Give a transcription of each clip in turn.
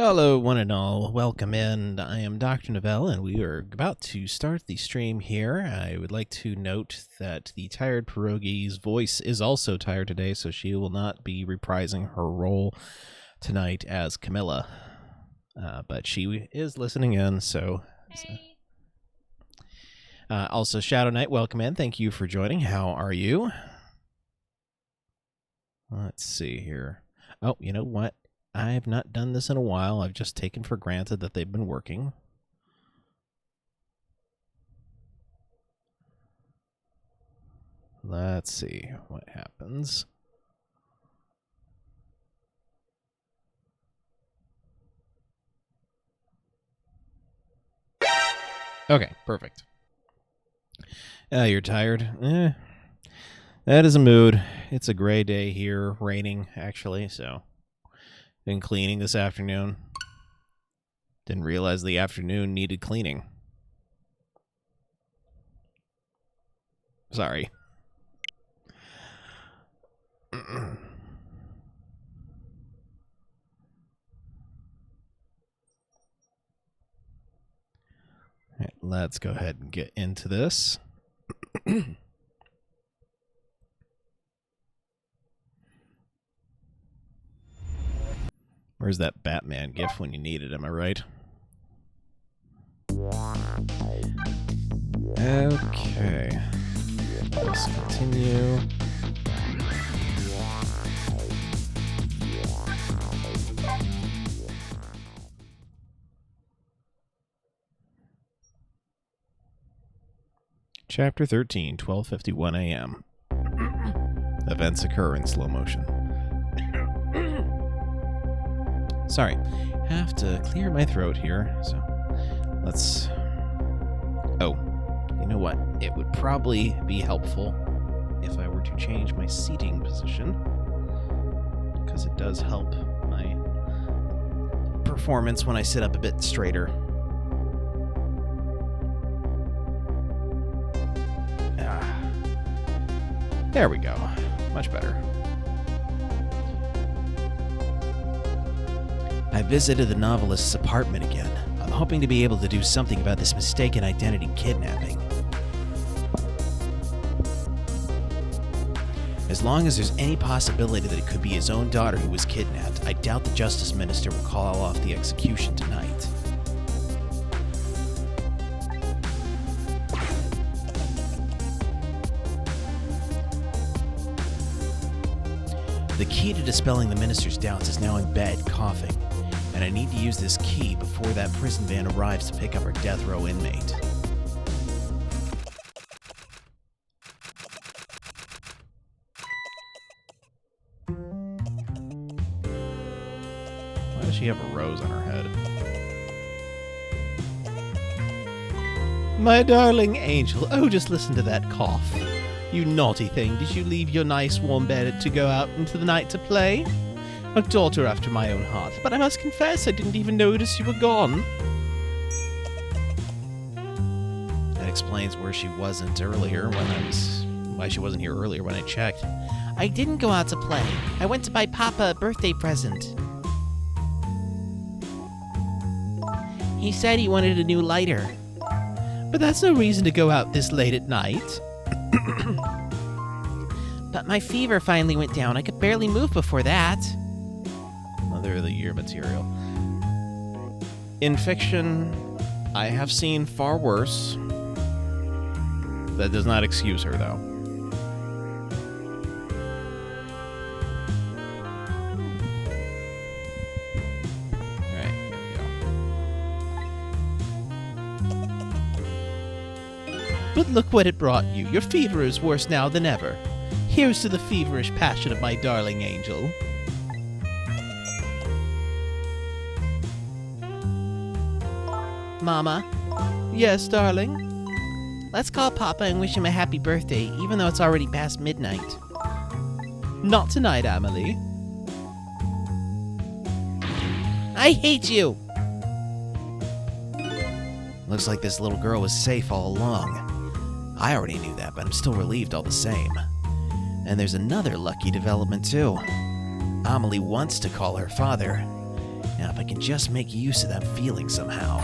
Hello, one and all. Welcome in. I am Dr. Novelle, and we are about to start the stream here. I would like to note that the tired pierogi's voice is also tired today, so she will not be reprising her role tonight as Camilla. But she is listening in, so... Hey. Also, Shadow Knight, welcome in. Thank you for joining. How are you? Let's see here. Oh, you know what? I have not done this in a while. I've just taken for granted that they've been working. Let's see what happens. Okay, perfect. You're tired? That is a mood. It's a gray day here, raining, actually, so... Been cleaning this afternoon. Didn't realize the afternoon needed cleaning. Sorry. Alright, let's go ahead and get into this. Where's that Batman gif when you need it, am I right? Okay. Let's continue. Chapter 13, 12:51 a.m. Events occur in slow motion. Sorry, have to clear my throat here, so let's... Oh, you know what? It would probably be helpful if I were to change my seating position, because it does help my performance when I sit up a bit straighter. There we go. Much better. I visited the novelist's apartment again. I'm hoping to be able to do something about this mistaken identity kidnapping. As long as there's any possibility that it could be his own daughter who was kidnapped, I doubt the Justice Minister will call off the execution tonight. The key to dispelling the minister's doubts is now in bed, coughing, and I need to use this key before that prison van arrives to pick up our death row inmate. Why does she have a rose on her head? My darling angel, oh, just listen to that cough. You naughty thing, did you leave your nice warm bed to go out into the night to play? A daughter after my own heart, but I must confess I didn't even notice you were gone. That explains where she wasn't earlier why she wasn't here earlier when I checked. I didn't go out to play. I went to buy Papa a birthday present. He said he wanted a new lighter. But that's no reason to go out this late at night. But my fever finally went down. I could barely move before that. Mother of the Year material. In fiction, I have seen far worse. That does not excuse her, though. Alright, here we go. But look what it brought you. Your fever is worse now than ever. Here's to the feverish passion of my darling angel. Mama? Yes, darling? Let's call Papa and wish him a happy birthday, even though it's already past midnight. Not tonight, Amelie. I hate you! Looks like this little girl was safe all along. I already knew that, but I'm still relieved all the same. And there's another lucky development, too. Amelie wants to call her father, Now, if I can just make use of that feeling somehow,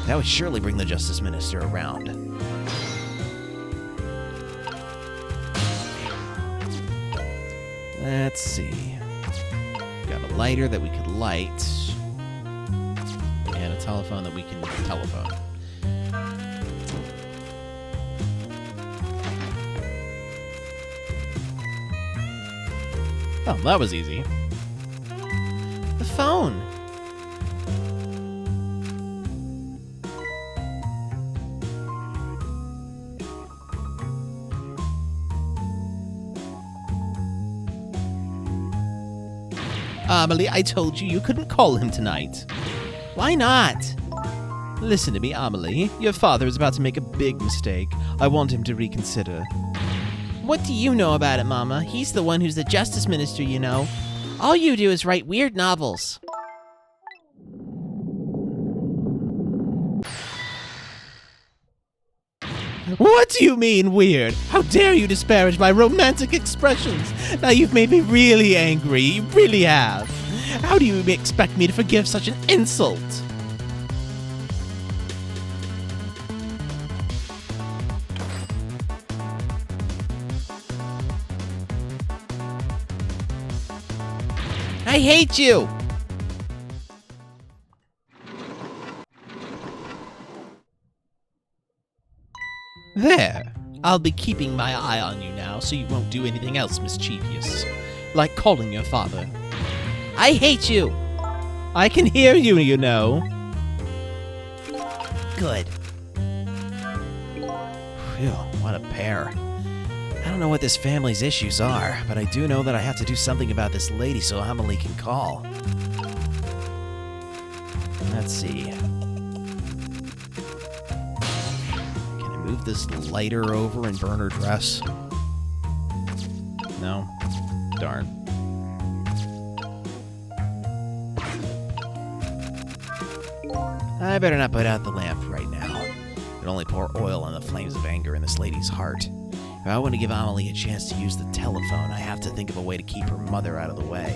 that would surely bring the Justice Minister around. Let's see. Got a lighter that we could light, and a telephone that we can telephone. Oh, that was easy. The phone. Amelie, I told you couldn't call him tonight. Why not? Listen to me, Amelie. Your father is about to make a big mistake. I want him to reconsider. What do you know about it, Mama? He's the one who's the Justice Minister, you know. All you do is write weird novels. What do you mean, weird? How dare you disparage my romantic expressions? Now you've made me really angry. You really have. How do you expect me to forgive such an insult? I hate you! There. I'll be keeping my eye on you now, so you won't do anything else mischievous. Like calling your father. I hate you! I can hear you, you know. Good. Phew, what a pair. I don't know what this family's issues are, but I do know that I have to do something about this lady so Amelie can call. Let's see. Can I move this lighter over and burn her dress? No? Darn. I better not put out the lamp right now. It'd only pour oil on the flames of anger in this lady's heart. If I want to give Amelie a chance to use the telephone, I have to think of a way to keep her mother out of the way.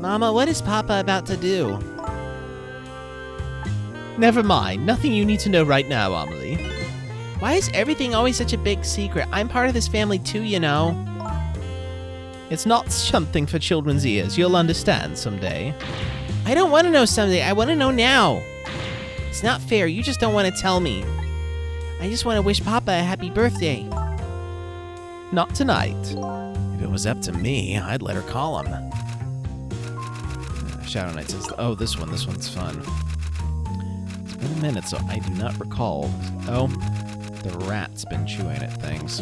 Mama, what is Papa about to do? Never mind. Nothing you need to know right now, Amelie. Why is everything always such a big secret? I'm part of this family too, you know. It's not something for children's ears. You'll understand someday. I don't want to know someday. I want to know now. It's not fair. You just don't want to tell me. I just want to wish Papa a happy birthday. Not tonight. If it was up to me, I'd let her call him. Shadow Knight says, oh, this one's fun. It's been a minute, so I do not recall. Oh, the rat's been chewing at things.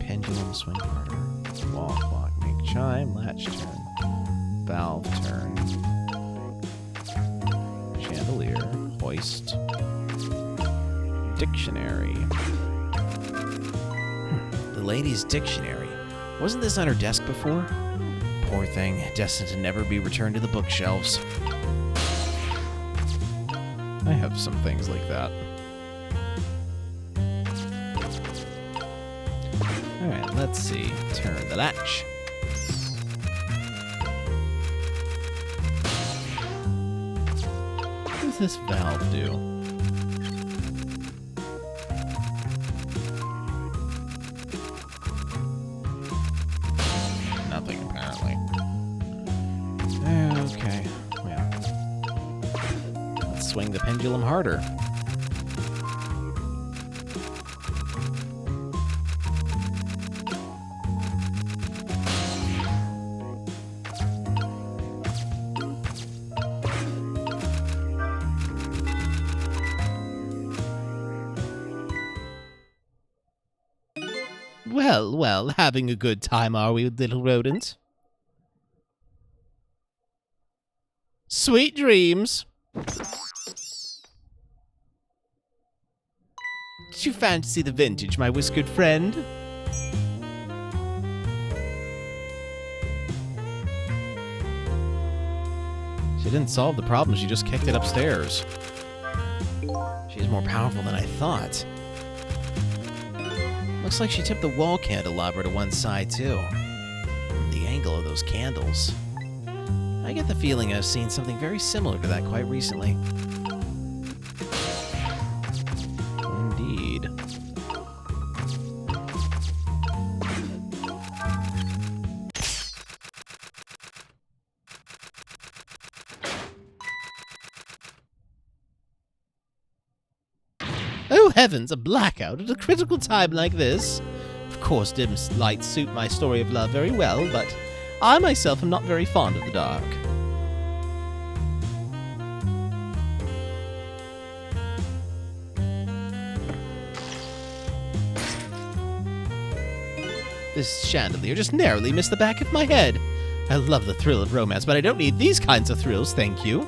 Pendulum, swing harder. Wall clock, make chime, latch turn. Valve turn. Chandelier, hoist. Dictionary. The lady's dictionary. Wasn't this on her desk before? Poor thing, destined to never be returned to the bookshelves. I have some things like that. Alright, let's see. Turn the latch. What does this valve do? Nothing, apparently. Okay, well. Let's swing the pendulum harder. Well, well, having a good time, are we, little rodent? Sweet dreams! Did you fancy the vintage, my whiskered friend? She didn't solve the problem, she just kicked it upstairs. She's more powerful than I thought. Looks like she tipped the wall candelabra to one side, too. The angle of those candles. I get the feeling I've seen something very similar to that quite recently. Indeed. Oh heavens, a blackout at a critical time like this? Of course, dim lights suit my story of love very well, but I myself am not very fond of the dark. This chandelier just narrowly missed the back of my head. I love the thrill of romance, but I don't need these kinds of thrills, thank you.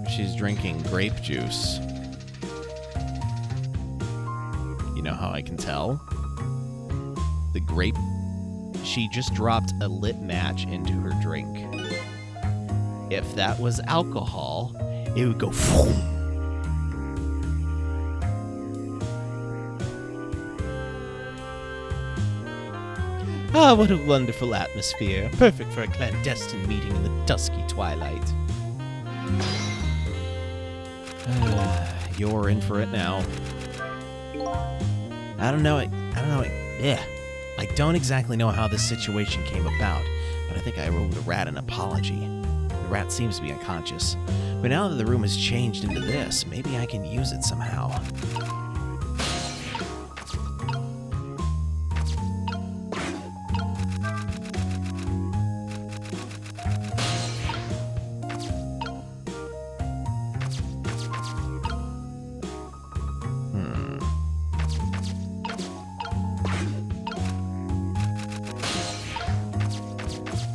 She's drinking grape juice. You know how I can tell? The grape... She just dropped a lit match into her drink. If that was alcohol, it would go... Ah, what a wonderful atmosphere. Perfect for a clandestine meeting in the dusky twilight. You're in for it now. I don't know. Yeah. I don't exactly know how this situation came about, but I think I wrote the rat an apology. The rat seems to be unconscious. But now that the room has changed into this, maybe I can use it somehow.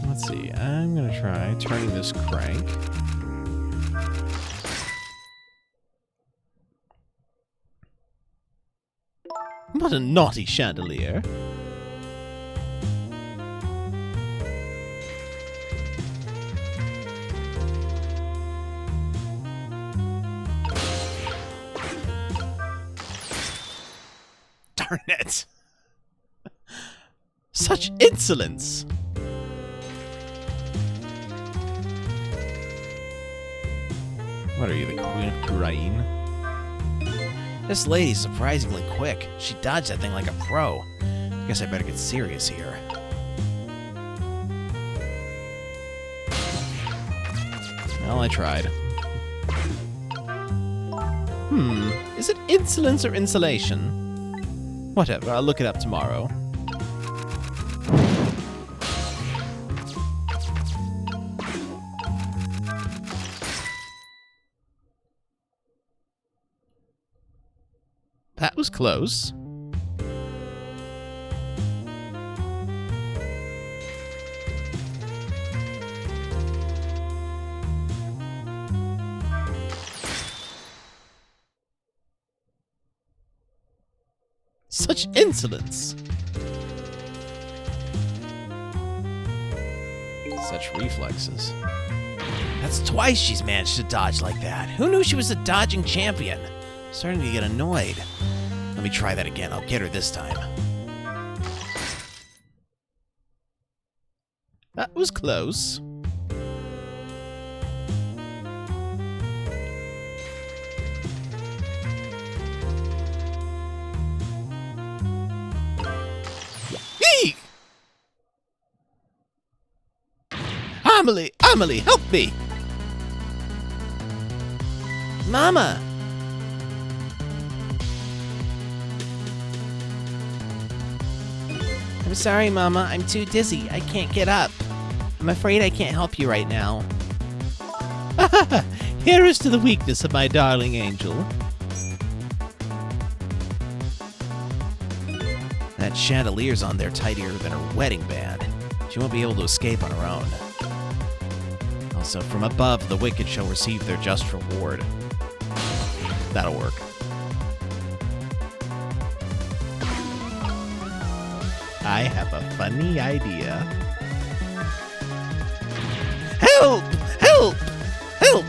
Let's see, I'm gonna try turning this crank. What a naughty chandelier. Darn it. Such insolence. What are you, the Queen of Kurain? This lady's surprisingly quick. She dodged that thing like a pro. I guess I better get serious here. Well, I tried. Is it insolence or insulation? Whatever, I'll look it up tomorrow. That was close. Such insolence. Such reflexes. That's twice she's managed to dodge like that. Who knew she was a dodging champion? Starting to get annoyed. Let me try that again. I'll get her this time. That was close. Eek! Amelie, help me! Mama! I'm sorry, Mama. I'm too dizzy. I can't get up. I'm afraid I can't help you right now. Here is to the weakness of my darling angel. That chandelier's on there tighter than her wedding band. She won't be able to escape on her own. Also, from above, the wicked shall receive their just reward. That'll work. I have a funny idea. Help! Help! Help!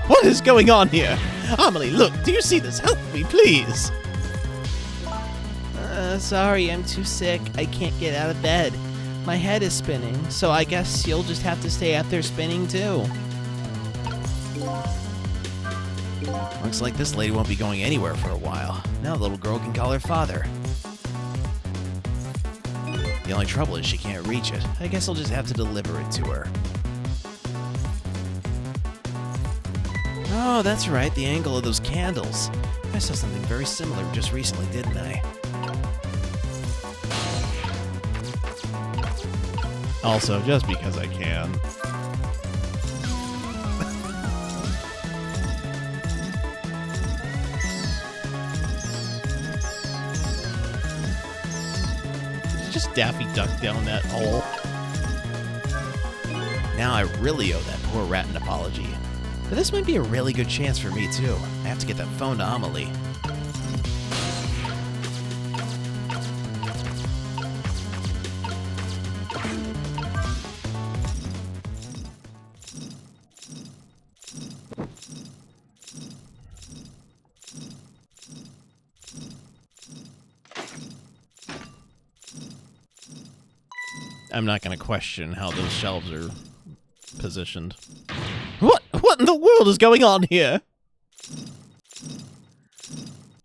What is going on here? Amelie, look, do you see this? Help me, please! Sorry, I'm too sick. I can't get out of bed. My head is spinning, so I guess you'll just have to stay out there spinning too. Looks like this lady won't be going anywhere for a while. Now the little girl can call her father. The only trouble is she can't reach it. I guess I'll just have to deliver it to her. Oh, that's right, the angle of those candles. I saw something very similar just recently, didn't I? Also, just because I can. Just Daffy Duck down that hole. Now I really owe that poor rat an apology. But this might be a really good chance for me, too. I have to get that phone to Amelie. I'm not going to question how those shelves are positioned. What in the world is going on here?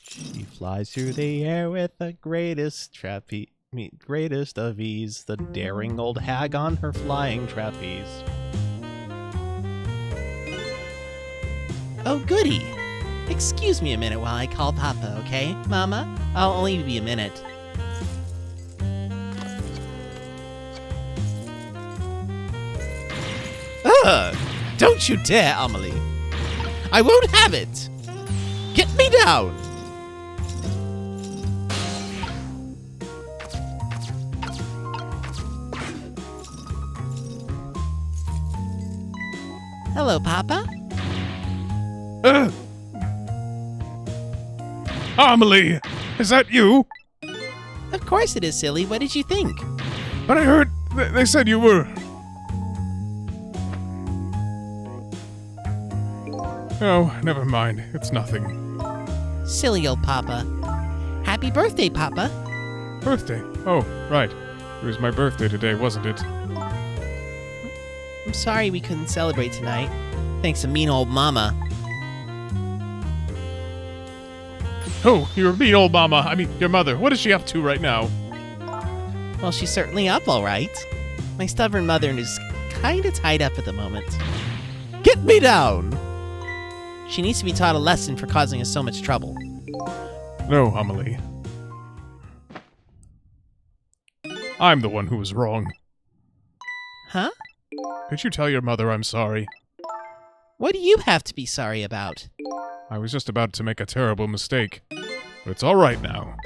She flies through the air with the greatest of ease, the daring old hag on her flying trapeze. Oh, goody. Excuse me a minute while I call Papa, okay? Mama, I'll only be a minute. Don't you dare, Amelie. I won't have it. Get me down. Hello, Papa. Amelie, is that you? Of course it is, silly. What did you think? But I heard they said you were... Oh, never mind. It's nothing. Silly old Papa. Happy birthday, Papa. Birthday? Oh, right. It was my birthday today, wasn't it? I'm sorry we couldn't celebrate tonight. Thanks to mean old Mama. Oh, your mean old mama. I mean, your mother. What is she up to right now? Well, she's certainly up all right. My stubborn mother is kind of tied up at the moment. Get me down. She needs to be taught a lesson for causing us so much trouble. No, Amelie. I'm the one who was wrong. Huh? Could you tell your mother I'm sorry? What do you have to be sorry about? I was just about to make a terrible mistake. But it's all right now.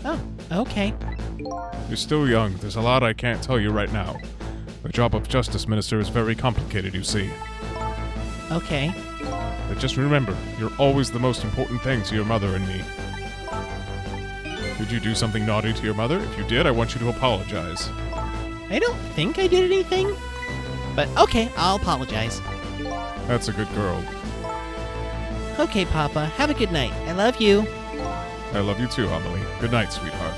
Oh, okay. You're still young. There's a lot I can't tell you right now. The job of Justice Minister is very complicated, you see. Okay. But just remember, you're always the most important thing to your mother and me. Did you do something naughty to your mother? If you did, I want you to apologize. I don't think I did anything. But okay, I'll apologize. That's a good girl. Okay, Papa. Have a good night. I love you. I love you too, Amelie. Good night, sweetheart.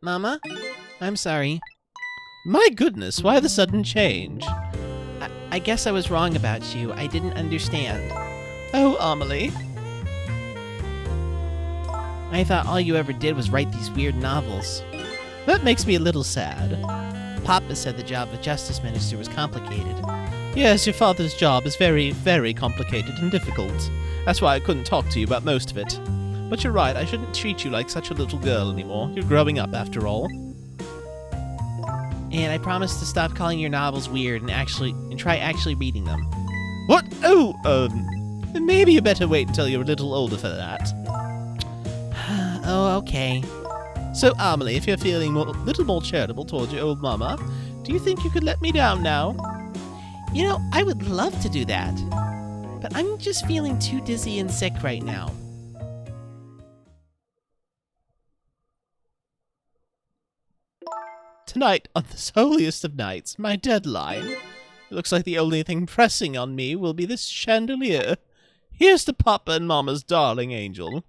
Mama? I'm sorry. My goodness, why the sudden change? I guess I was wrong about you. I didn't understand. Oh, Amelie. I thought all you ever did was write these weird novels. That makes me a little sad. Papa said the job of Justice Minister was complicated. Yes, your father's job is very, very complicated and difficult. That's why I couldn't talk to you about most of it. But you're right, I shouldn't treat you like such a little girl anymore. You're growing up, after all. And I promised to stop calling your novels weird and try actually reading them. What? Oh, maybe you better wait until you're a little older for that. Oh, okay. So, Amelie, if you're feeling a little more charitable towards your old mama, do you think you could let me down now? You know, I would love to do that, but I'm just feeling too dizzy and sick right now. Tonight, on this holiest of nights, my deadline. It looks like the only thing pressing on me will be this chandelier. Here's to Papa and Mama's darling angel.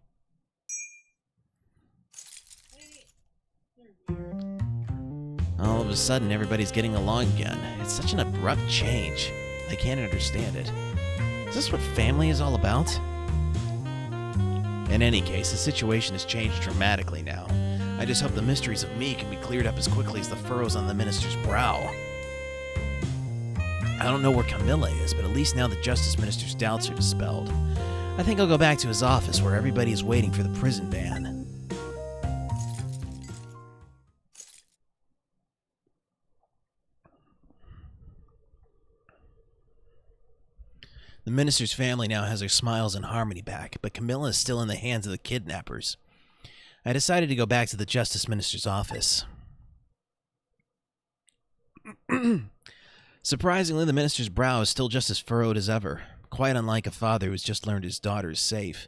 All of a sudden, everybody's getting along again. It's such an abrupt change. I can't understand it. Is this what family is all about? In any case, the situation has changed dramatically now. I just hope the mysteries of me can be cleared up as quickly as the furrows on the minister's brow. I don't know where Camilla is, but at least now the Justice Minister's doubts are dispelled. I think I'll go back to his office where everybody is waiting for the prison van. The minister's family now has their smiles and harmony back, but Camilla is still in the hands of the kidnappers. I decided to go back to the Justice Minister's office. Surprisingly, the minister's brow is still just as furrowed as ever, quite unlike a father who has just learned his daughter is safe.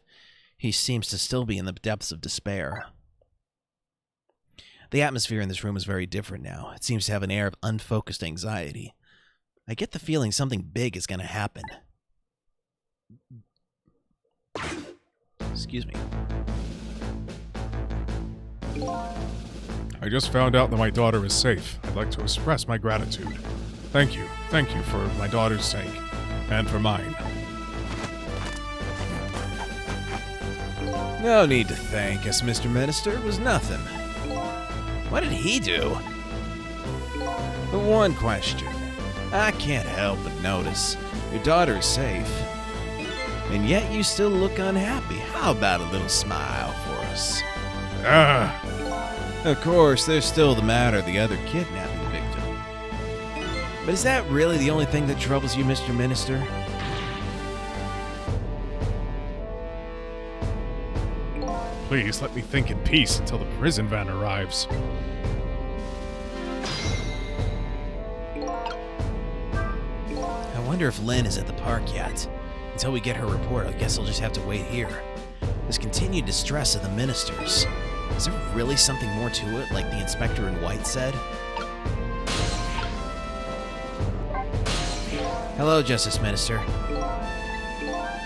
He seems to still be in the depths of despair. The atmosphere in this room is very different now. It seems to have an air of unfocused anxiety. I get the feeling something big is going to happen. Excuse me. I just found out that my daughter is safe. I'd like to express my gratitude. Thank you. Thank you for my daughter's sake. And for mine. No need to thank us, Mr. Minister. It was nothing. What did he do? But one question. I can't help but notice. Your daughter is safe. And yet you still look unhappy. How about a little smile for us? Of course, there's still the matter of the other kidnapping victim. But is that really the only thing that troubles you, Mr. Minister? Please let me think in peace until the prison van arrives. I wonder if Lynn is at the park yet. Until we get her report, I guess I'll just have to wait here. This continued distress of the ministers. Is there really something more to it, like the inspector in white said? Hello, Justice Minister.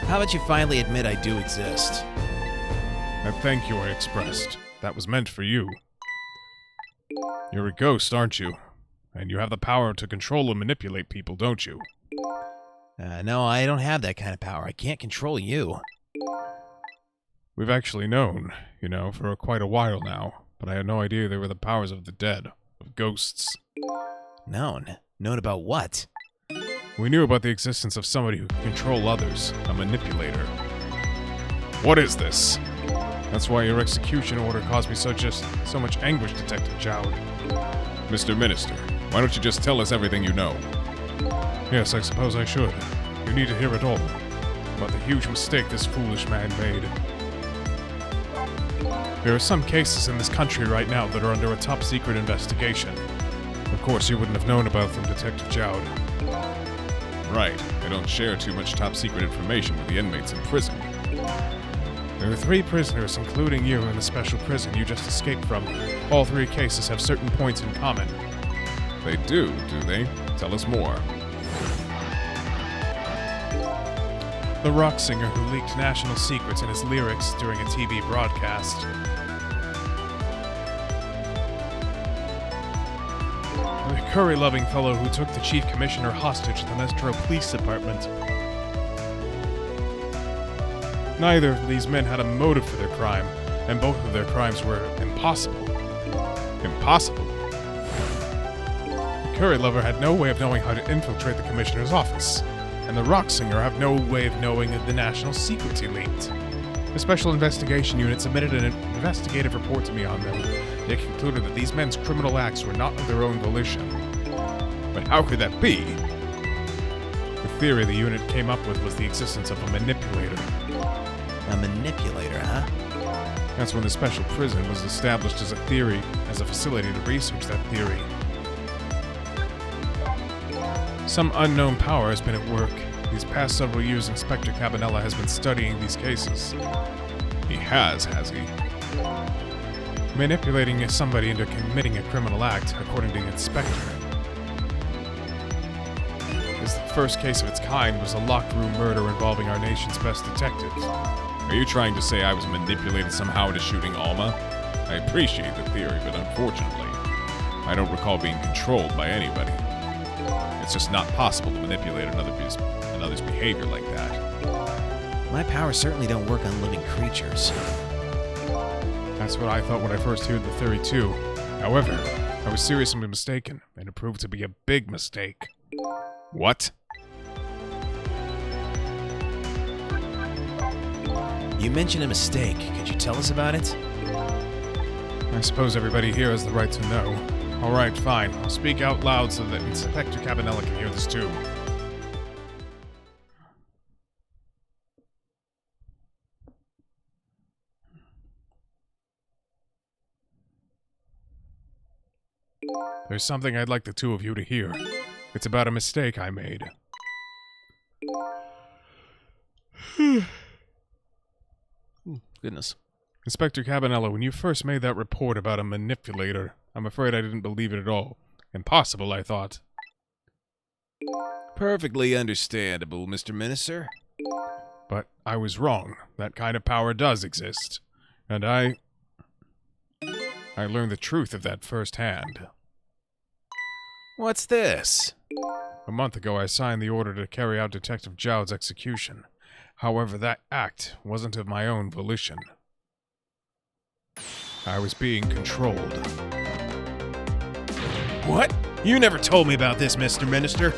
How about you finally admit I do exist? That thank you I expressed. That was meant for you. You're a ghost, aren't you? And you have the power to control and manipulate people, don't you? No, I don't have that kind of power. I can't control you. We've actually known, for quite a while now, but I had no idea they were the powers of the dead, of ghosts. Known? Known about what? We knew about the existence of somebody who could control others, a manipulator. What is this? That's why your execution order caused me so much anguish, Detective Jowd. Mr. Minister, why don't you just tell us everything you know? Yes, I suppose I should. You need to hear it all. About the huge mistake this foolish man made. There are some cases in this country right now that are under a top-secret investigation. Of course, you wouldn't have known about them, Detective Jowd. Right. I don't share too much top-secret information with the inmates in prison. There are 3 prisoners, including you, in the special prison you just escaped from. All 3 cases have certain points in common. They do they? Tell us more. The rock singer who leaked national secrets in his lyrics during a TV broadcast. The curry-loving fellow who took the chief commissioner hostage at the Metro Police Department. Neither of these men had a motive for their crime, and both of their crimes were impossible. Impossible? The curry lover had no way of knowing how to infiltrate the commissioner's office, and the rock singer have no way of knowing the national secrets he leaked. The Special Investigation Unit submitted an investigative report to me on them. They concluded that these men's criminal acts were not of their own volition. But how could that be? The theory the unit came up with was the existence of a manipulator. A manipulator, huh? That's when the special prison was established as a facility to research that theory. Some unknown power has been at work. These past several years, Inspector Cabanella has been studying these cases. He has he? Manipulating somebody into committing a criminal act, according to the Inspector. This first case of its kind was a locked room murder involving our nation's best detectives. Are you trying to say I was manipulated somehow into shooting Alma? I appreciate the theory, but unfortunately, I don't recall being controlled by anybody. It's just not possible to manipulate another's behavior like that. My powers certainly don't work on living creatures. That's what I thought when I first heard the theory too. However, I was seriously mistaken, and it proved to be a big mistake. What? You mentioned a mistake. Could you tell us about it? I suppose everybody here has the right to know. Alright, fine. I'll speak out loud so that Inspector Cabanella can hear this too. There's something I'd like the two of you to hear. It's about a mistake I made. Goodness. Inspector Cabanella, when you first made that report about a manipulator, I'm afraid I didn't believe it at all. Impossible, I thought. Perfectly understandable, Mr. Minister. But I was wrong. That kind of power does exist. And I learned the truth of that firsthand. What's this? A month ago, I signed the order to carry out Detective Jowd's execution. However, that act wasn't of my own volition. I was being controlled. What? You never told me about this, Mr. Minister.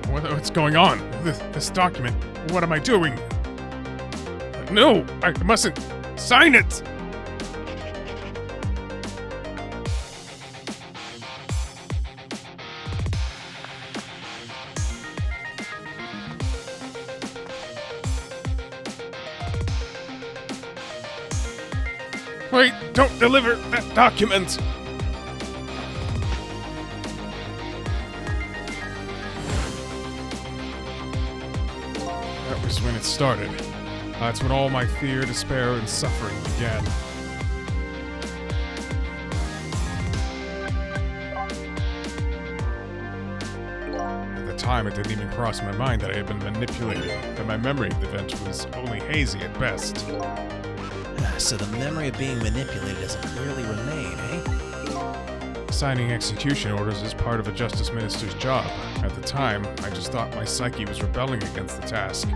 What's going on? This document. What am I doing? No, I mustn't sign it! Wait, don't deliver that document! That was when it started. That's when all my fear, despair, and suffering began. At the time, it didn't even cross my mind that I had been manipulated, that my memory of the event was only hazy at best. So the memory of being manipulated doesn't clearly remain, eh? Signing execution orders is part of a Justice Minister's job. At the time, I just thought my psyche was rebelling against the task.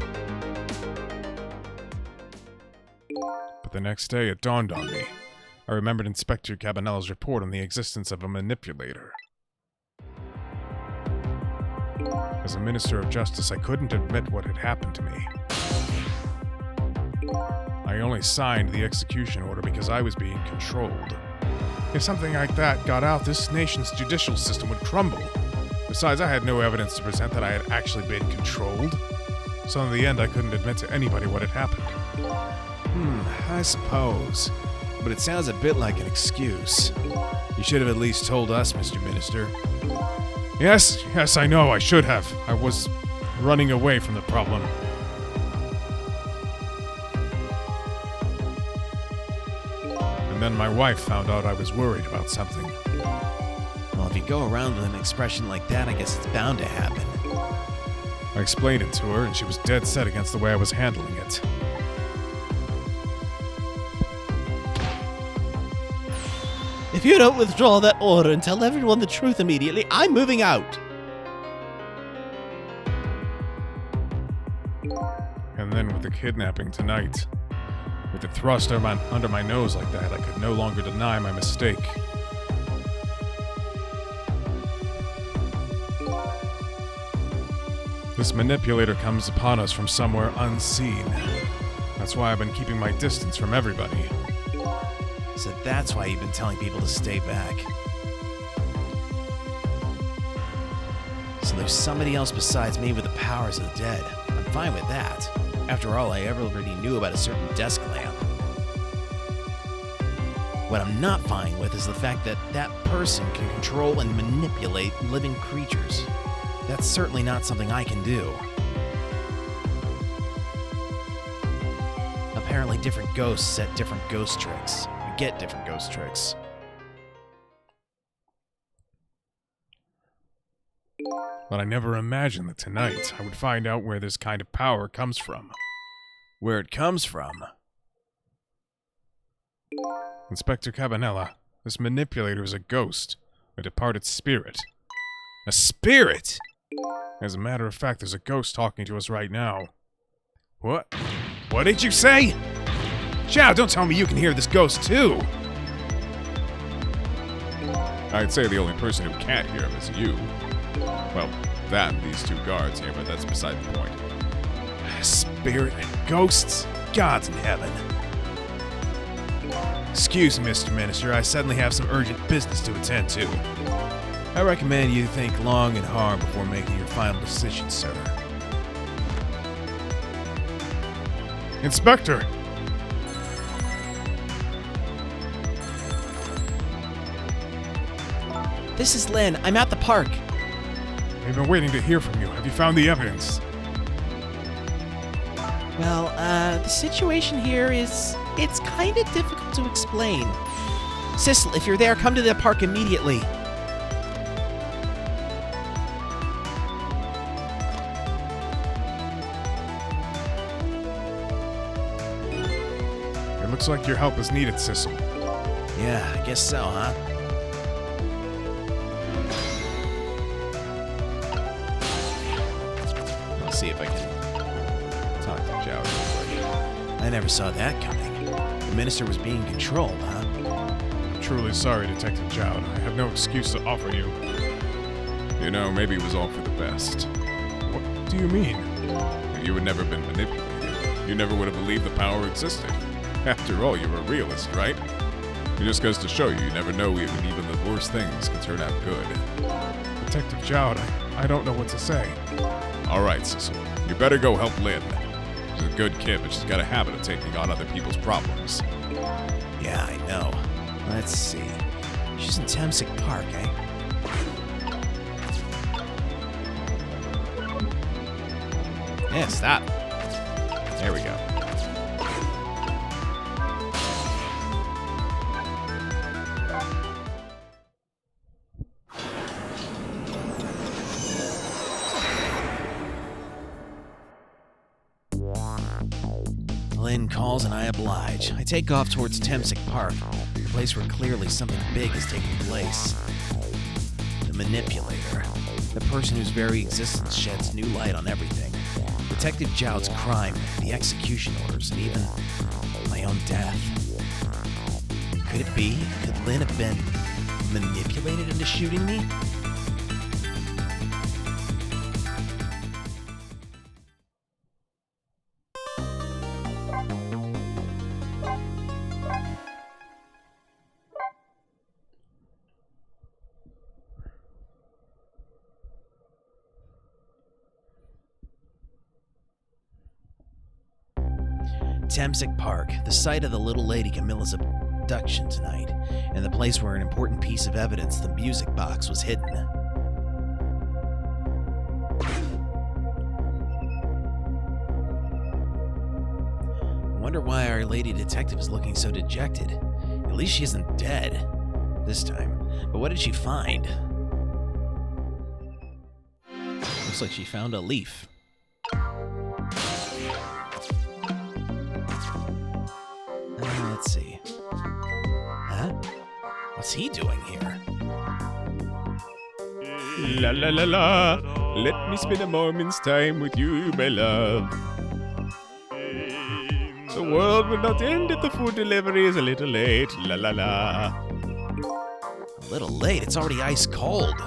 But the next day, it dawned on me. I remembered Inspector Cabanella's report on the existence of a manipulator. As a Minister of Justice, I couldn't admit what had happened to me. I only signed the execution order because I was being controlled. If something like that got out, this nation's judicial system would crumble. Besides, I had no evidence to present that I had actually been controlled. So in the end, I couldn't admit to anybody what had happened. I suppose. But it sounds a bit like an excuse. You should have at least told us, Mr. Minister. Yes, I know, I should have. I was running away from the problem. And then my wife found out I was worried about something. Well, if you go around with an expression like that, I guess it's bound to happen. I explained it to her, and she was dead set against the way I was handling it. If you don't withdraw that order and tell everyone the truth immediately, I'm moving out. And then with the kidnapping tonight, with it thrust under my nose like that, I could no longer deny my mistake. This manipulator comes upon us from somewhere unseen. That's why I've been keeping my distance from everybody. So that's why you've been telling people to stay back. So there's somebody else besides me with the powers of the dead. I'm fine with that. After all, I already knew about a certain desk lamp. What I'm not fine with is the fact that that person can control and manipulate living creatures. That's certainly not something I can do. Apparently different ghosts set different ghost tricks. You get different ghost tricks. But I never imagined that tonight I would find out where this kind of power comes from. Where it comes from? Inspector Cabanella, this manipulator is a ghost, a departed spirit. A spirit? As a matter of fact, there's a ghost talking to us right now. What? What did you say? Chow, don't tell me you can hear this ghost too! I'd say the only person who can't hear him is you. Well, that and these two guards here, but that's beside the point. Spirit and ghosts? Gods in heaven. Excuse me, Mr. Minister, I suddenly have some urgent business to attend to. I recommend you think long and hard before making your final decision, sir. Inspector! This is Lynn. I'm at the park. We've been waiting to hear from you. Have you found the evidence? Well, the situation here is... it's kind of difficult to explain. Sissel, if you're there, come to the park immediately. It looks like your help is needed, Sissel. Yeah, I guess so, huh? Let's see if I can talk to Jow real quick. I never saw that coming. The minister was being controlled, huh? I'm truly sorry, Detective Jowd. I have no excuse to offer you. You know, maybe it was all for the best. What do you mean? You had never been manipulated. You never would have believed the power existed. After all, you're a realist, right? It just goes to show you never know when even the worst things can turn out good. Detective Jowd, I don't know what to say. All right, Sissel. You better go help Lynn. She's a good kid, but she's got a habit of taking on other people's problems. Yeah, I know. Let's see. She's in Temsic Park, eh? Yeah, stop. There we go. Lynn calls and I oblige. I take off towards Temsic Park, the place where clearly something big is taking place. The manipulator. The person whose very existence sheds new light on everything. Detective Jowd's crime, the execution orders, and even my own death. Could it be? Could Lynn have been manipulated into shooting me? Temsic Park, the site of the little lady Camilla's abduction tonight, and the place where an important piece of evidence, the music box, was hidden. I wonder why our lady detective is looking so dejected. At least she isn't dead this time. But what did she find? Looks like she found a leaf. Let's see. Huh? What's he doing here? La la la la. Let me spend a moment's time with you, my love. The world will not end if the food delivery is a little late. La la la. A little late. It's already ice cold.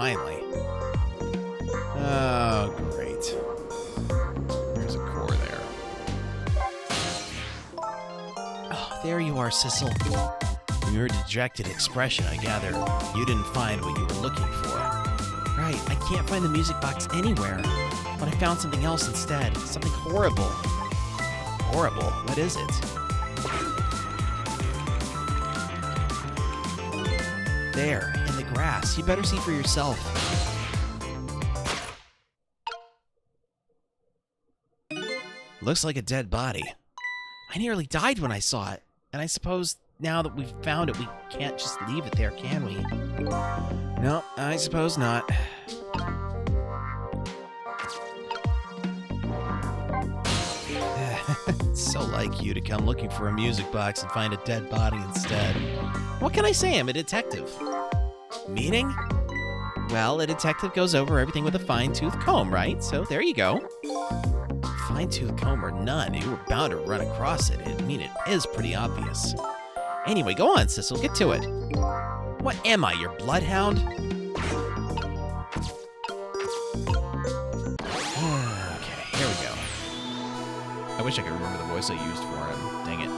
finally. Oh, great. There's a core there. Oh, there you are, Sissel. From your dejected expression, I gather you didn't find what you were looking for. Right, I can't find the music box anywhere. But I found something else instead. Something horrible. Horrible? What is it? There, in the grass. You better see for yourself. Looks like a dead body. I nearly died when I saw it. And I suppose now that we've found it, we can't just leave it there, can we? No, I suppose not. It's so like you to come looking for a music box and find a dead body instead. What can I say? I'm a detective. Meaning? Well, a detective goes over everything with a fine-tooth comb, right? So there you go. Fine-tooth comb or none, you were bound to run across it. I mean, it is pretty obvious. Anyway, go on, Sissel. Get to it. What am I, your bloodhound? Okay, here we go. I wish I could remember the voice I used for him. Dang it.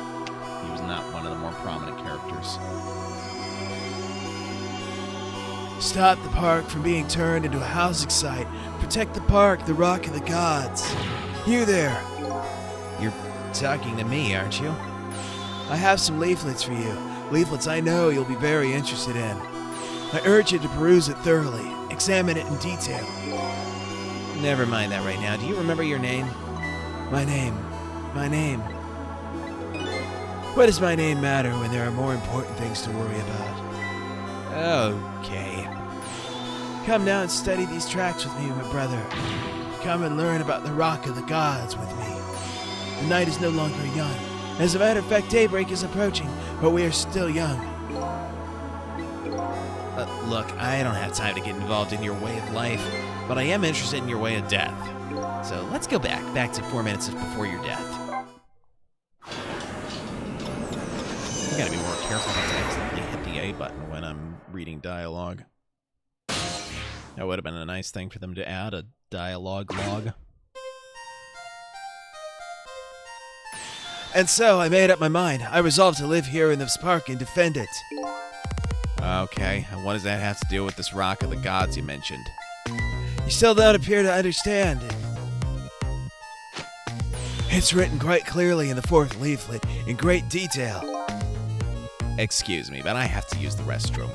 He was not one of the more prominent characters. Stop the park from being turned into a housing site. Protect the park, the Rock of the Gods. You there. You're talking to me, aren't you? I have some leaflets for you. Leaflets I know you'll be very interested in. I urge you to peruse it thoroughly. Examine it in detail. Never mind that right now. Do you remember your name? My name. What does my name matter when there are more important things to worry about? Okay. Come now and study these tracks with me, my brother. Come and learn about the Rock of the Gods with me. The night is no longer young. As a matter of fact, daybreak is approaching, but we are still young. Look, I don't have time to get involved in your way of life, but I am interested in your way of death. So let's go back to 4 minutes before your death. I gotta be more careful not to accidentally hit the A button when I'm reading dialogue. That would have been a nice thing for them to add, a dialogue log. And so I made up my mind. I resolved to live here in this park and defend it. Okay, and what does that have to do with this Rock of the Gods you mentioned? You still don't appear to understand it. It's written quite clearly in the 4th leaflet, in great detail. Excuse me, but I have to use the restroom.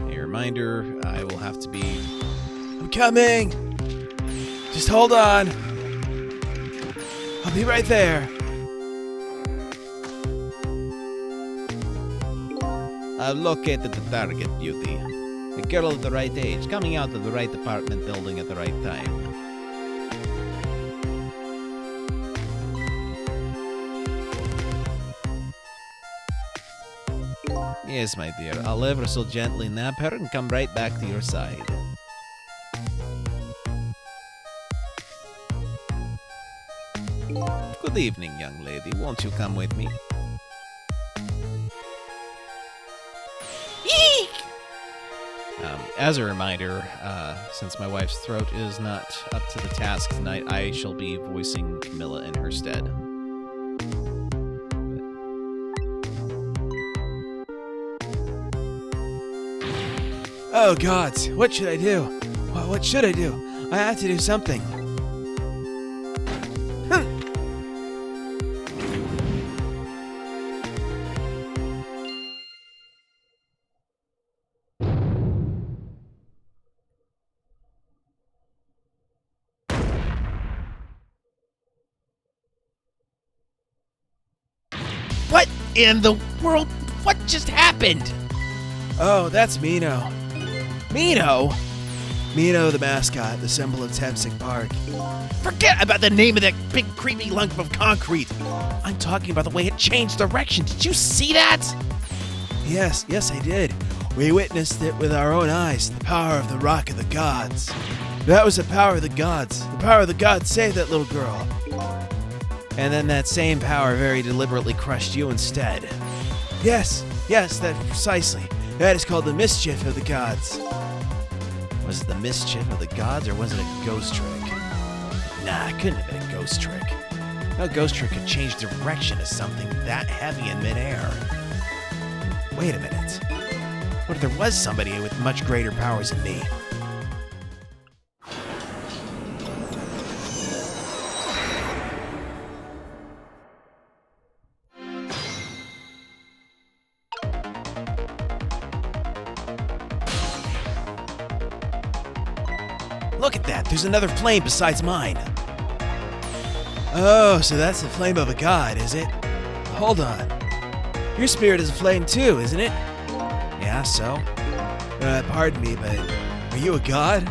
A reminder, I will have to be... I'm coming! Just hold on. I'll be right there. I've located the target, Beauty. A girl of the right age, coming out of the right apartment building at the right time. Yes, my dear. I'll ever so gently nap her and come right back to your side. Good evening, young lady. Won't you come with me? As a reminder, since my wife's throat is not up to the task tonight, I shall be voicing Camilla in her stead. Oh gods, what should I do? What should I do? I have to do something. What in the world? What just happened? Oh, that's Mino. Mino? Mino the mascot, the symbol of Temsic Park. Forget about the name of that big creepy lump of concrete. I'm talking about the way it changed direction. Did you see that? Yes, I did. We witnessed it with our own eyes, the power of the Rock of the Gods. That was the power of the gods. The power of the gods saved that little girl. And then that same power very deliberately crushed you instead. Yes, that precisely. That is called the mischief of the gods. Was it the mischief of the gods, or was it a ghost trick? Nah, it couldn't have been a ghost trick. No ghost trick could change direction of something that heavy in midair. Wait a minute. What if there was somebody with much greater powers than me? Look at that, there's another flame besides mine. Oh, so that's the flame of a god, is it? Hold on. Your spirit is a flame too, isn't it? Yeah, so? Pardon me, but are you a god?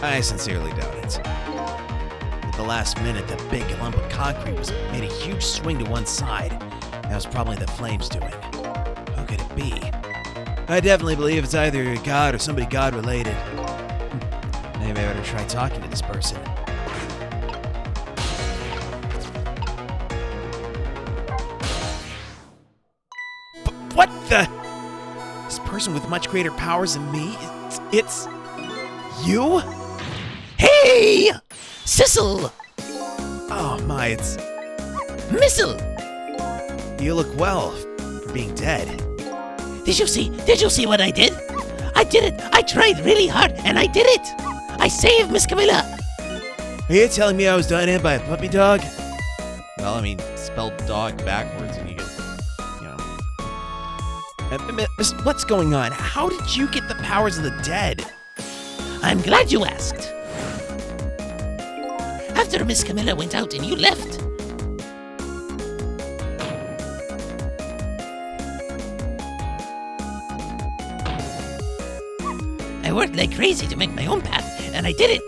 I sincerely doubt it. At the last minute, the big lump of concrete made a huge swing to one side. That was probably the flames doing. Who could it be? I definitely believe it's either a god or somebody god-related. Maybe I better try talking to this person. What the? This person with much greater powers than me? It's you? Hey! Sissel! Oh my, it's... Missile! You look well for being dead. Did you see what I did? I did it! I tried really hard, and I did it! I saved Miss Camilla! Are you telling me I was done in by a puppy dog? Well, I mean, spell dog backwards and you get, Miss, what's going on? How did you get the powers of the dead? I'm glad you asked. After Miss Camilla went out and you left, I worked like crazy to make my own path, and I did it.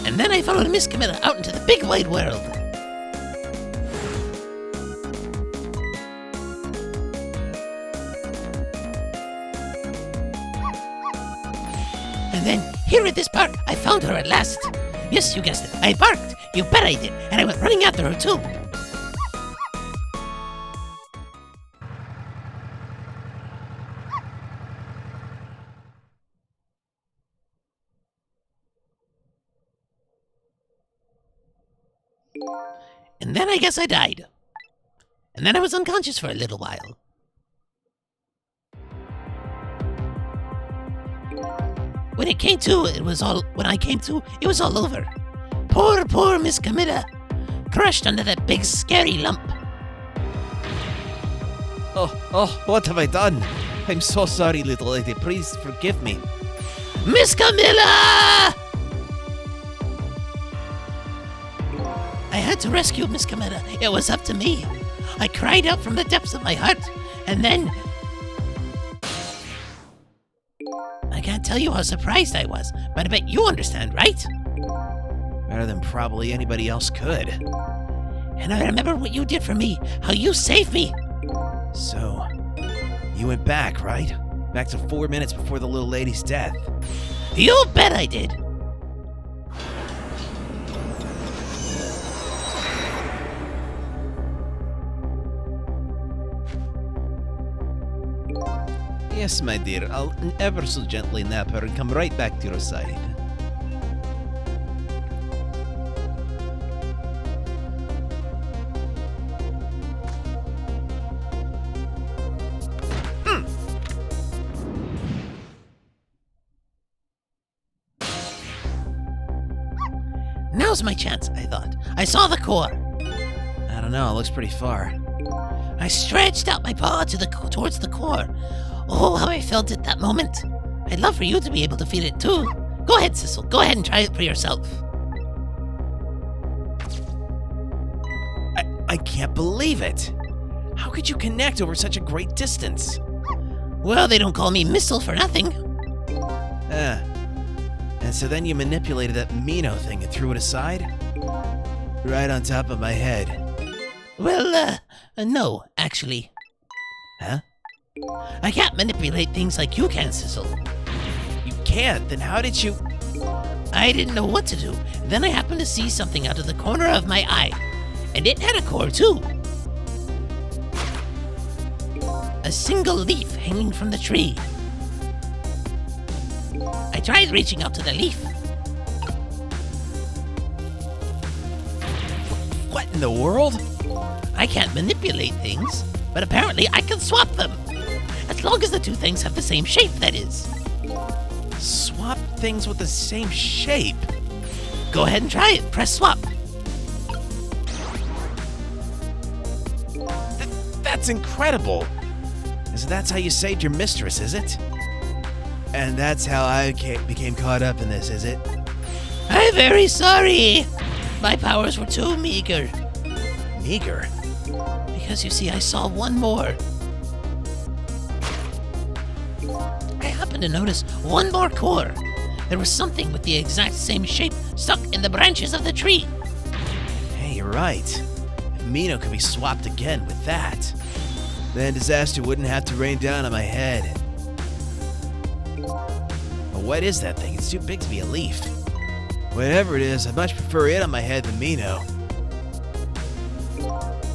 And then I followed Miss Camilla out into the big wide world. And then, here at this park, I found her at last. Yes, you guessed it. I barked. You bet I did. And I went running after her, too. And then I guess I died. And then I was unconscious for a little while. When I came to, it was all over. Poor Miss Camilla. Crushed under that big scary lump. Oh, what have I done? I'm so sorry, little lady. Please forgive me. Miss Camilla! I had to rescue Miss Camilla. It was up to me. I cried out from the depths of my heart, and then... I can't tell you how surprised I was, but I bet you understand, right? Better than probably anybody else could. And I remember what you did for me, how you saved me. So, you went back, right? Back to 4 minutes before the little lady's death. You bet I did. Yes, my dear. I'll ever so gently nap her and come right back to your side. Now's my chance, I thought. I saw the core. I don't know, it looks pretty far. I stretched out my paw towards the core. Oh, how I felt at that moment. I'd love for you to be able to feel it too. Go ahead, Sissel. Go ahead and try it for yourself. I can't believe it. How could you connect over such a great distance? Well, they don't call me Missile for nothing. And so then you manipulated that Mino thing and threw it aside? Right on top of my head. Well, no, actually. Huh? I can't manipulate things like you can, Sissel. You can't? Then how did you... I didn't know what to do. Then I happened to see something out of the corner of my eye. And it had a core, too. A single leaf hanging from the tree. I tried reaching out to the leaf. What in the world? I can't manipulate things, but apparently I can swap them. As long as the two things have the same shape, that is. Swap things with the same shape? Go ahead and try it. Press swap. That's incredible. So that's how you saved your mistress, is it? And that's how I became caught up in this, is it? I'm very sorry. My powers were too meager. Meager? Because you see, I saw one more. I happened to notice one more core. There was something with the exact same shape stuck in the branches of the tree. Hey, you're right. If Mino could be swapped again with that, then disaster wouldn't have to rain down on my head. But what is that thing? It's too big to be a leaf. Whatever it is, I'd much prefer it on my head than Mino.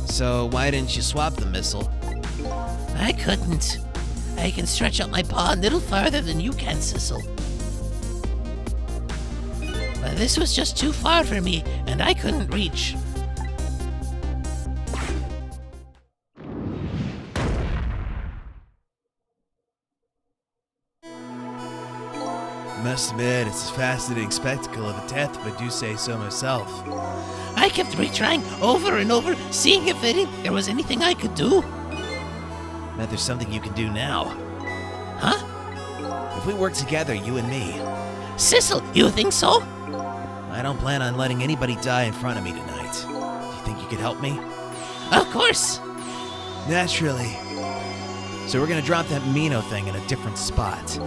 So why didn't you swap the missile? I couldn't. I can stretch out my paw a little farther than you can, Sissel. But this was just too far for me, and I couldn't reach. Must admit, it's a fascinating spectacle of a death, if I do say so myself. I kept retrying over and over, seeing if there was anything I could do. Bet there's something you can do now. Huh? If we work together, you and me, Sissel, you think so? I don't plan on letting anybody die in front of me tonight. Do you think you could help me? Of course. Naturally. So we're gonna drop that Mino thing in a different spot.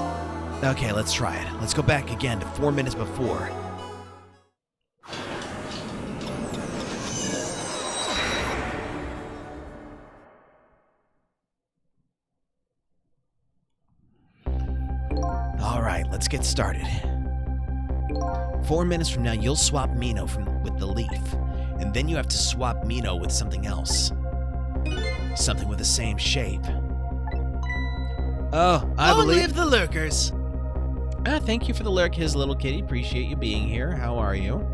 Okay, let's try it. Let's go back again to 4 minutes before. Alright, let's get started. 4 minutes from now, you'll swap Mino with the leaf. And then you have to swap Mino with something else. Something with the same shape. Oh, I believe the lurkers. Thank you for the lurk, his little kitty. Appreciate you being here. How are you?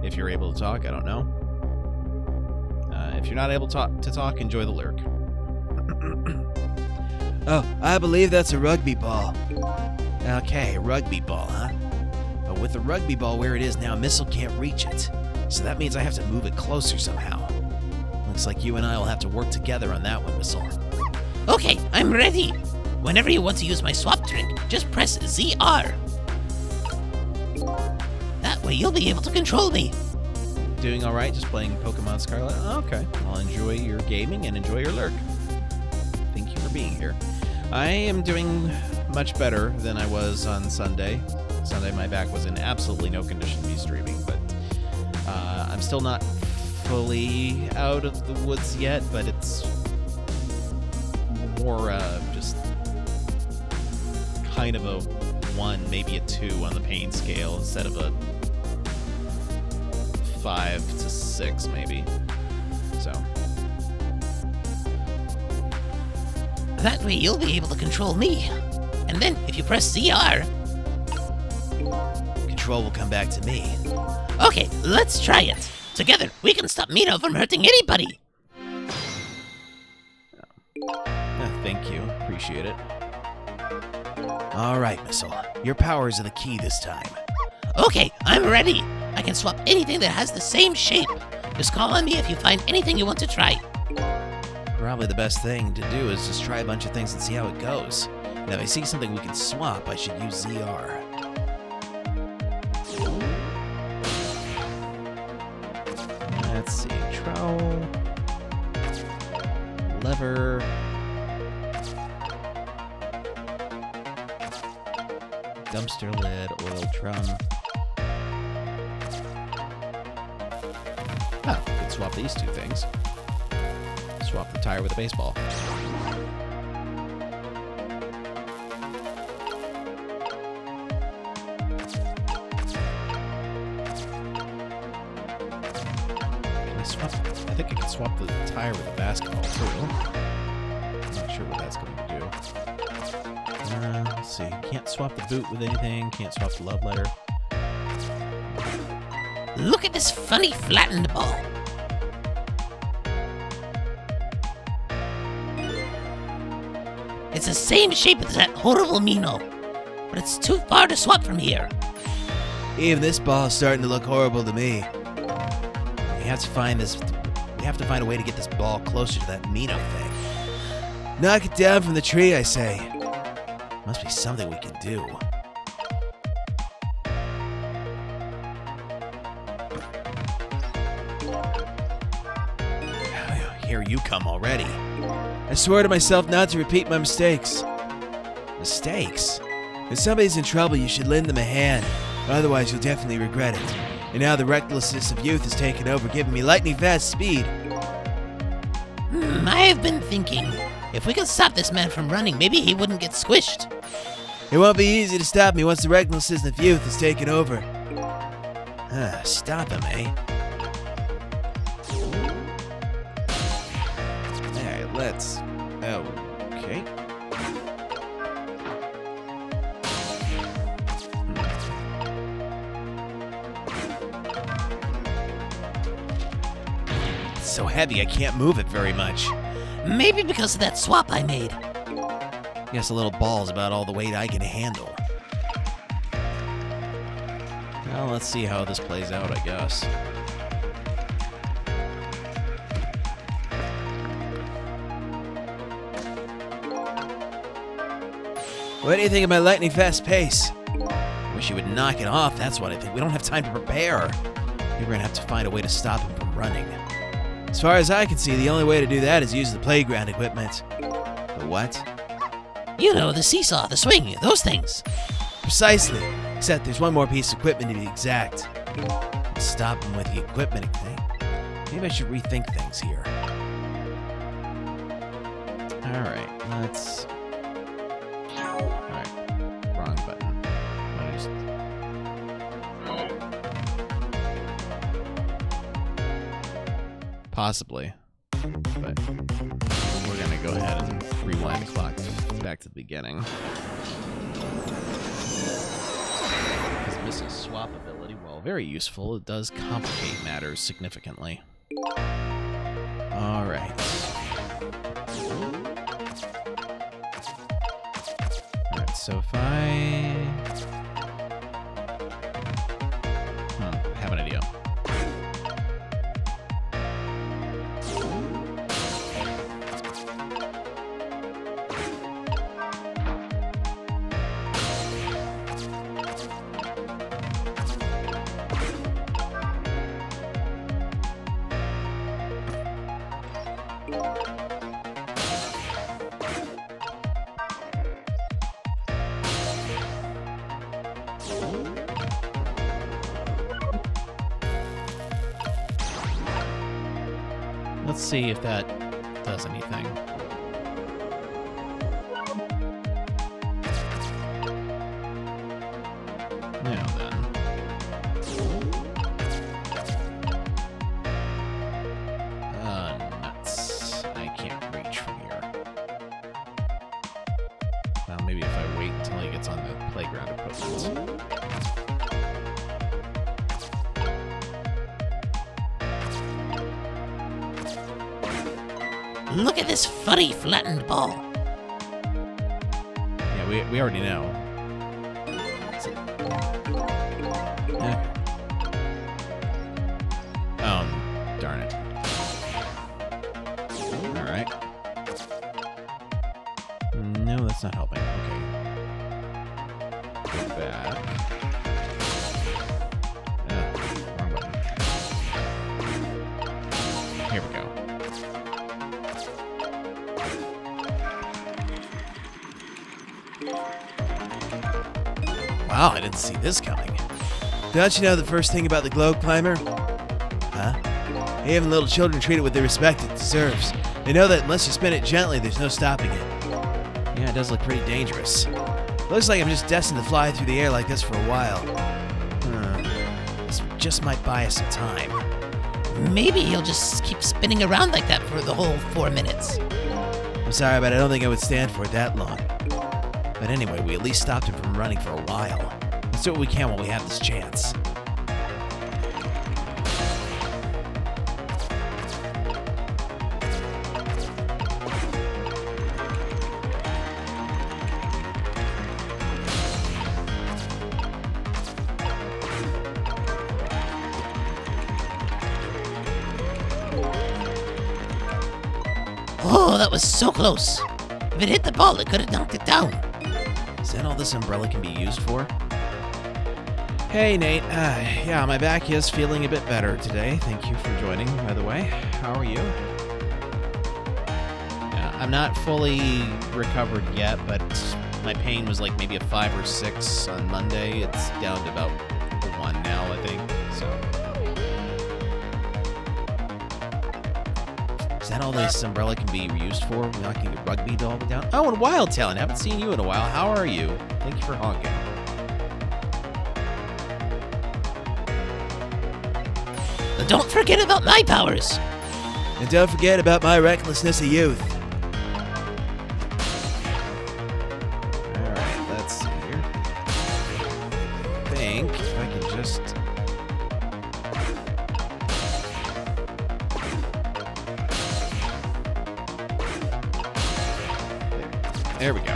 If you're able to talk, I don't know. If you're not able to talk, enjoy the lurk. Oh, I believe that's a rugby ball. Okay, rugby ball, huh? But with the rugby ball where it is now, Missile can't reach it. So that means I have to move it closer somehow. Looks like you and I will have to work together on that one, Missile. Okay, I'm ready. Whenever you want to use my swap trick, just press ZR. That way you'll be able to control me. Doing all right, just playing Pokemon Scarlet? Okay. I'll enjoy your gaming and enjoy your lurk. Thank you for being here. I am doing much better than I was on Sunday. Sunday, my back was in absolutely no condition to be streaming, but I'm still not fully out of the woods yet, but it's more just kind of a 1, maybe a 2 on the pain scale instead of a 5 to 6 maybe. So That way you'll be able to control me. And then if you press ZR... Control will come back to me. Okay, let's try it. Together, we can stop Mino from hurting anybody. thank you. Appreciate it. Alright, Missile. Your powers are the key this time. Okay, I'm ready. I can swap anything that has the same shape. Just call on me if you find anything you want to try. Probably the best thing to do is just try a bunch of things and see how it goes. And if I see something we can swap, I should use ZR. Let's see. Trowel. Lever. Dumpster lid. Oil drum. Oh, could swap these two things. Swap the tire with a baseball. think I can swap the tire with the basketball, too. I'm not sure what that's going to do. Let's see. Can't swap the boot with anything. Can't swap the love letter. Look at this funny flattened ball. It's the same shape as that horrible Mino, but it's too far to swap from here. Even this ball is starting to look horrible to me. We have to find a way to get this ball closer to that Mino thing. Knock it down from the tree, I say. Must be something we can do. Here you come already. I swear to myself not to repeat my mistakes. Mistakes? If somebody's in trouble, you should lend them a hand. Otherwise, you'll definitely regret it. And now the recklessness of youth has taken over, giving me lightning-fast speed. I've been thinking, if we could stop this man from running, maybe he wouldn't get squished. It won't be easy to stop me once the recklessness of youth has taken over. Stop him, eh? Alright, let's... Okay. It's so heavy I can't move it very much. Maybe because of that swap I made. Guess a little ball's about all the weight I can handle. Well, let's see how this plays out, I guess. What do you think of my lightning-fast pace? Wish you would knock it off, that's what I think. We don't have time to prepare. We're gonna have to find a way to stop him from running. As far as I can see, the only way to do that is use the playground equipment. The what? You know, the seesaw, the swing, those things. Precisely. Except there's one more piece of equipment to be exact. Stop him with the equipment thing. Maybe I should rethink things here. Alright, let's... Alright, wrong button. I just... Possibly. But we're gonna go ahead and rewind the clock back to the beginning. Because Mrs. Swap ability, while very useful, it does complicate matters significantly. Alright. Alright, so if I have an idea. Let's see if that does anything. Now then. Nuts. I can't reach from here. Well, maybe if I wait until he gets on the playground equipment. Look at this funny flattened ball. Yeah, we already know. Yeah. Darn it. Alright. No, that's not helping. Okay. Go back. Wrong button. Here we go. Wow, I didn't see this coming. Don't you know the first thing about the globe climber? Huh? Even little children treat it with the respect it deserves. They know that unless you spin it gently, there's no stopping it. Yeah, it does look pretty dangerous. Looks like I'm just destined to fly through the air like this for a while. This just might buy us some time. If maybe he'll just keep spinning around like that for the whole 4 minutes. I'm sorry, but I don't think I would stand for it that long. But anyway, we at least stopped him from running for a while. Let's do what we can while we have this chance. Oh, that was so close. If it hit the ball, it could have knocked it down. Is that all this umbrella can be used for? Hey, Nate. Yeah, my back is feeling a bit better today. Thank you for joining, by the way. How are you? Yeah, I'm not fully recovered yet, but my pain was like maybe a 5 or 6 on Monday. It's down to about a 1 now, I think. So Is that all this umbrella can be used for? We're not going to get rugby all the way down? oh, and Wild Talent. Haven't seen you in a while. How are you? Thank you for honking. But don't forget about my powers. And don't forget about my recklessness of youth. Alright, let's see here. I think if I can just... There we go.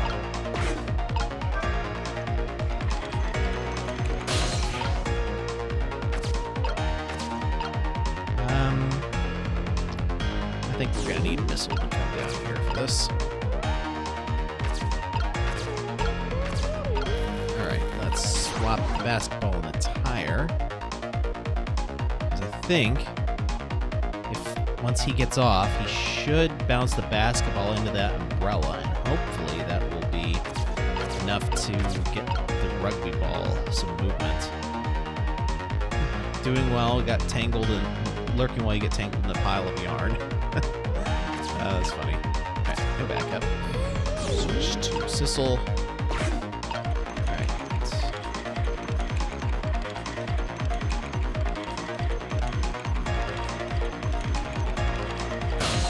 I think we're gonna need Missile to come down here for this. Alright, let's swap the basketball in the tire. Because I think if once he gets off, he should bounce the basketball into that umbrella, and hopefully that will be enough to get the rugby ball some movement. Doing well, got tangled and lurking while you get tangled in the pile of yarn. That's funny. Alright, go back up. Switch to Sissel. Alright.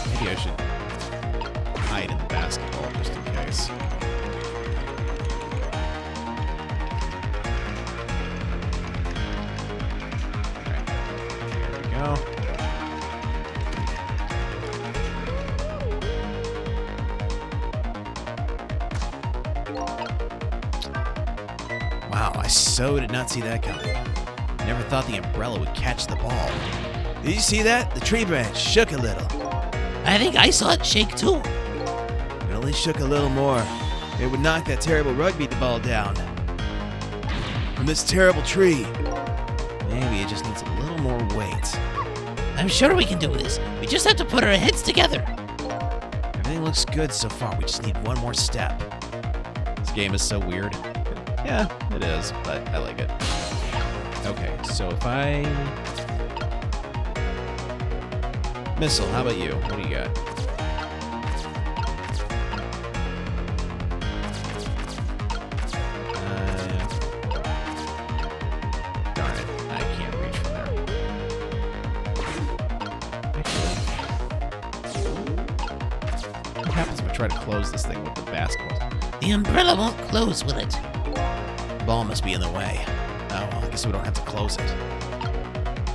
Maybe I should hide in the basketball just in case. Alright. Here we go. Wow, I so did not see that coming. Never thought the umbrella would catch the ball. Did you see that? The tree branch shook a little. I think I saw it shake too. It only shook a little more. It would knock that terrible rugby ball down. From this terrible tree. Maybe it just needs a little more weight. I'm sure we can do this. We just have to put our heads together. Everything looks good so far. We just need one more step. This game is so weird. Yeah, it is, but I like it. Okay, so if I... Missile, how about you? What do you got? Darn it, I can't reach from there. Actually, what happens if I try to close this thing with the basketball? The umbrella won't close, will it? The ball must be in the way. Oh, well, I guess we don't have to close it.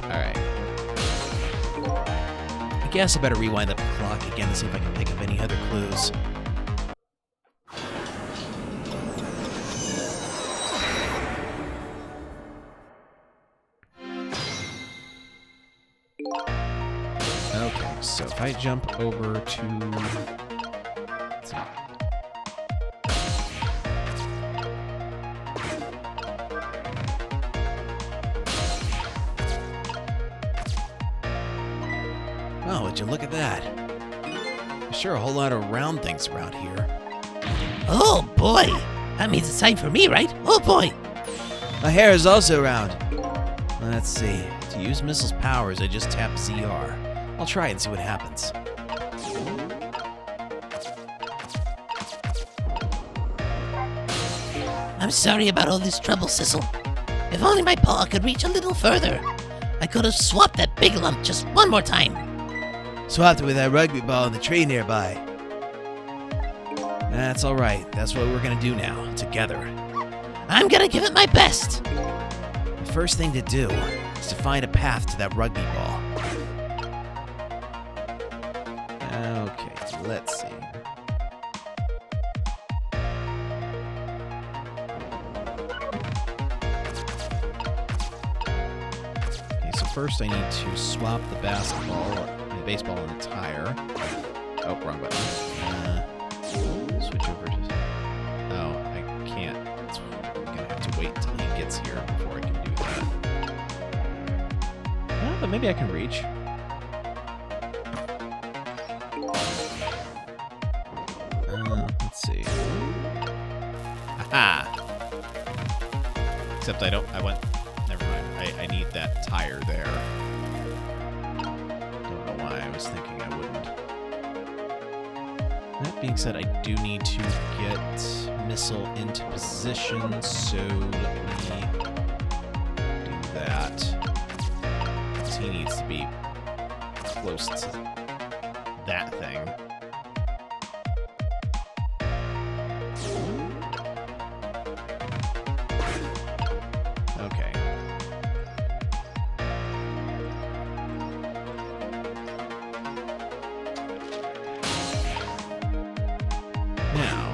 Alright. I guess I better rewind the clock again to see if I can pick up any other clues. Okay, so if I jump over to... Let's see. Oh, would you look at that? There's sure a whole lot of round things around here. Oh boy! That means it's time for me, right? Oh boy! My hair is also round. Let's see. To use Missile's powers, I just tap ZR. I'll try and see what happens. I'm sorry about all this trouble, Sissel. If only my paw could reach a little further. I could have swapped that big lump just one more time. Swapped it with that rugby ball in the tree nearby. That's all right. That's what we're gonna do now, together. I'm gonna give it my best. The first thing to do is to find a path to that rugby ball. Okay, let's see. Okay, so first I need to swap the baseball and the tire. Oh, wrong button. Switch over to... Oh, I can't. I'm gonna have to wait until he gets here before I can do that. But maybe I can reach. Let's see. Aha! Except never mind. I need that tire there. Don't know why I was thinking I wouldn't. That being said, I do need to get Missile into position, so let me do that. Because he needs to be close to that thing. Okay. Now,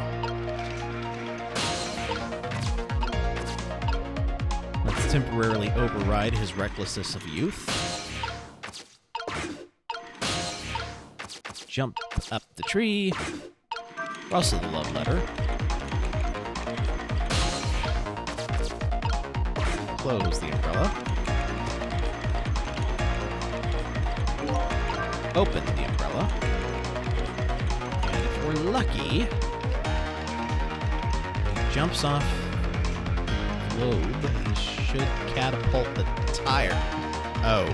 let's temporarily override his recklessness of youth. Jump up the tree. Also the love letter. Close the umbrella. Open the umbrella. And if we're lucky, he jumps off the globe. He should catapult the tire. Oh.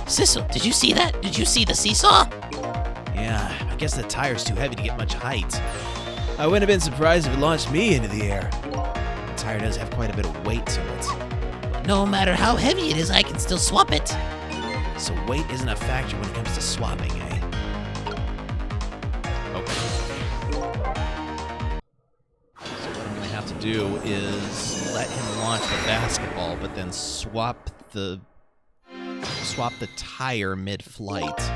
Sissel, did you see that? Did you see the seesaw? Yeah, I guess the tire's too heavy to get much height. I wouldn't have been surprised if it launched me into the air. The tire does have quite a bit of weight to it. No matter how heavy it is, I can still swap it. So weight isn't a factor when it comes to swapping, eh? Okay. So what I'm going to have to do is let him launch the basketball, but then swap the tire mid-flight.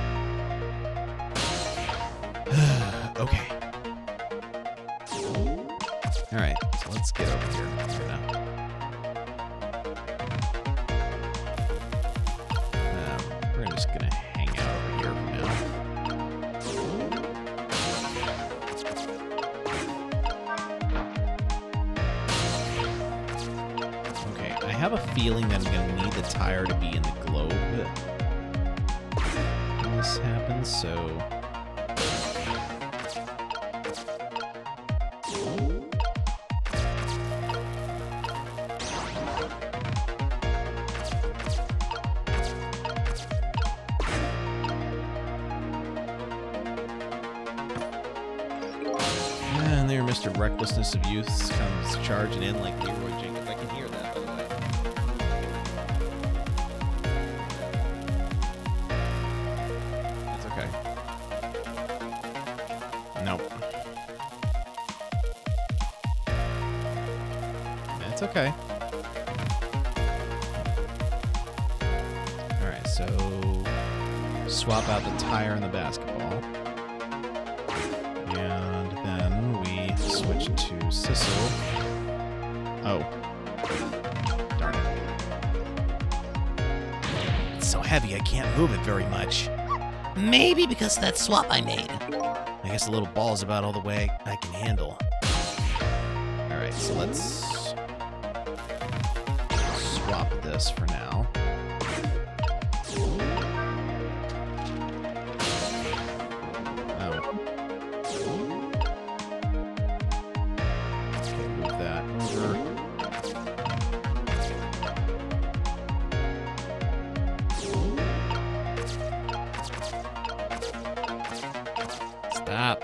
Okay. All right, so let's get over here now. We're just gonna hang out over here for now. Okay, I have a feeling that I'm gonna need the tire to be in the globe when this happens, so... And there, Mr. Recklessness of Youth comes charging in like Leroy Jenkins. I can hear that, by the way. It's okay. Nope. It's okay. Alright, so swap out the tire and the basketball. And then we switch to Sissel. Oh. Darn it. It's so heavy I can't move it very much. Maybe because of that swap I made. I guess the little ball's about all the way I can handle. Alright, so let's swap this for now. Stop.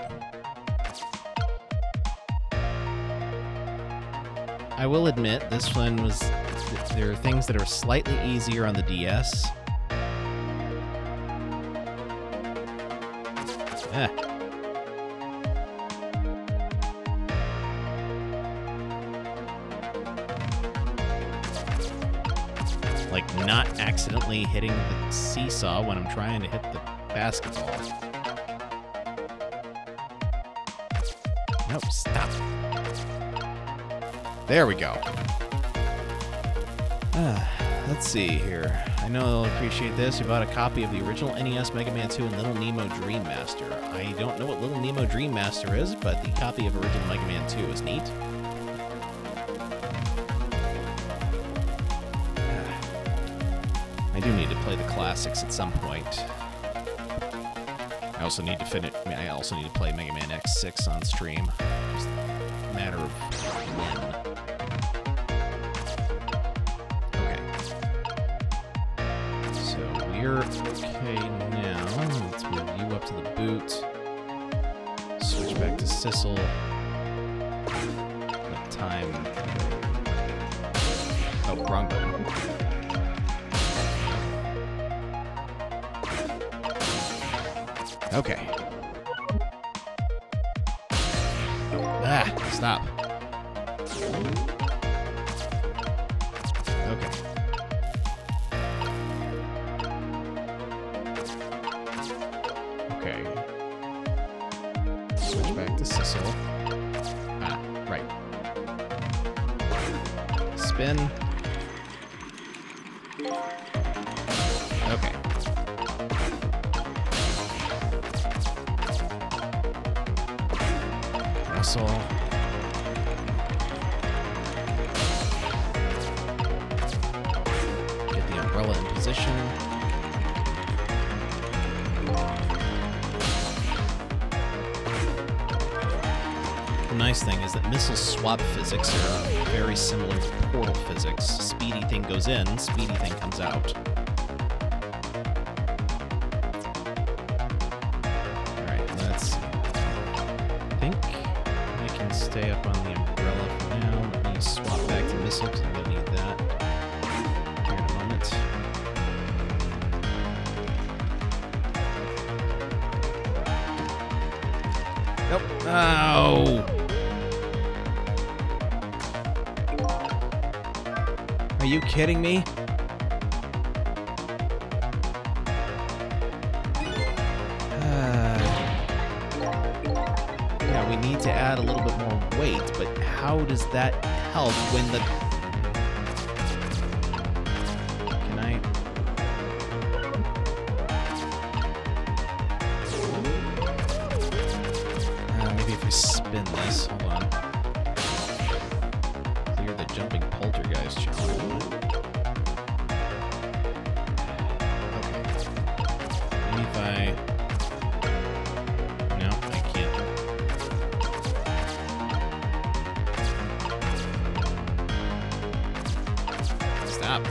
I will admit, this one was... There are things that are slightly easier on the DS. Eh. Like not accidentally hitting the seesaw when I'm trying to hit the basketball. Nope, stop. There we go. Let's see here. I know they'll appreciate this. We bought a copy of the original NES Mega Man 2 and Little Nemo Dream Master. I don't know what Little Nemo Dream Master is, but the copy of original Mega Man 2 is neat. I do need to play the classics at some point. I also need to finish. I mean, I also need to play Mega Man X6 on stream. Just a matter of when. We're okay now. Let's move you up to the boot. Switch back to Sissel. Let time go. Oh, wrong button. Okay. Ah, stop. Okay. Okay. Switch back to Sissel. Ah, right. Spin. Okay. Russell. Get the umbrella in position. The nice thing is that missile swap physics are very similar to portal physics. Speedy thing goes in, speedy thing comes out. Alright, let's see. I think I can stay up on the umbrella for now. Let me swap back to missile because I'm going to need that here in a moment. Nope. Oh! Are you kidding me? Yeah, we need to add a little bit more weight, but how does that help when the... Can I... maybe if I spin this, hold on. Clear the jumping poltergeist challenge. Okay. Maybe if I... No, I can't. Stop.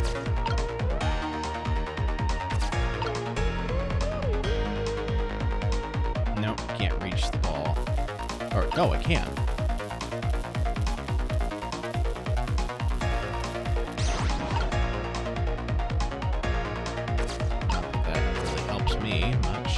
Nope, can't reach the ball. Or, no, I can. Not that that really helps me much.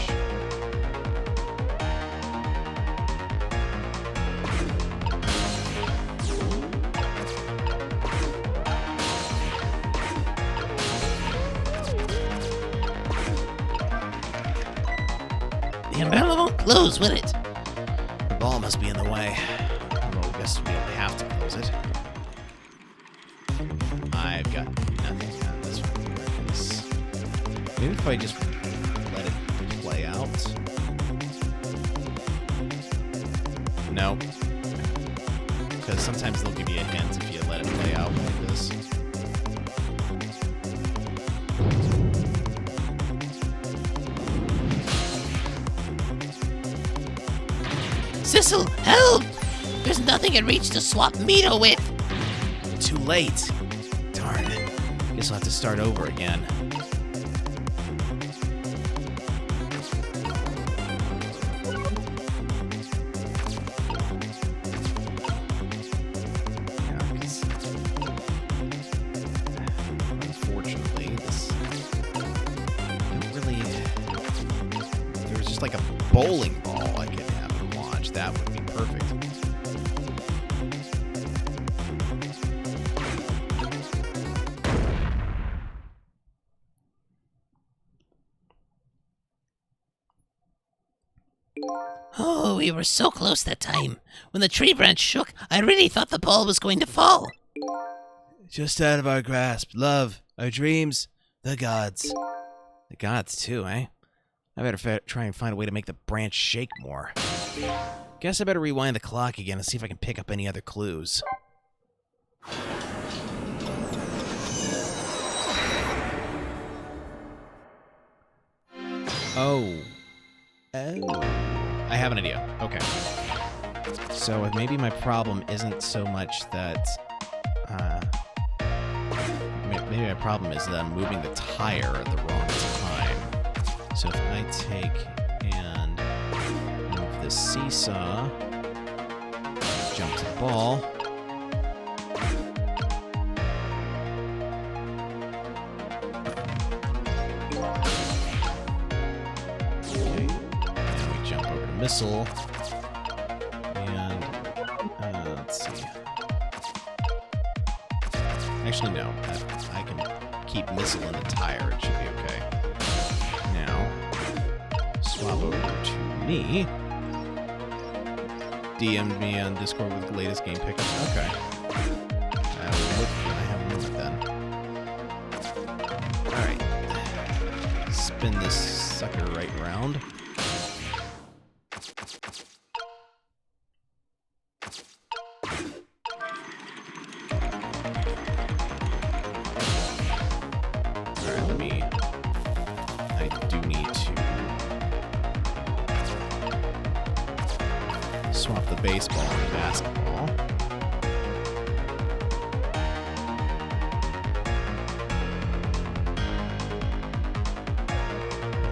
The umbrella won't close, will it? The ball must be in the way. Well, I guess we don't have to close it. I've got nothing on this one. Maybe if I just let it play out. No. Because sometimes they'll give you a hint if you let it play out like this. Sissel, help! There's nothing in reach to swap Mito with. Too late. Darn. Guess I'll have to start over again. Yeah, 'cause just like a bowling ball I could have him launch, that would be perfect. Oh, we were so close that time. When the tree branch shook, I really thought the ball was going to fall. Just out of our grasp. Love, our dreams, the gods. The gods, too, eh? I better try and find a way to make the branch shake more. Guess I better rewind the clock again and see if I can pick up any other clues. Oh. I have an idea. Okay. So maybe my problem isn't so much that... maybe my problem is that I'm moving the tire at the wrong time. So if I take and move the seesaw, jump to the ball... missile, and let's see. Actually, no. I can keep missile in the tire. It should be okay. Now, swap over to me. DM'd me on Discord with the latest game pickups. Okay. I have a moment then. All right. Spin this sucker right around. Swap the baseball and the basketball.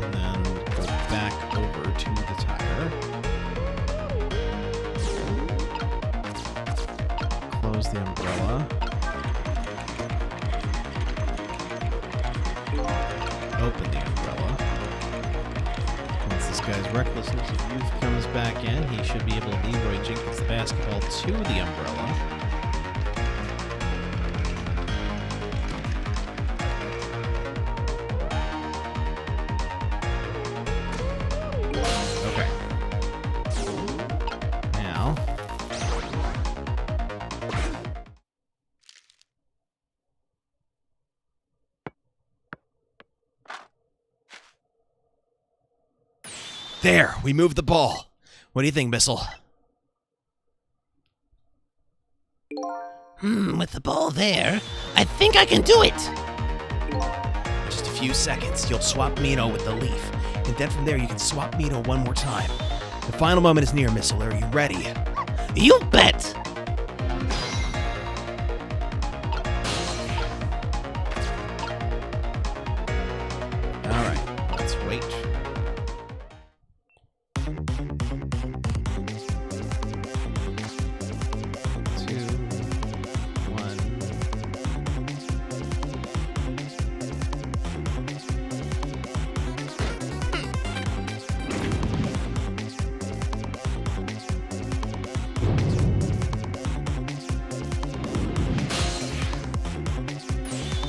And then go back over to the tire. Close the umbrella. Open the umbrella. Once this guy's recklessness of youth comes back in, he should be able to Leroy Jenkins the basketball to the umbrella. Okay. Now... There! We moved the ball. What do you think, Missile? With the ball there, I think I can do it. Just a few seconds. You'll swap Mino with the leaf. And then from there, you can swap Mino one more time. The final moment is near, Missile. Are you ready? You bet. All right. Let's wait.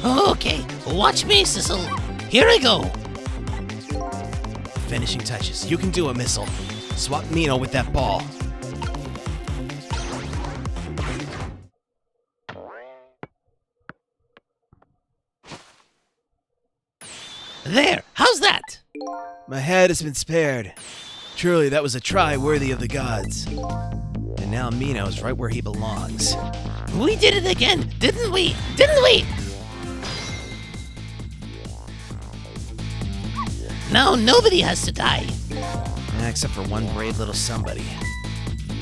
Okay, watch me, Sissel. Here I go. Finishing touches. You can do it, Missile. Swap Mino with that ball. There, how's that? My head has been spared. Truly, that was a try worthy of the gods. And now Mino's right where he belongs. We did it again, didn't we? Didn't we? Now nobody has to die. Except for one brave little somebody.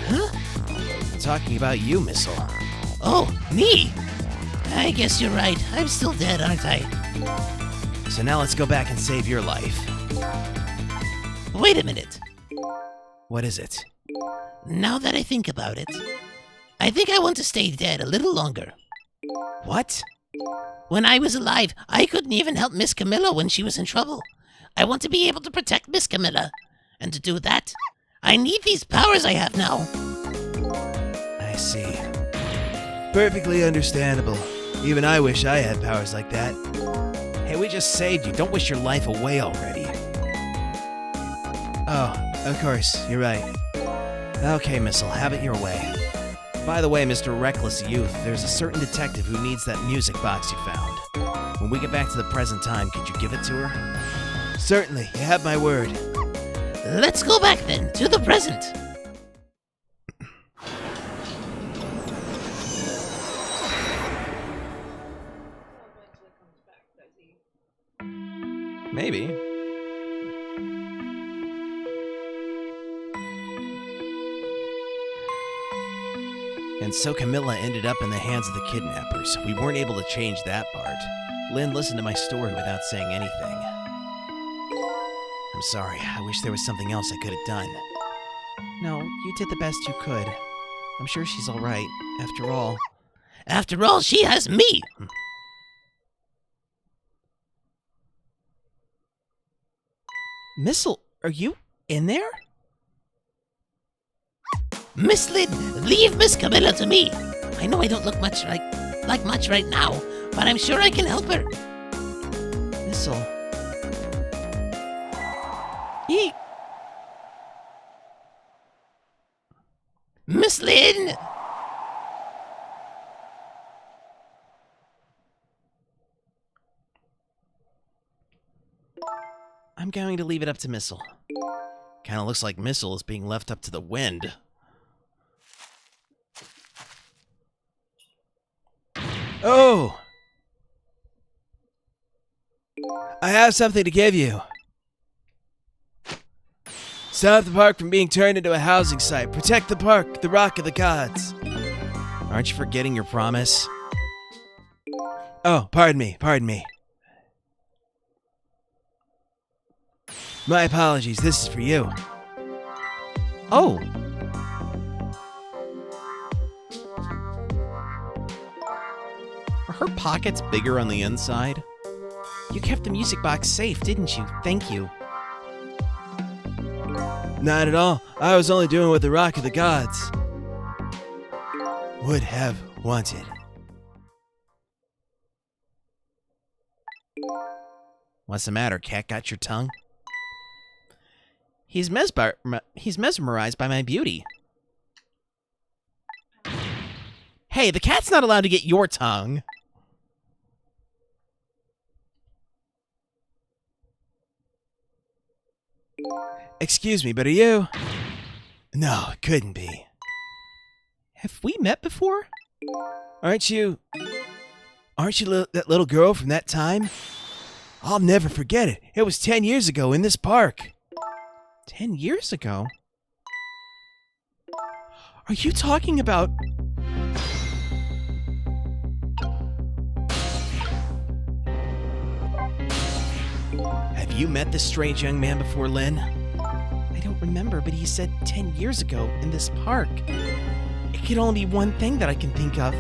Huh? I'm talking about you, Missile. Oh, me? I guess you're right. I'm still dead, aren't I? So now let's go back and save your life. Wait a minute. What is it? Now that I think about it, I think I want to stay dead a little longer. What? When I was alive, I couldn't even help Miss Camilla when she was in trouble. I want to be able to protect Miss Camilla. And to do that, I need these powers I have now. I see. Perfectly understandable. Even I wish I had powers like that. Hey, we just saved you. Don't wish your life away already. Oh, of course, you're right. Okay, Missile, have it your way. By the way, Mr. Reckless Youth, there's a certain detective who needs that music box you found. When we get back to the present time, could you give it to her? Certainly, you have my word. Let's go back then, to the present. Maybe. And so Camilla ended up in the hands of the kidnappers. We weren't able to change that part. Lynn listened to my story without saying anything. I'm sorry. I wish there was something else I could have done. No, you did the best you could. I'm sure she's all right. After all. After all, she has me. Missile, are you in there? Miss Lynn, leave Miss Camilla to me. I know I don't look much like much right now, but I'm sure I can help her. Missile. Miss Lynn! I'm going to leave it up to Missile. Kinda looks like Missile is being left up to the wind. Oh! I have something to give you. Stop the park from being turned into a housing site. Protect the park, the Rock of the Gods. Aren't you forgetting your promise? Oh, pardon me. My apologies, this is for you. Oh! Are her pockets bigger on the inside? You kept the music box safe, didn't you? Thank you. Not at all. I was only doing what the Rock of the Gods would have wanted. What's the matter? Cat got your tongue? He's mesmerized by my beauty. Hey, the cat's not allowed to get your tongue. Excuse me, but are you? No, it couldn't be. Have we met before? Aren't you that little girl from that time? I'll never forget it. It was 10 years ago in this park. 10 years ago? Are you talking about... Have you met this strange young man before, Lynn? I don't remember, but he said 10 years ago in this park. It could only be one thing that I can think of.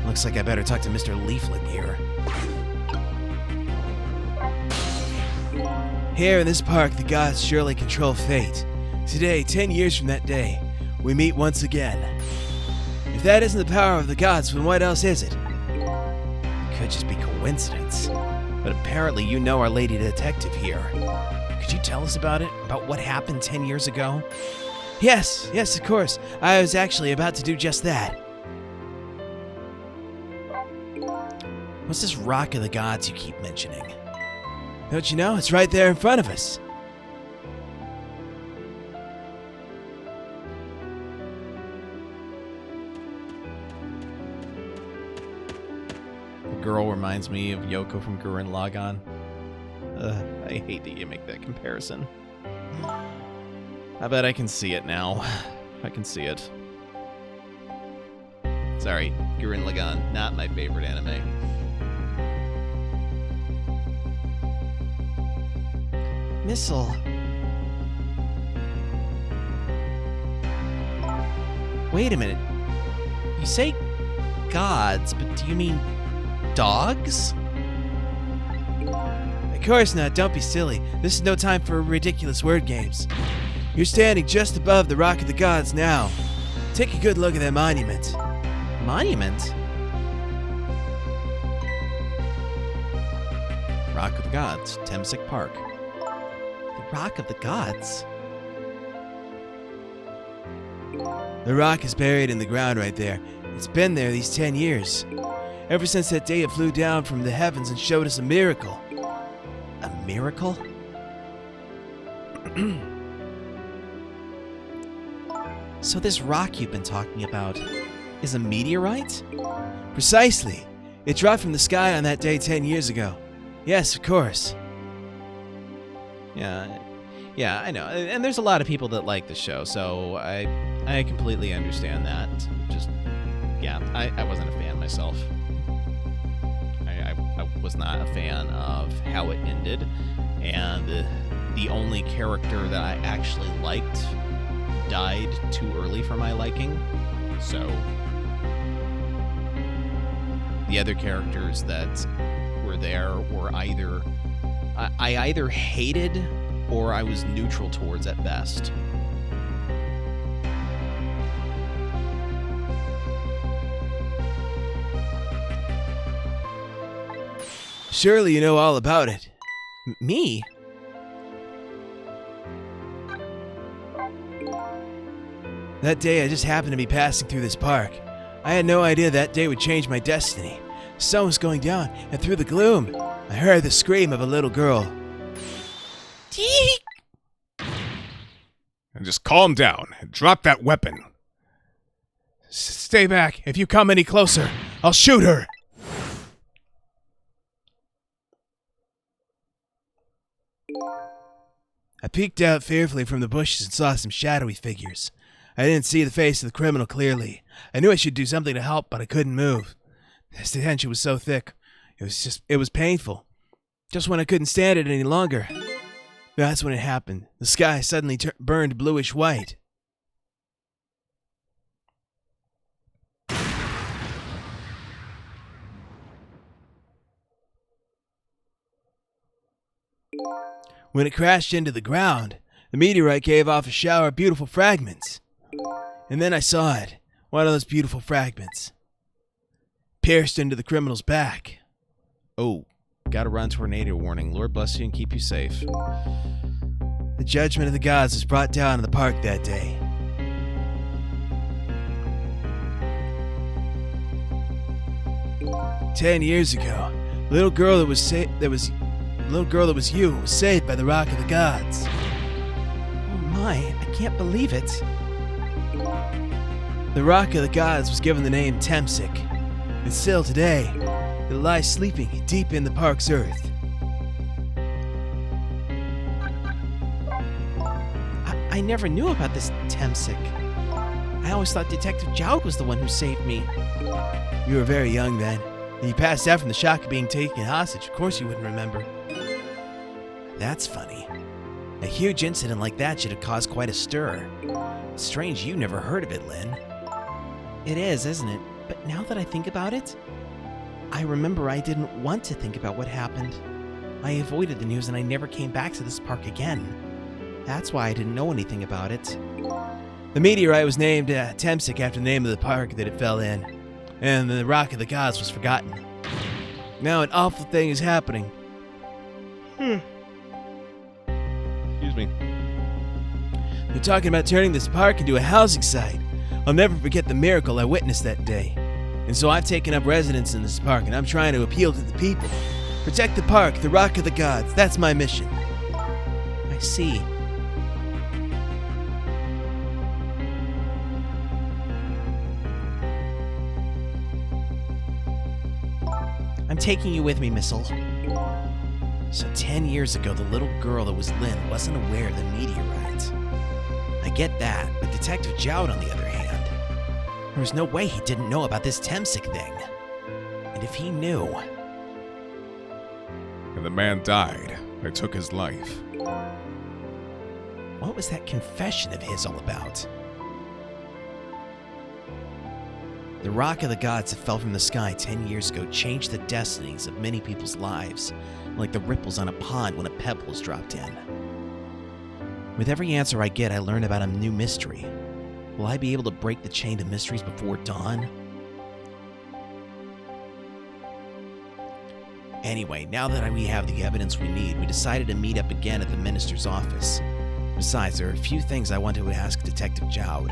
Looks like I better talk to Mr. Leaflet here. Here in this park, the gods surely control fate. Today, 10 years from that day, we meet once again. If that isn't the power of the gods, then what else is it? It could just be coincidence. But apparently you know our lady detective here. Could you tell us about it? About what happened 10 years ago? Yes, of course. I was actually about to do just that. What's this Rock of the Gods you keep mentioning? Don't you know? It's right there in front of us. The girl reminds me of Yoko from Gurren Lagann. I hate that you make that comparison. I bet I can see it now. I can see it. Sorry, Gurren Lagann, not my favorite anime. Missile. Wait a minute. You say gods, but do you mean dogs? Of course not, don't be silly. This is no time for ridiculous word games. You're standing just above the Rock of the Gods now. Take a good look at that monument. Monument? Rock of the Gods, Temsic Park. The Rock of the Gods? The rock is buried in the ground right there. It's been there these 10 years. Ever since that day it flew down from the heavens and showed us a miracle. A miracle? So this rock you've been talking about is a meteorite? Precisely. It dropped from the sky on that day 10 years ago. Yes, of course. Yeah, I know. And there's a lot of people that like the show, so I completely understand that. Just, yeah, I wasn't a fan myself. I was not a fan of how it ended, and the only character that I actually liked died too early for my liking. So the other characters that were there were either I either hated or I was neutral towards at best. Surely you know all about it. Me? That day I just happened to be passing through this park. I had no idea that day would change my destiny. The sun was going down, and through the gloom, I heard the scream of a little girl. Teek! And just calm down and drop that weapon. Stay back. If you come any closer, I'll shoot her. I peeked out fearfully from the bushes and saw some shadowy figures. I didn't see the face of the criminal clearly. I knew I should do something to help, but I couldn't move. The tension was so thick. It was painful. Just when I couldn't stand it any longer. That's when it happened. The sky suddenly burned bluish white. When it crashed into the ground, the meteorite gave off a shower of beautiful fragments. And then I saw it, one of those beautiful fragments, pierced into the criminal's back. Oh, gotta run, tornado warning. Lord bless you and keep you safe. The judgment of the gods was brought down in the park that day. "10 years ago, the little girl that was you was saved by the Rock of the Gods." Oh my, I can't believe it. The Rock of the Gods was given the name Temsic, and still today, it lies sleeping deep in the park's earth. I never knew about this Temsic. I always thought Detective Jowd was the one who saved me. You were very young then, and you passed out from the shock of being taken hostage. Of course you wouldn't remember. That's funny. A huge incident like that should have caused quite a stir. It's strange you never heard of it, Lynn. It is, isn't it? But now that I think about it, I remember I didn't want to think about what happened. I avoided the news and I never came back to this park again. That's why I didn't know anything about it. The meteorite was named Temsic after the name of the park that it fell in, and the Rock of the Gods was forgotten. Now an awful thing is happening. Excuse me. They're talking about turning this park into a housing site. I'll never forget the miracle I witnessed that day. And so I've taken up residence in this park, and I'm trying to appeal to the people. Protect the park, the Rock of the Gods. That's my mission. I see. I'm taking you with me, Missile. So 10 years ago, the little girl that was Lynn wasn't aware of the meteorite. I get that, but Detective Jowd, on the other hand, there was no way he didn't know about this Temsic thing. And if he knew... And the man died. I took his life. What was that confession of his all about? The rock of the gods that fell from the sky 10 years ago changed the destinies of many people's lives, like the ripples on a pond when a pebble is dropped in. With every answer I get, I learn about a new mystery. Will I be able to break the chain of mysteries before dawn? Anyway, now that we have the evidence we need, we decided to meet up again at the minister's office. Besides, there are a few things I want to ask Detective Jowd.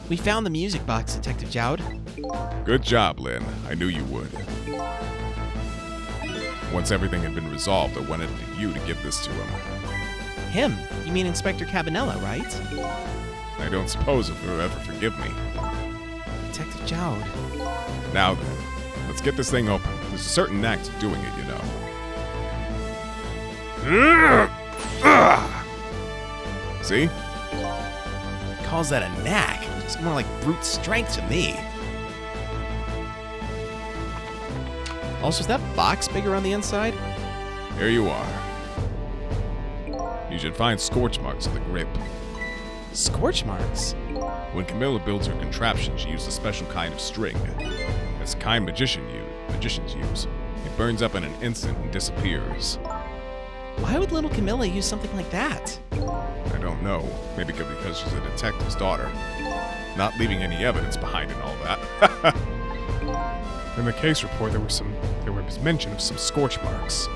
We found the music box, Detective Jowd. Good job, Lynn. I knew you would. Once everything had been resolved, I wanted you to give this to him. Him? You mean Inspector Cabanella, right? I don't suppose he'll ever forgive me. Detective Jowd. Now then, let's get this thing open. There's a certain knack to doing it, you know. See? Calls that a knack. It's more like brute strength to me. Also, is that box bigger on the inside? Here you are. You should find scorch marks on the grip. Scorch marks? When Camilla builds her contraption, she used a special kind of string. It's the kind magicians use. It burns up in an instant and disappears. Why would little Camilla use something like that? I don't know. Maybe because she's a detective's daughter. Not leaving any evidence behind and all that. In the case report, there was mention of some scorch marks.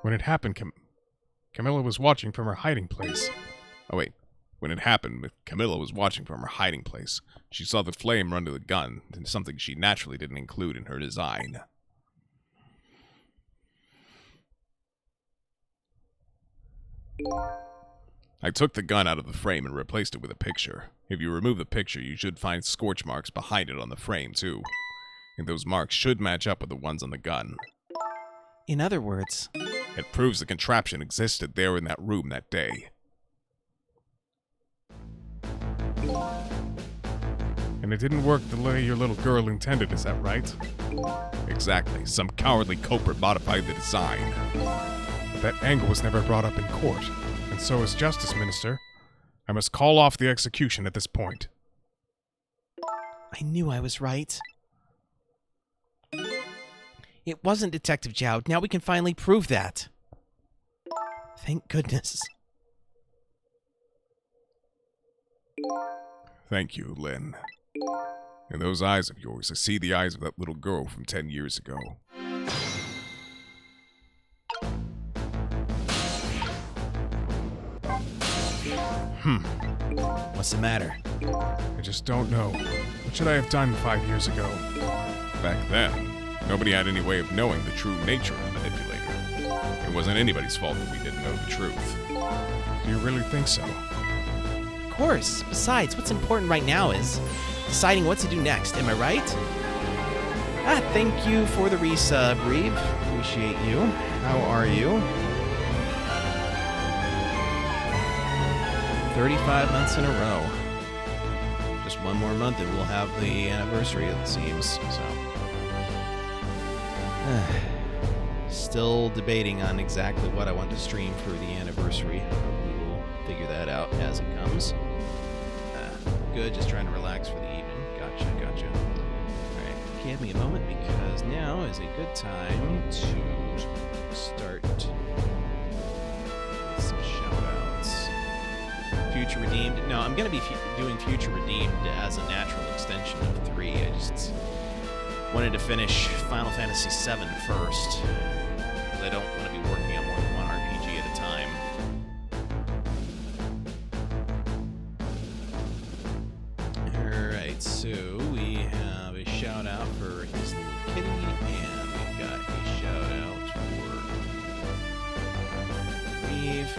When it happened, Camilla was watching from her hiding place. Oh wait. When it happened, Camilla was watching from her hiding place. She saw the flame run to the gun, and something she naturally didn't include in her design. I took the gun out of the frame and replaced it with a picture. If you remove the picture, you should find scorch marks behind it on the frame, too. And those marks should match up with the ones on the gun. In other words, it proves the contraption existed there in that room that day. And it didn't work the way your little girl intended, is that right? Exactly. Some cowardly culprit modified the design. But that angle was never brought up in court. And so as Justice Minister, I must call off the execution at this point. I knew I was right. It wasn't Detective Jowd. Now we can finally prove that. Thank goodness. Thank you, Lynn. In those eyes of yours, I see the eyes of that little girl from 10 years ago. What's the matter? I just don't know. What should I have done 5 years ago? Back then, nobody had any way of knowing the true nature of the manipulator. It wasn't anybody's fault that we didn't know the truth. Do you really think so? Of course. Besides, what's important right now is deciding what to do next. Am I right? Thank you for the resub, Reeve. Appreciate you. How are you? 35 months in a row. Just one more month and we'll have the anniversary, it seems. So, still debating on exactly what I want to stream for the anniversary. We will figure that out as it comes. Good, just trying to relax for the evening. Gotcha. Alright, give me a moment because now is a good time to start with some shoutouts. Future Redeemed. No, I'm going to be doing Future Redeemed as a natural extension of 3. I just wanted to finish Final Fantasy VII first, because I don't want to be working on more than one RPG at a time. Alright, so we have a shout out for his little kitty, and we've got a shout out for Reeve.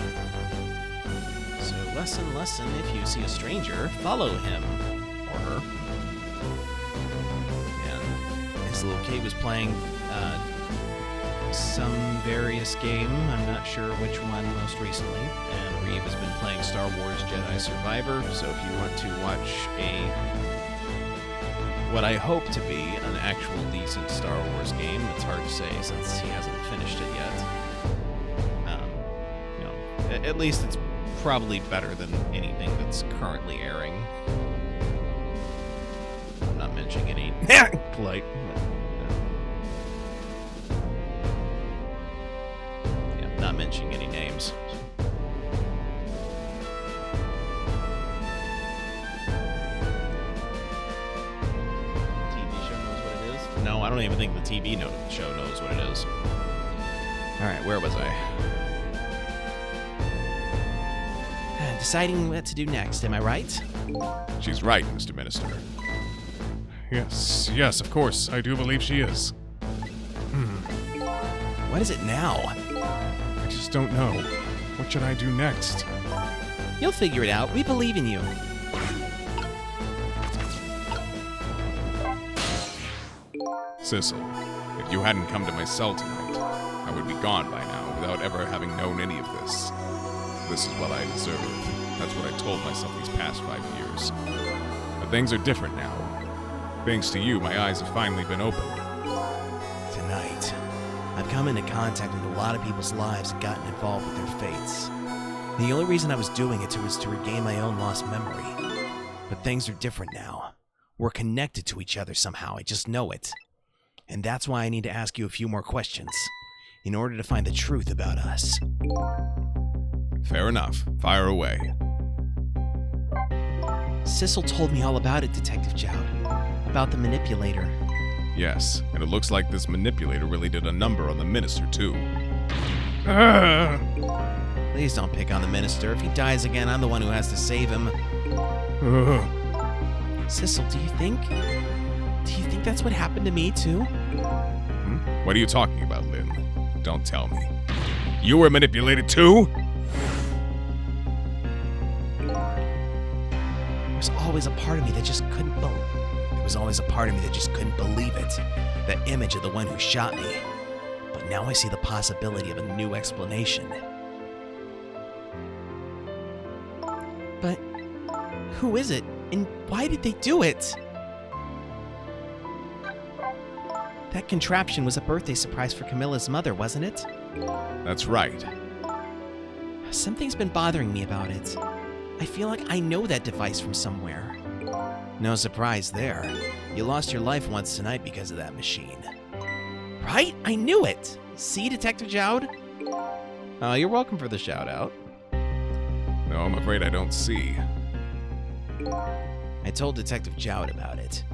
So lesson, if you see a stranger, follow him or her. And his little kid was playing some various game. I'm not sure which one most recently. And Reeve has been playing Star Wars Jedi Survivor, so if you want to watch what I hope to be an actual decent Star Wars game, it's hard to say since he hasn't finished it yet. At least it's probably better than anything that's currently airing. I'm not mentioning any polite. Yeah, not mentioning any names. TV show knows what it is? No, I don't even think the TV show knows what it is. All right, where was I? Deciding what to do next, am I right? She's right, Mr. Minister. Yes, of course. I do believe she is. What is it now? I just don't know. What should I do next? You'll figure it out. We believe in you. Sissel, if you hadn't come to my cell tonight, I would be gone by now without ever having known any of this. This is what I deserve. That's what I told myself these past 5 years. But things are different now. Thanks to you, my eyes have finally been opened. Tonight, I've come into contact with a lot of people's lives and gotten involved with their fates. The only reason I was doing it was to regain my own lost memory. But things are different now. We're connected to each other somehow, I just know it. And that's why I need to ask you a few more questions, in order to find the truth about us. Fair enough. Fire away. Sissel told me all about it, Detective Jowd. About the manipulator. Yes, and it looks like this manipulator really did a number on the minister, too. Please don't pick on the minister. If he dies again, I'm the one who has to save him. Sissel, do you think that's what happened to me, too? What are you talking about, Lynn? Don't tell me. You were manipulated, too? There was always a part of me that just couldn't believe it. That image of the one who shot me. But now I see the possibility of a new explanation. But who is it? And why did they do it? That contraption was a birthday surprise for Camilla's mother, wasn't it? That's right. Something's been bothering me about it. I feel like I know that device from somewhere. No surprise there. You lost your life once tonight because of that machine. Right? I knew it! See, Detective Jowd? You're welcome for the shout-out. No, I'm afraid I don't see. I told Detective Jowd about it.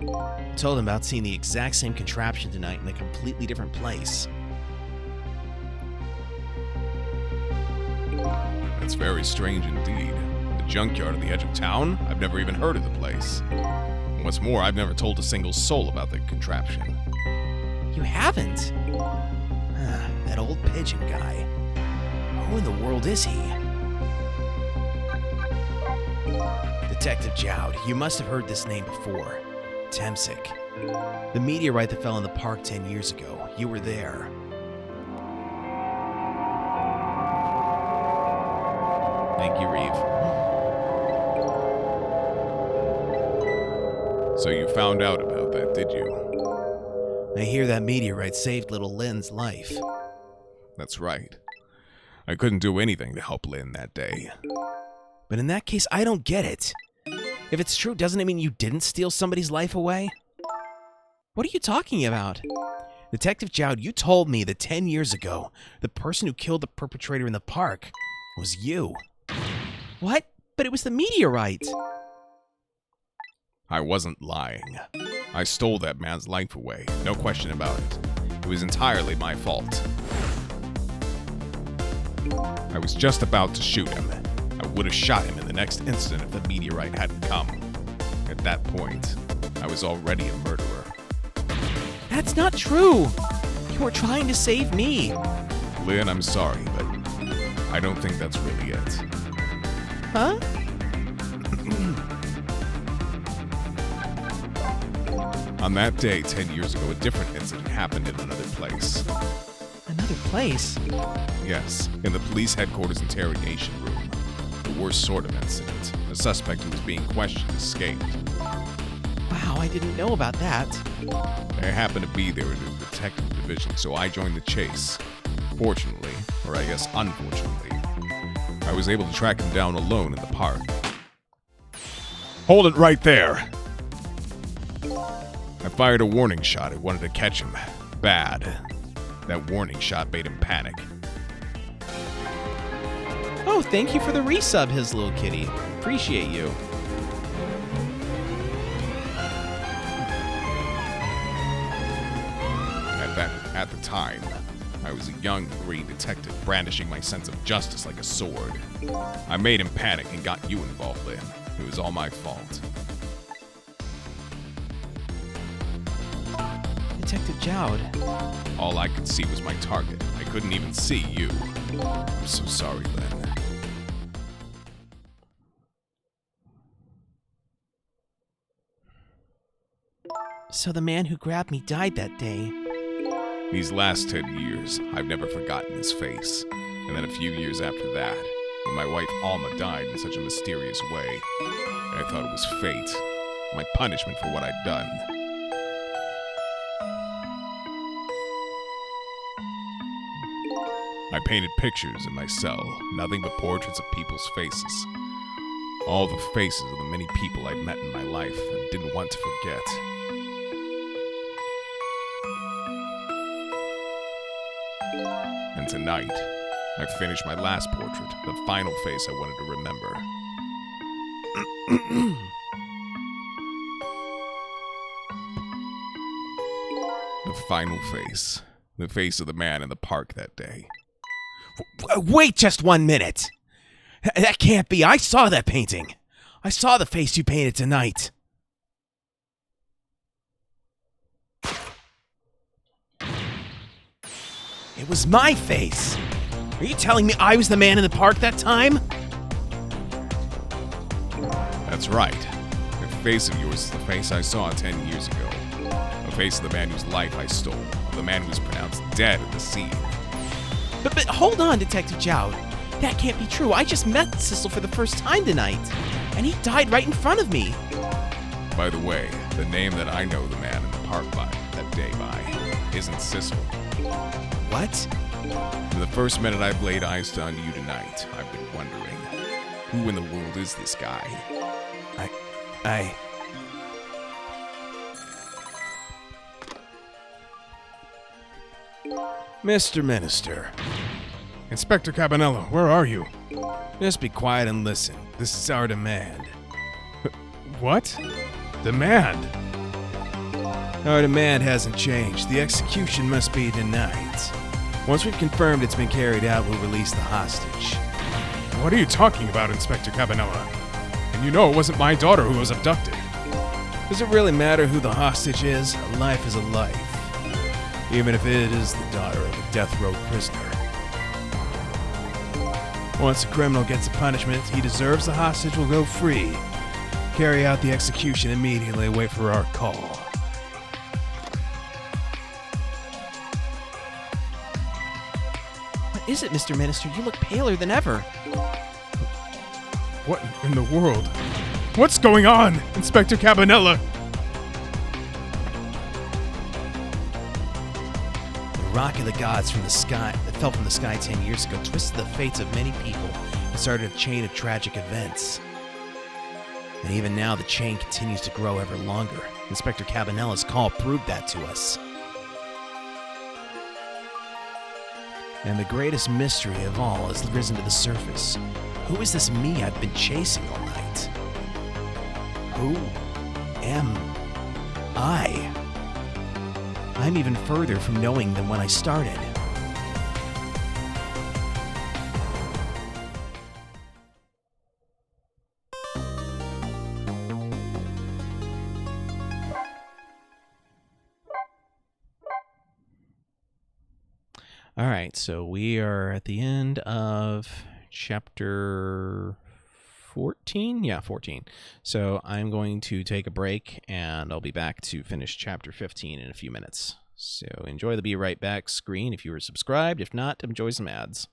I told him about seeing the exact same contraption tonight in a completely different place. That's very strange indeed. The junkyard at the edge of town? I've never even heard of the place. And what's more, I've never told a single soul about the contraption. You haven't? That old pigeon guy. Who in the world is he? Detective Jowd, you must have heard this name before. Temsic. The meteorite that fell in the park 10 years ago. You were there. Thank you, Reeve. So you found out about that, did you? I hear that meteorite saved little Lynn's life. That's right. I couldn't do anything to help Lynn that day. But in that case, I don't get it. If it's true, doesn't it mean you didn't steal somebody's life away? What are you talking about? Detective Jowd, you told me that 10 years ago, the person who killed the perpetrator in the park was you. What? But it was the meteorite. I wasn't lying. I stole that man's life away, no question about it. It was entirely my fault. I was just about to shoot him. I would have shot him in the next instant if the meteorite hadn't come. At that point, I was already a murderer. That's not true. You were trying to save me. Lynn, I'm sorry, but I don't think that's really it. Huh? On that day, 10 years ago, a different incident happened in another place. Another place? Yes, in the police headquarters interrogation room. The worst sort of incident. A suspect who was being questioned escaped. Wow, I didn't know about that. I happened to be there in the detective division, so I joined the chase. Fortunately, or I guess unfortunately, I was able to track him down alone in the park. Hold it right there. I fired a warning shot. I wanted to catch him. Bad. That warning shot made him panic. Oh, thank you for the resub, his little kitty. Appreciate you. At the time, I was a young green detective brandishing my sense of justice like a sword. I made him panic and got you involved, Lynn. It was all my fault. Detective Jowd. All I could see was my target. I couldn't even see you. I'm so sorry, Lynn. So the man who grabbed me died that day. These last 10 years, I've never forgotten his face. And then a few years after that, when my wife Alma died in such a mysterious way, I thought it was fate, my punishment for what I'd done. I painted pictures in my cell, nothing but portraits of people's faces. All the faces of the many people I'd met in my life and didn't want to forget. And tonight, I finished my last portrait, the final face I wanted to remember. The final face. The face of the man in the park that day. Wait just 1 minute! That can't be. I saw that painting. I saw the face you painted tonight. It was my face. Are you telling me I was the man in the park that time? That's right. The face of yours is the face I saw 10 years ago. The face of the man whose life I stole. Of the man who was pronounced dead at the scene. But hold on, Detective Jowd. That can't be true. I just met Sissel for the first time tonight. And he died right in front of me. By the way, the name that I know the man in the park by, that day by, isn't Sissel. What? From the first minute I've laid eyes on you tonight, I've been wondering, who in the world is this guy? Mr. Minister, Inspector Cabanello, where are you? just be quiet and listen. This is our demand. What? Demand? Our demand hasn't changed. The execution must be tonight. Once we've confirmed it's been carried out, we'll release the hostage. What are you talking about, Inspector Cabanella? And you know it wasn't my daughter who was abducted. Does it really matter who the hostage is? A life is a life. Even if it is the daughter of a death row prisoner. Once a criminal gets the punishment he deserves, the hostage will go free. Carry out the execution immediately and wait for our call. What is it, Mr. Minister? You look paler than ever. What in the world? What's going on, Inspector Cabanella? The rock of the gods from the sky that fell from the sky 10 years ago twisted the fates of many people and started a chain of tragic events. And even now, the chain continues to grow ever longer. Inspector Cabanella's call proved that to us. And the greatest mystery of all has risen to the surface. Who is this me I've been chasing all night? Who am I? I'm even further from knowing than when I started. All right, so we are at the end of chapter 14? Yeah, 14. So I'm going to take a break, and I'll be back to finish chapter 15 in a few minutes. So enjoy the Be Right Back screen if you were subscribed. If not, enjoy some ads.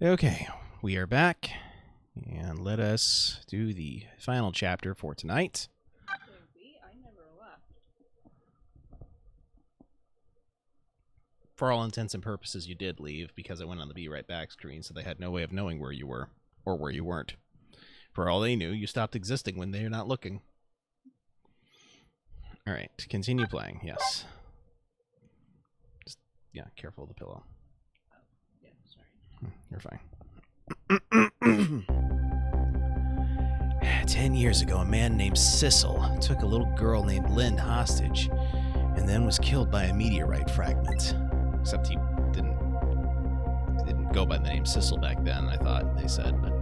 Okay, we are back, and let us do the final chapter for tonight. For all intents and purposes, you did leave because I went on the Be Right Back screen, so they had no way of knowing where you were or where you weren't. For all they knew, you stopped existing when they're not looking. All right, continue playing. Yes. Just, yeah, careful of the pillow. Yeah, sorry. You're fine. 10 years ago, a man named Sissel took a little girl named Lynn hostage and then was killed by a meteorite fragment. Except he didn't go by the name Sissel back then, I thought they said. But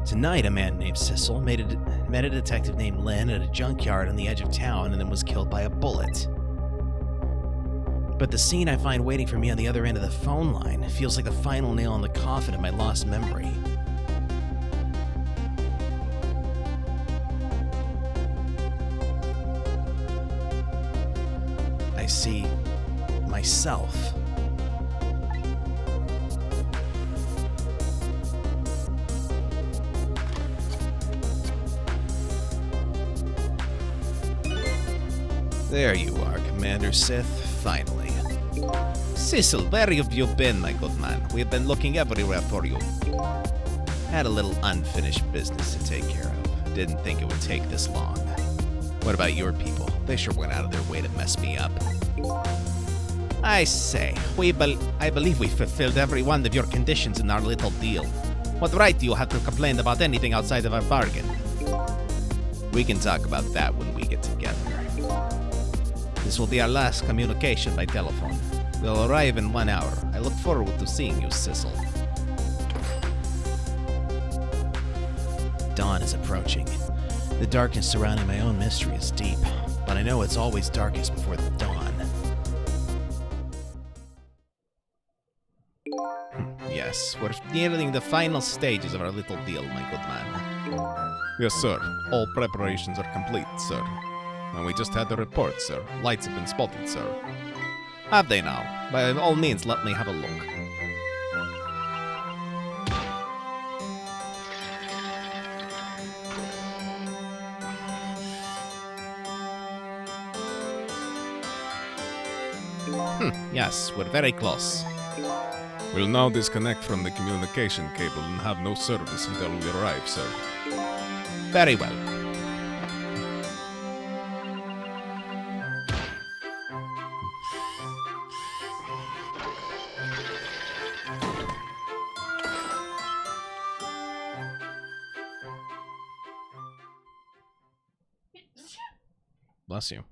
tonight, a man named Sissel met a detective named Lynn at a junkyard on the edge of town and then was killed by a bullet. But the scene I find waiting for me on the other end of the phone line feels like the final nail in the coffin of my lost memory. I see myself. There you are, Commander Sith, finally. Sissel, where have you been, my good man? We've been looking everywhere for you. Had a little unfinished business to take care of. Didn't think it would take this long. What about your people? They sure went out of their way to mess me up. I say, I believe we fulfilled every one of your conditions in our little deal. What right do you have to complain about anything outside of our bargain? We can talk about that when we get together. This will be our last communication by telephone. We'll arrive in 1 hour. I look forward to seeing you, Sissel. Dawn is approaching. The darkness surrounding my own mystery is deep, but I know it's always darkest before the dawn. Yes, we're nearing the final stages of our little deal, my good man. Yes, sir. All preparations are complete, sir. And we just had the report, sir. Lights have been spotted, sir. Have they now? By all means, let me have a look. Yes, we're very close. We'll now disconnect from the communication cable and have no service until we arrive, sir. Very well. Bless you.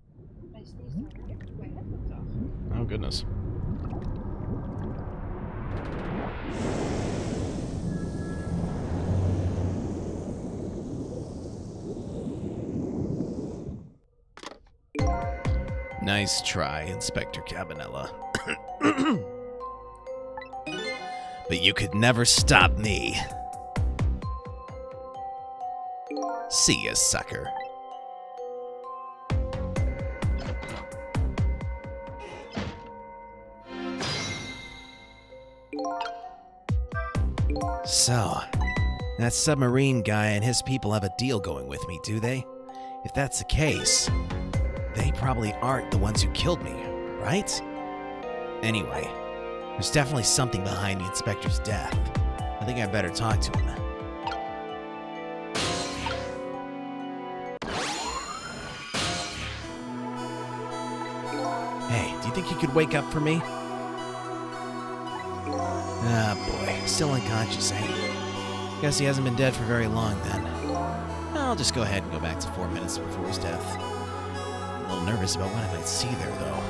Oh, goodness. Nice try, Inspector Cabanella. But you could never stop me. See ya, sucker. So, that submarine guy and his people have a deal going with me, do they? If that's the case, they probably aren't the ones who killed me, right? Anyway, there's definitely something behind the inspector's death. I think I better talk to him. Hey, do you think you could wake up for me? Ah, boy. Still unconscious, eh? Guess he hasn't been dead for very long, then. I'll just go ahead and go back to 4 minutes before his death. I'm a little nervous about what I might see there, though.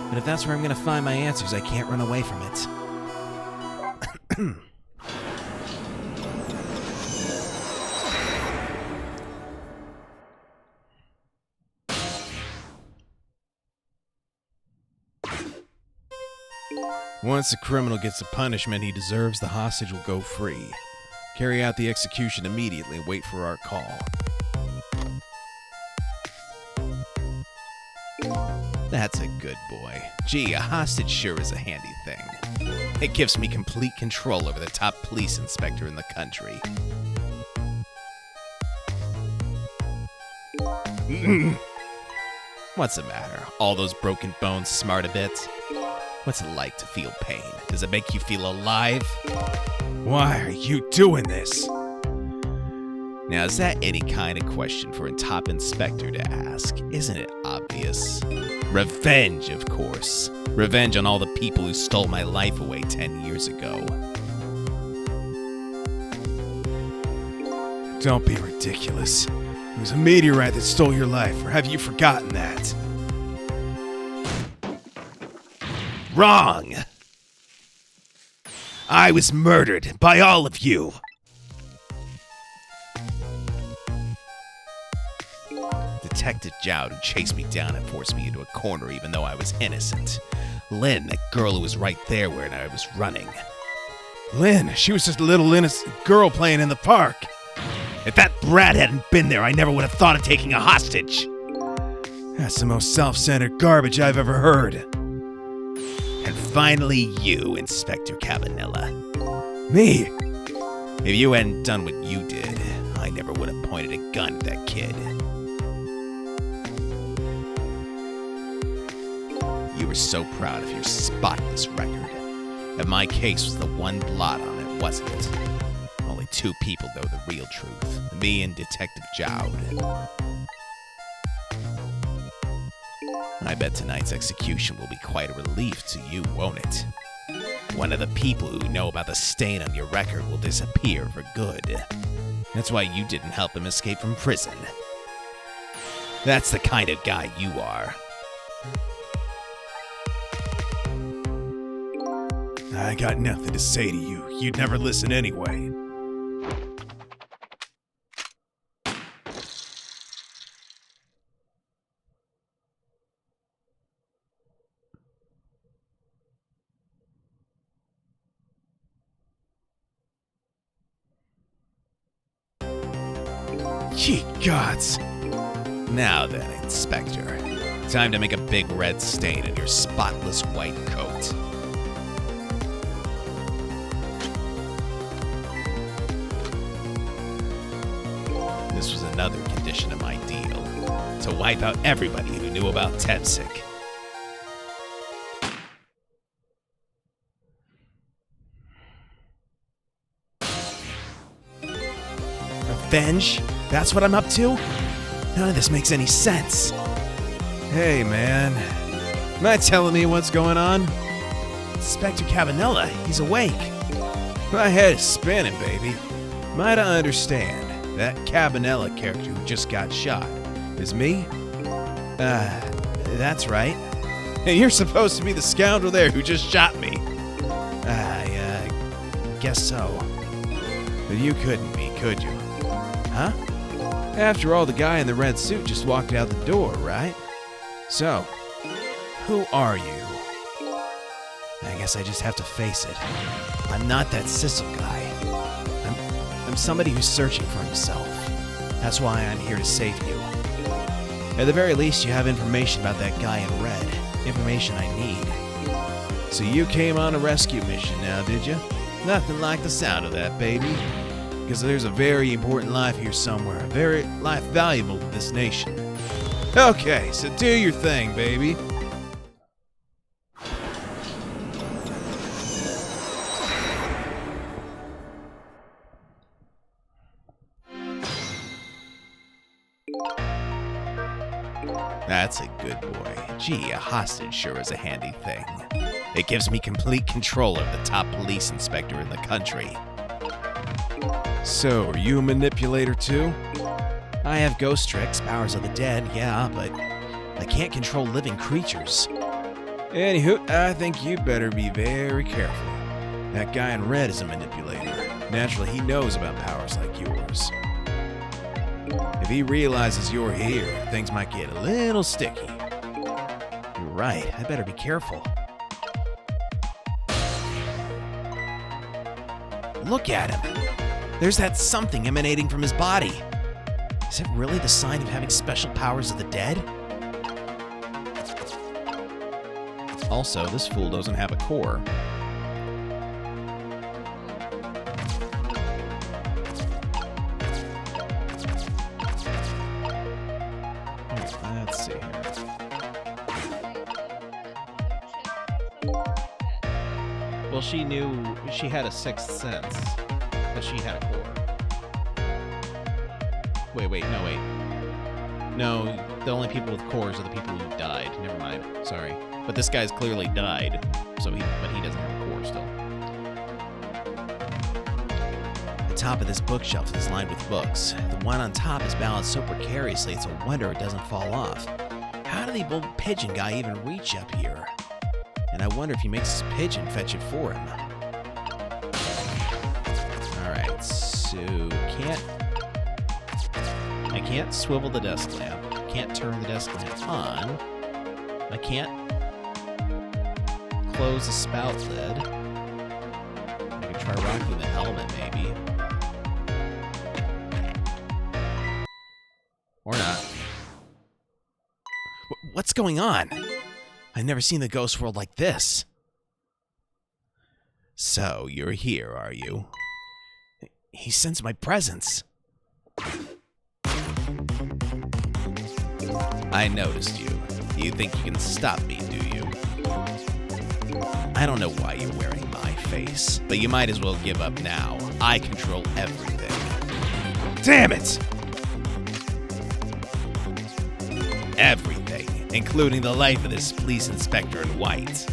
But if that's where I'm gonna find my answers, I can't run away from it. Once a criminal gets the punishment he deserves, the hostage will go free. Carry out the execution immediately and wait for our call. That's a good boy. Gee, a hostage sure is a handy thing. It gives me complete control over the top police inspector in the country. What's the matter? All those broken bones smart a bit? What's it like to feel pain? Does it make you feel alive? Why are you doing this? Now, is that any kind of question for a top inspector to ask? Isn't it obvious? Revenge, of course. Revenge on all the people who stole my life away 10 years ago. Don't be ridiculous. It was a meteorite that stole your life, or have you forgotten that? Wrong! I was murdered by all of you. Detective Jowd, who chased me down and forced me into a corner even though I was innocent. Lynn, that girl who was right there when I was running. Lynn, she was just a little innocent girl playing in the park. If that brat hadn't been there, I never would have thought of taking a hostage. That's the most self-centered garbage I've ever heard. And finally you, Inspector Cabanilla. Me? If you hadn't done what you did, I never would have pointed a gun at that kid. You were so proud of your spotless record. And my case was the one blot on it, wasn't it? Only two people know the real truth. Me and Detective Jowd. I bet tonight's execution will be quite a relief to you, won't it? One of the people who know about the stain on your record will disappear for good. That's why you didn't help him escape from prison. That's the kind of guy you are. I got nothing to say to you. You'd never listen anyway. Ye gods! Now then, Inspector. Time to make a big red stain on your spotless white coat. This was another condition of my deal. To wipe out everybody who knew about Temsic. Revenge? That's what I'm up to? None of this makes any sense. Hey, man. Am I telling me what's going on? Inspector Cabanilla, he's awake. My head is spinning, baby. Might I understand, that Cabanilla character who just got shot is me? That's right. And you're supposed to be the scoundrel there who just shot me. I guess so. But you couldn't be, could you? Huh? After all, the guy in the red suit just walked out the door, right? So, who are you? I guess I just have to face it. I'm not that Sissel guy. I'm somebody who's searching for himself. That's why I'm here to save you. At the very least, you have information about that guy in red. Information I need. So you came on a rescue mission now, did you? Nothing like the sound of that, baby. Because there's a very important life here somewhere. A very life valuable to this nation. Okay, so do your thing, baby. That's a good boy. Gee, a hostage sure is a handy thing. It gives me complete control of the top police inspector in the country. So, are you a manipulator too? I have ghost tricks, powers of the dead, yeah, but I can't control living creatures. Anywho, I think you better be very careful. That guy in red is a manipulator. Naturally, he knows about powers like yours. If he realizes you're here, things might get a little sticky. You're right, I better be careful. Look at him. There's that something emanating from his body. Is it really the sign of having special powers of the dead? Also, this fool doesn't have a core. Let's see here. Well, she knew she had a sixth sense, but she had a core. Wait. No, the only people with cores are the people who died. Never mind. Sorry. But this guy's clearly died, but he doesn't have a core still. The top of this bookshelf is lined with books. The one on top is balanced so precariously it's a wonder it doesn't fall off. How did the old pigeon guy even reach up here? And I wonder if he makes his pigeon fetch it for him. Alright, so I can't swivel the desk lamp. Can't turn the desk lamp on. I can't close the spout lid. I can try rocking the helmet, maybe. Or not. What's going on? I've never seen the ghost world like this. So, you're here, are you? He sensed my presence. I noticed you. You think you can stop me, do you? I don't know why you're wearing my face, but you might as well give up now. I control everything. Damn it! Everything, including the life of this police inspector in white.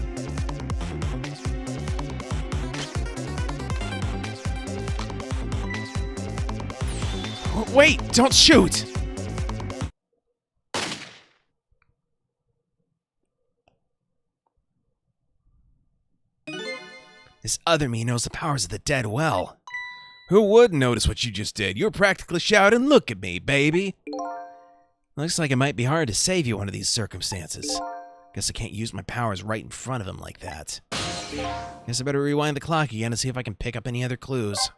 Wait, don't shoot! This other me knows the powers of the dead well. Who would notice what you just did? You're practically shouting, "Look at me, baby!" Looks like it might be hard to save you under these circumstances. Guess I can't use my powers right in front of him like that. Guess I better rewind the clock again and see if I can pick up any other clues.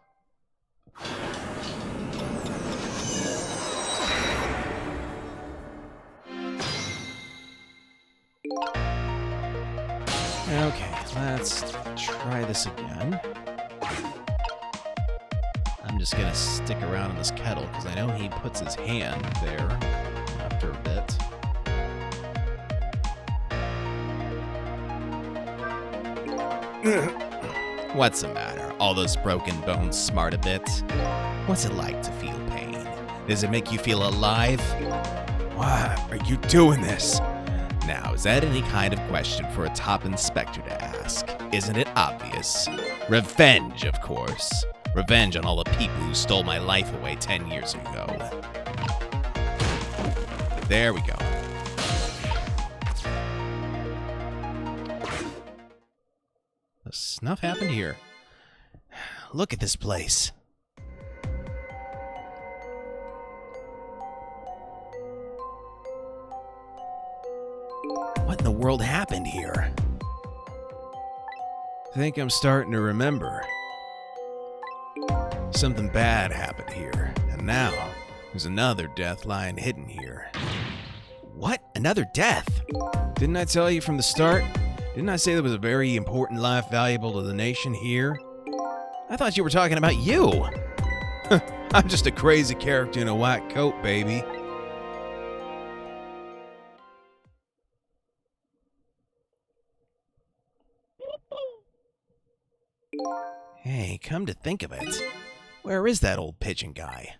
Okay, let's try this again. I'm just gonna stick around in this kettle because I know he puts his hand there after a bit. What's the matter? All those broken bones smart a bit? What's it like to feel pain? Does it make you feel alive? Why are you doing this? Now, is that any kind of question for a top inspector to ask? Isn't it obvious? Revenge, of course. Revenge on all the people who stole my life away 10 years ago. There we go. The snuff happened here. Look at this place. What in the world happened here? I think I'm starting to remember. Something bad happened here, and now there's another death lying hidden here. What? Another death? Didn't I tell you from the start? Didn't I say there was a very important life valuable to the nation here? I thought you were talking about you. I'm just a crazy character in a white coat, baby. Hey, come to think of it, where is that old pigeon guy?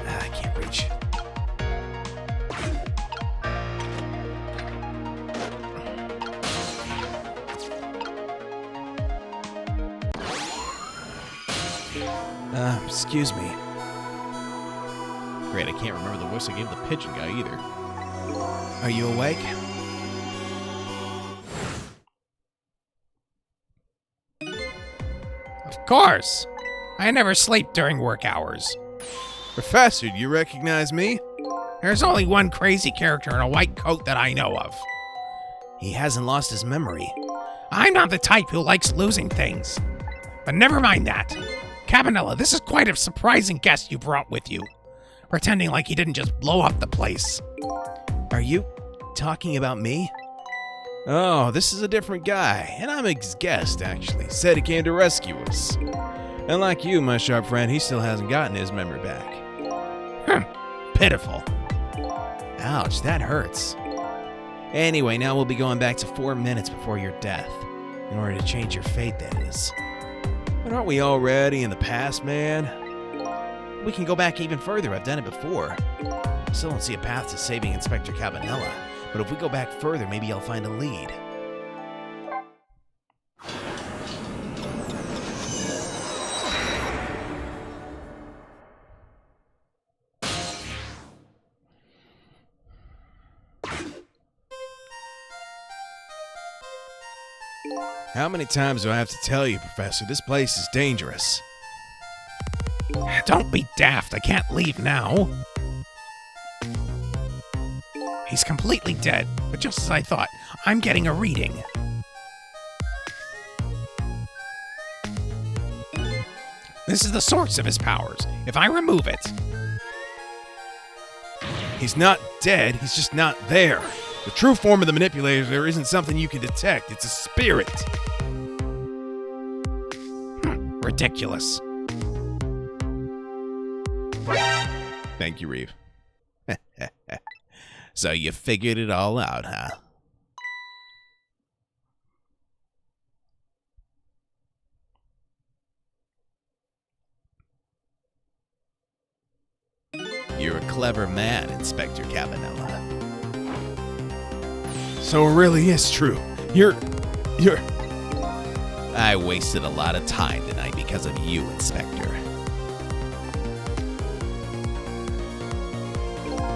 I can't reach. Excuse me. Great, I can't remember the voice I gave the pigeon guy either. Are you awake? Of course. I never sleep during work hours. Professor, do you recognize me? There's only one crazy character in a white coat that I know of. He hasn't lost his memory. I'm not the type who likes losing things. But never mind that. Cabanella, this is quite a surprising guest you brought with you. Pretending like he didn't just blow up the place. Are you talking about me? Oh, this is a different guy, and I'm his guest, actually. Said he came to rescue us. And like you, my sharp friend, he still hasn't gotten his memory back. Pitiful. Ouch, that hurts. Anyway, now we'll be going back to 4 minutes before your death. In order to change your fate, that is. But aren't we already in the past, man? We can go back even further. I've done it before. Still don't see a path to saving Inspector Cabanella. But if we go back further, maybe I'll find a lead. How many times do I have to tell you, Professor? This place is dangerous. Don't be daft. I can't leave now. He's completely dead, but just as I thought, I'm getting a reading. This is the source of his powers. If I remove it... He's not dead, he's just not there. The true form of the manipulator isn't something you can detect, it's a spirit. Ridiculous. Thank you, Reeve. So you figured it all out, huh? You're a clever man, Inspector Cabanella. So it really is true. You're... I wasted a lot of time tonight because of you, Inspector.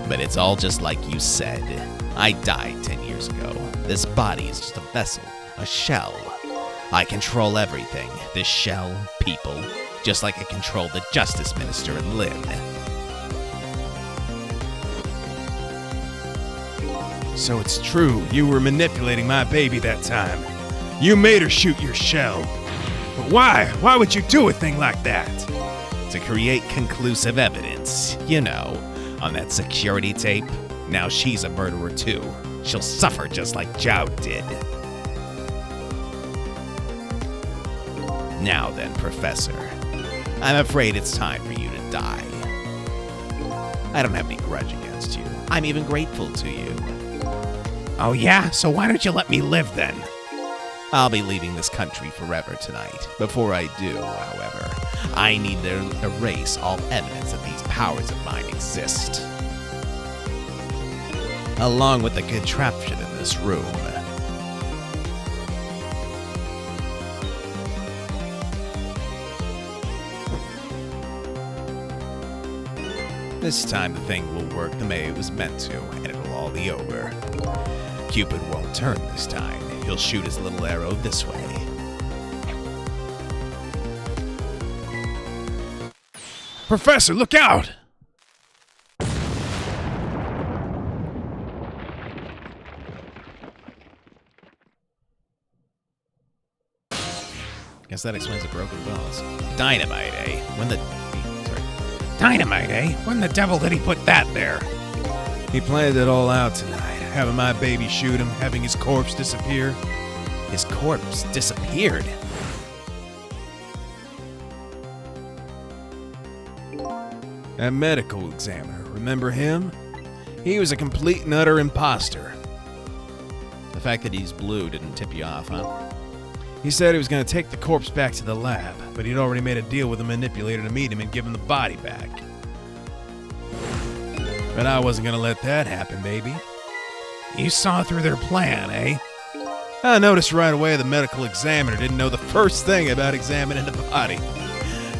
But it's all just like you said. I died 10 years ago. This body is just a vessel, a shell. I control everything. This shell, people, just like I control the Justice Minister and Lynn. So it's true, you were manipulating my baby that time. You made her shoot your shell. But why? Why would you do a thing like that? To create conclusive evidence, you know. On that security tape, now she's a murderer too. She'll suffer just like Zhao did. Now then, Professor, I'm afraid it's time for you to die. I don't have any grudge against you. I'm even grateful to you. Oh yeah? So why don't you let me live then? I'll be leaving this country forever tonight. Before I do, however, I need to erase all evidence that these powers of mine exist. Along with the contraption in this room. This time the thing will work the way it was meant to, and it'll all be over. Cupid won't turn this time. He'll shoot his little arrow this way. Professor, look out! Guess that explains the broken bones. Dynamite, eh? Dynamite, eh? When the devil did he put that there? He planned it all out tonight. Having my baby shoot him, having his corpse disappear. His corpse disappeared? That medical examiner, remember him? He was a complete and utter imposter. The fact that he's blue didn't tip you off, huh? He said he was going to take the corpse back to the lab, but he'd already made a deal with the manipulator to meet him and give him the body back. But I wasn't going to let that happen, baby. You saw through their plan, eh? I noticed right away the medical examiner didn't know the first thing about examining the body.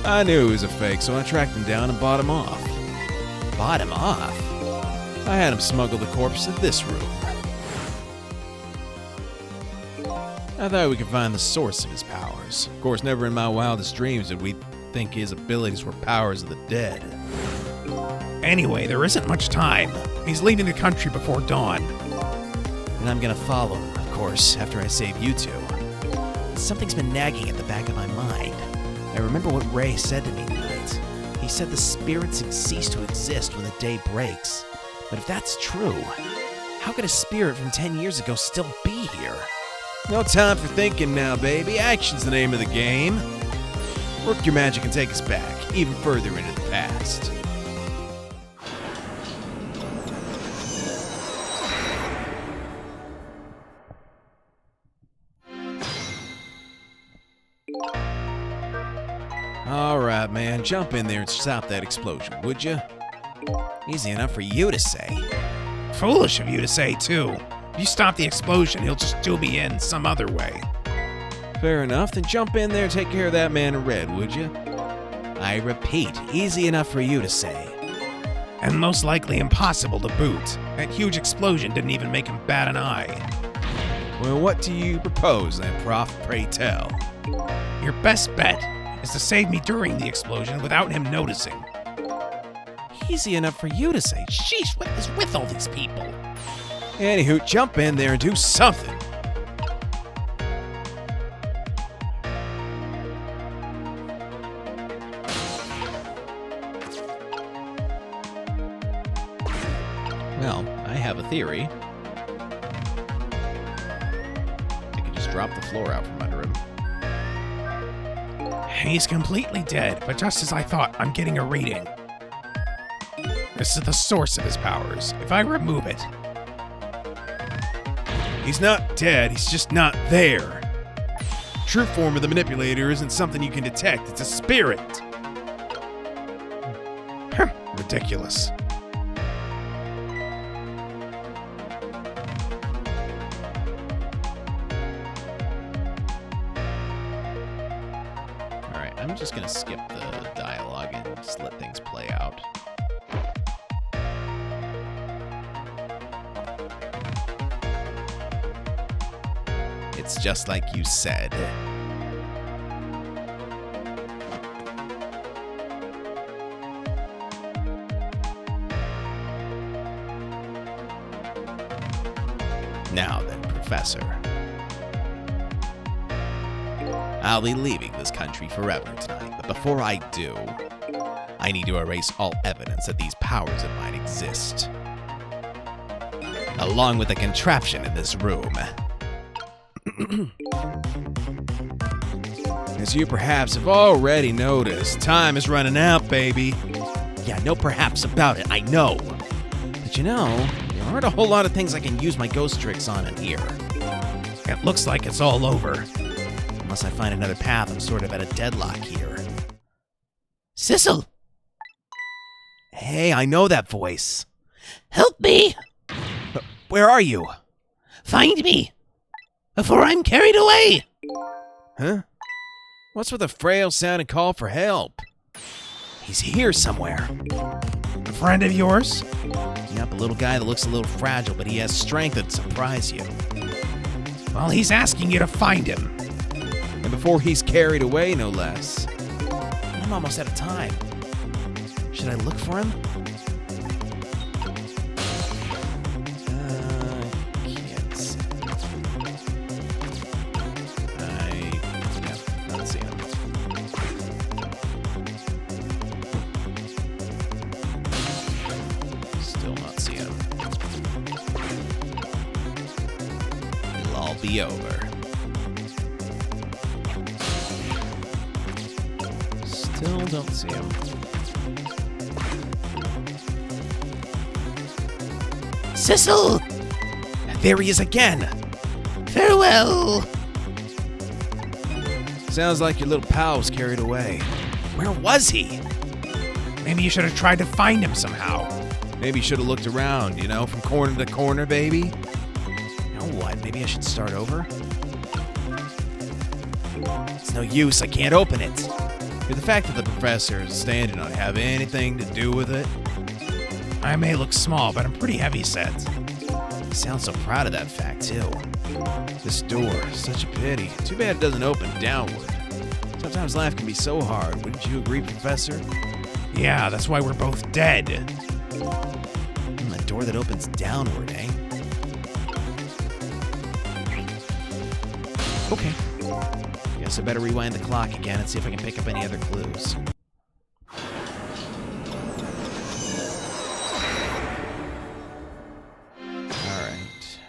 I knew he was a fake, so I tracked him down and bought him off. Bought him off? I had him smuggle the corpse to this room. I thought we could find the source of his powers. Of course, never in my wildest dreams did we think his abilities were powers of the dead. Anyway, there isn't much time. He's leaving the country before dawn. And I'm gonna follow him, of course, after I save you two. Something's been nagging at the back of my mind. I remember what Ray said to me tonight. He said the spirits cease to exist when the day breaks. But if that's true, how could a spirit from 10 years ago still be here? No time for thinking now, baby. Action's the name of the game. Work your magic and take us back, even further into the past. All right, man, jump in there and stop that explosion, would you? Easy enough for you to say. Foolish of you to say, too. If you stop the explosion, he'll just do me in some other way. Fair enough, then jump in there and take care of that man in red, would you? I repeat, easy enough for you to say. And most likely impossible to boot. That huge explosion didn't even make him bat an eye. Well, what do you propose then, Prof? Pray tell. Your best bet is to save me during the explosion without him noticing. Easy enough for you to say. Sheesh, what is with all these people? Anywho, jump in there and do something. Well, I have a theory. I could just drop the floor out from under him. He's completely dead, but just as I thought, I'm getting a reading. This is the source of his powers. If I remove it... He's not dead, he's just not there. True form of the manipulator isn't something you can detect, it's a spirit. Ridiculous. Alright, I'm just gonna skip the dialogue and just let things play out. It's just like you said. Now then, Professor. I'll be leaving this country forever tonight, but before I do, I need to erase all evidence that these powers of mine exist. Along with the contraption in this room. As you perhaps have already noticed, time is running out, baby. Yeah, no perhaps about it, I know. But you know, there aren't a whole lot of things I can use my ghost tricks on in here. It looks like it's all over. Unless I find another path, I'm sort of at a deadlock here. Sissel, Hey, I know that voice. help me! Where are you? Find me! Before I'm carried away! Huh? What's with a frail sounding call for help? He's here somewhere. A friend of yours? Yep, a little guy that looks a little fragile, but he has strength that'd surprise you. Well, he's asking you to find him. And before he's carried away, no less. I'm almost out of time. Should I look for him? Can't see. Not seeing him. Still not seeing him. It'll all be over. Still don't see him. Sissel, There he is again! farewell! Sounds like your little pal was carried away. Where was he? Maybe you should have tried to find him somehow. Maybe you should have looked around, you know, from corner to corner, baby. You know what? Maybe I should start over? It's no use, I can't open it. Could the fact that the professor is standing on it have anything to do with it? I may look small, but I'm pretty heavy set. He sounds so proud of that fact, too. This door, such a pity. Too bad it doesn't open downward. Sometimes life can be so hard, wouldn't you agree, Professor? Yeah, that's why we're both dead. A door that opens downward, eh? Okay. Guess I better rewind the clock again and see if I can pick up any other clues. Alright.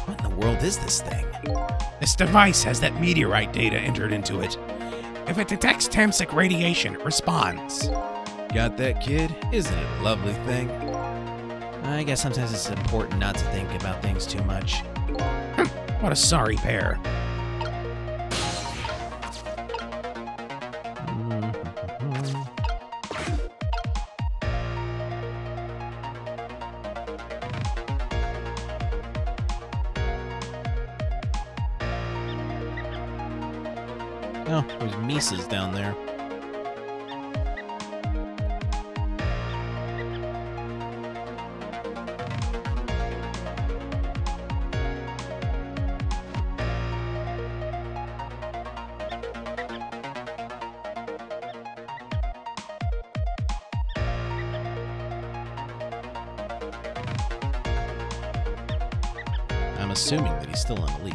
What in the world is this thing? This device has that meteorite data entered into it. If it detects Tamsic radiation, it responds. Got that, kid? Isn't it a lovely thing? I guess sometimes it's important not to think about things too much. What a sorry pair. Oh, there's Mises down there. I'm assuming that he's still on the leaf.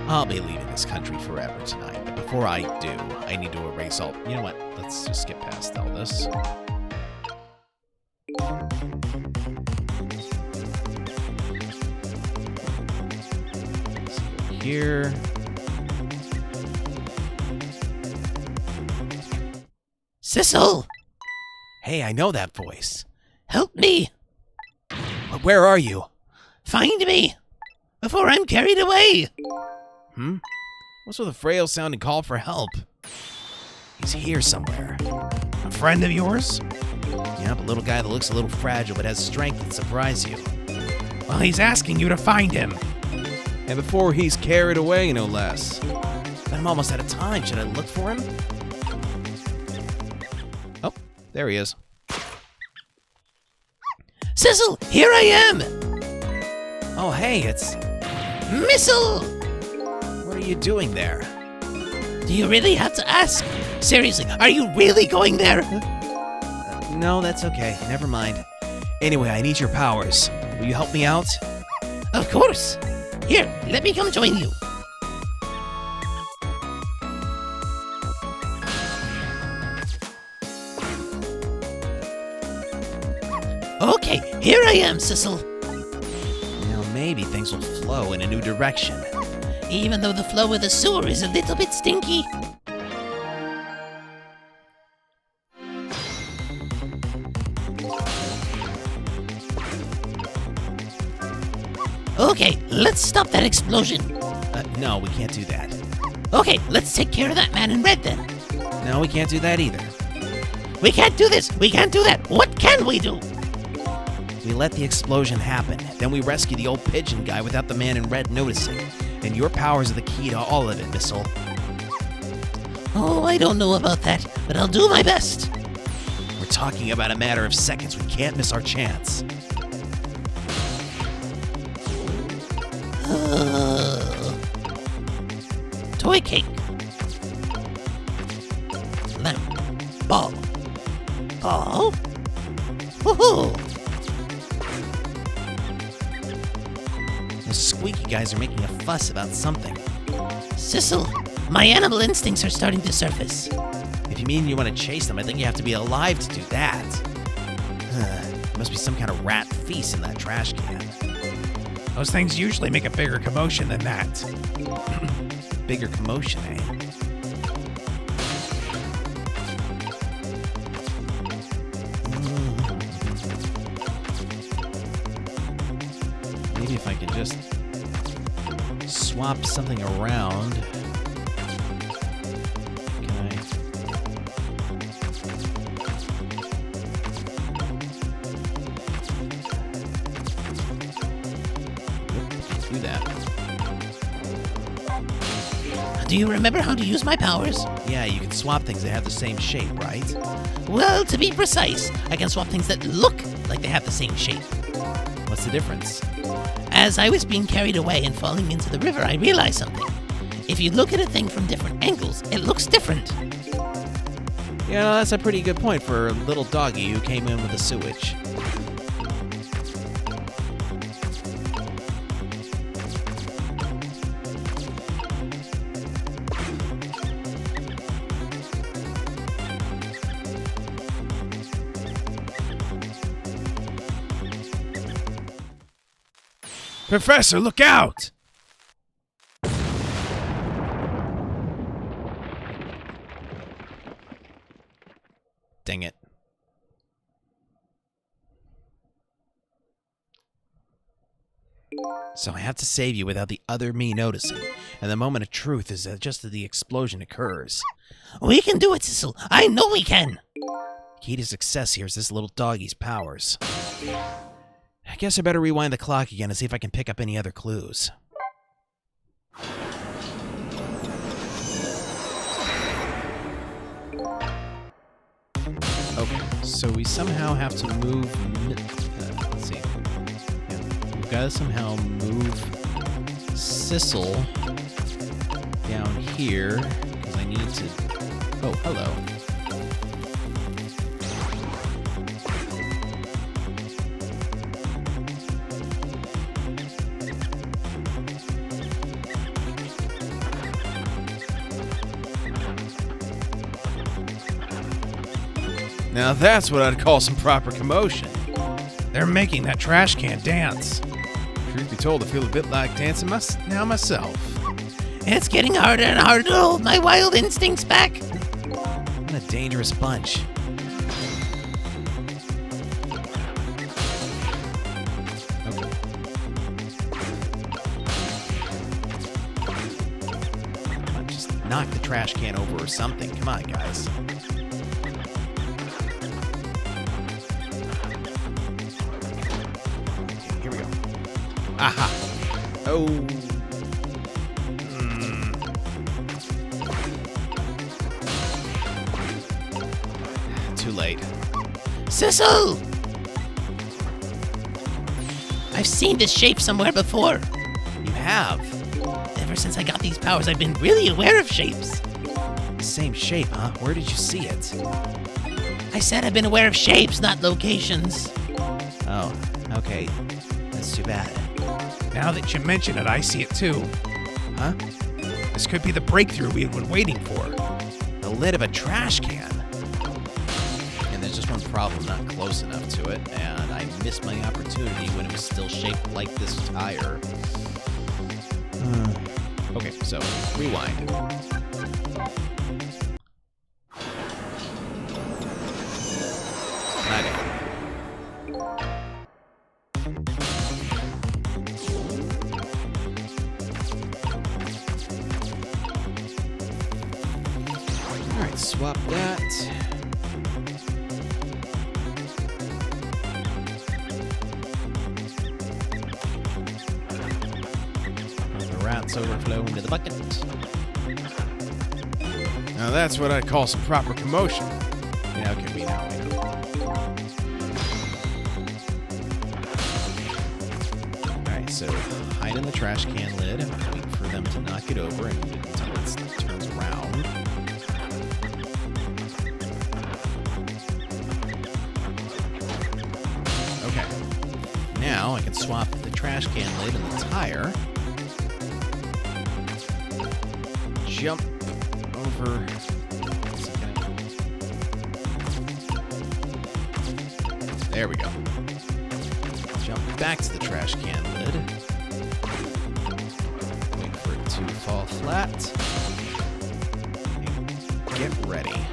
I'll be leaving this country forever tonight, but before I do, I need to erase all... You know what? Let's just skip past all this. Let's go here. Sissel, Hey, I know that voice. help me. But where are you? Find me before I'm carried away. What's with a frail sounding call for help? He's here somewhere. A friend of yours? Yep, a little guy that looks a little fragile but has strength that surprise you. Well, he's asking you to find him. And before he's carried away, no less. But I'm almost out of time. Should I look for him? Oh, there he is. Sissel, here I am. Oh, hey, it's... Missile. What are you doing there? Do you really have to ask? Seriously, are you really going there? No, that's okay. Never mind. Anyway, I need your powers. Will you help me out? Of course. Here, let me come join you. Okay, here I am, Sissel. Now maybe things will flow in a new direction. Even though the flow of the sewer is a little bit stinky. Okay, let's stop that explosion. No, we can't do that. Okay, let's take care of that man in red then. No, we can't do that either. We can't do this. We can't do that. What can we do? We let the explosion happen. Then we rescue the old pigeon guy without the man in red noticing. And your powers are the key to all of it, Missile. Oh, I don't know about that, but I'll do my best. We're talking about a matter of seconds. We can't miss our chance. Toy cake. Lamp. Ball. Ball. Woohoo! The squeaky guys are making a fuss about something. Sissel, my animal instincts are starting to surface. If you mean you want to chase them, I think you have to be alive to do that. There must be some kind of rat feast in that trash can. Those things usually make a bigger commotion than that. Bigger commotion, eh? Maybe if I could just swap something around. Can I? Nope, do that. Do you remember how to use my powers? Yeah, you can swap things that have the same shape, right? Well, to be precise, I can swap things that look like they have the same shape. What's the difference? As I was being carried away and falling into the river, I realized something. If you look at a thing from different angles, it looks different. You know, that's a pretty good point for a little doggy who came in with the sewage. Professor, look out! Dang it. So I have to save you without the other me noticing. And the moment of truth is just as the explosion occurs. We can do it, Sissel. I know we can. Key to success here is this little doggy's powers. I guess I better rewind the clock again and see if I can pick up any other clues. Okay, so we somehow have to move. Let's see. Yeah, we've got to somehow move Sissel down here because I need to. Oh, hello. Now that's what I'd call some proper commotion. They're making that trash can dance. Truth be told, I feel a bit like dancing now myself. It's getting harder and harder to hold my wild instincts back. What a dangerous bunch. Come on, just knock the trash can over or something. Come on, guys. Okay, here we go. Aha. Oh. Too late. Sissel! I've seen this shape somewhere before. You have. Ever since I got these powers, I've been really aware of shapes. The same shape, huh? Where did you see it? I said I've been aware of shapes, not locations. Oh, okay. That's too bad. Now that you mention it, I see it too. Huh? This could be the breakthrough we've been waiting for. The lid of a trash can. And there's just one problem, not close enough to it, and I missed my opportunity when it was still shaped like this tire. Okay, so rewind. My bad. Alright, swap that. The rats overflow into the bucket. Now that's what I'd call some proper commotion. Yeah, okay, we know. Alright, so hide in the trash can lid, wait for them to knock it over and until it turns around. Okay. Now I can swap the trash can lid and the tire. Jump over. There we go. Jump back to the trash can lid. Wait for it to fall flat. And get ready.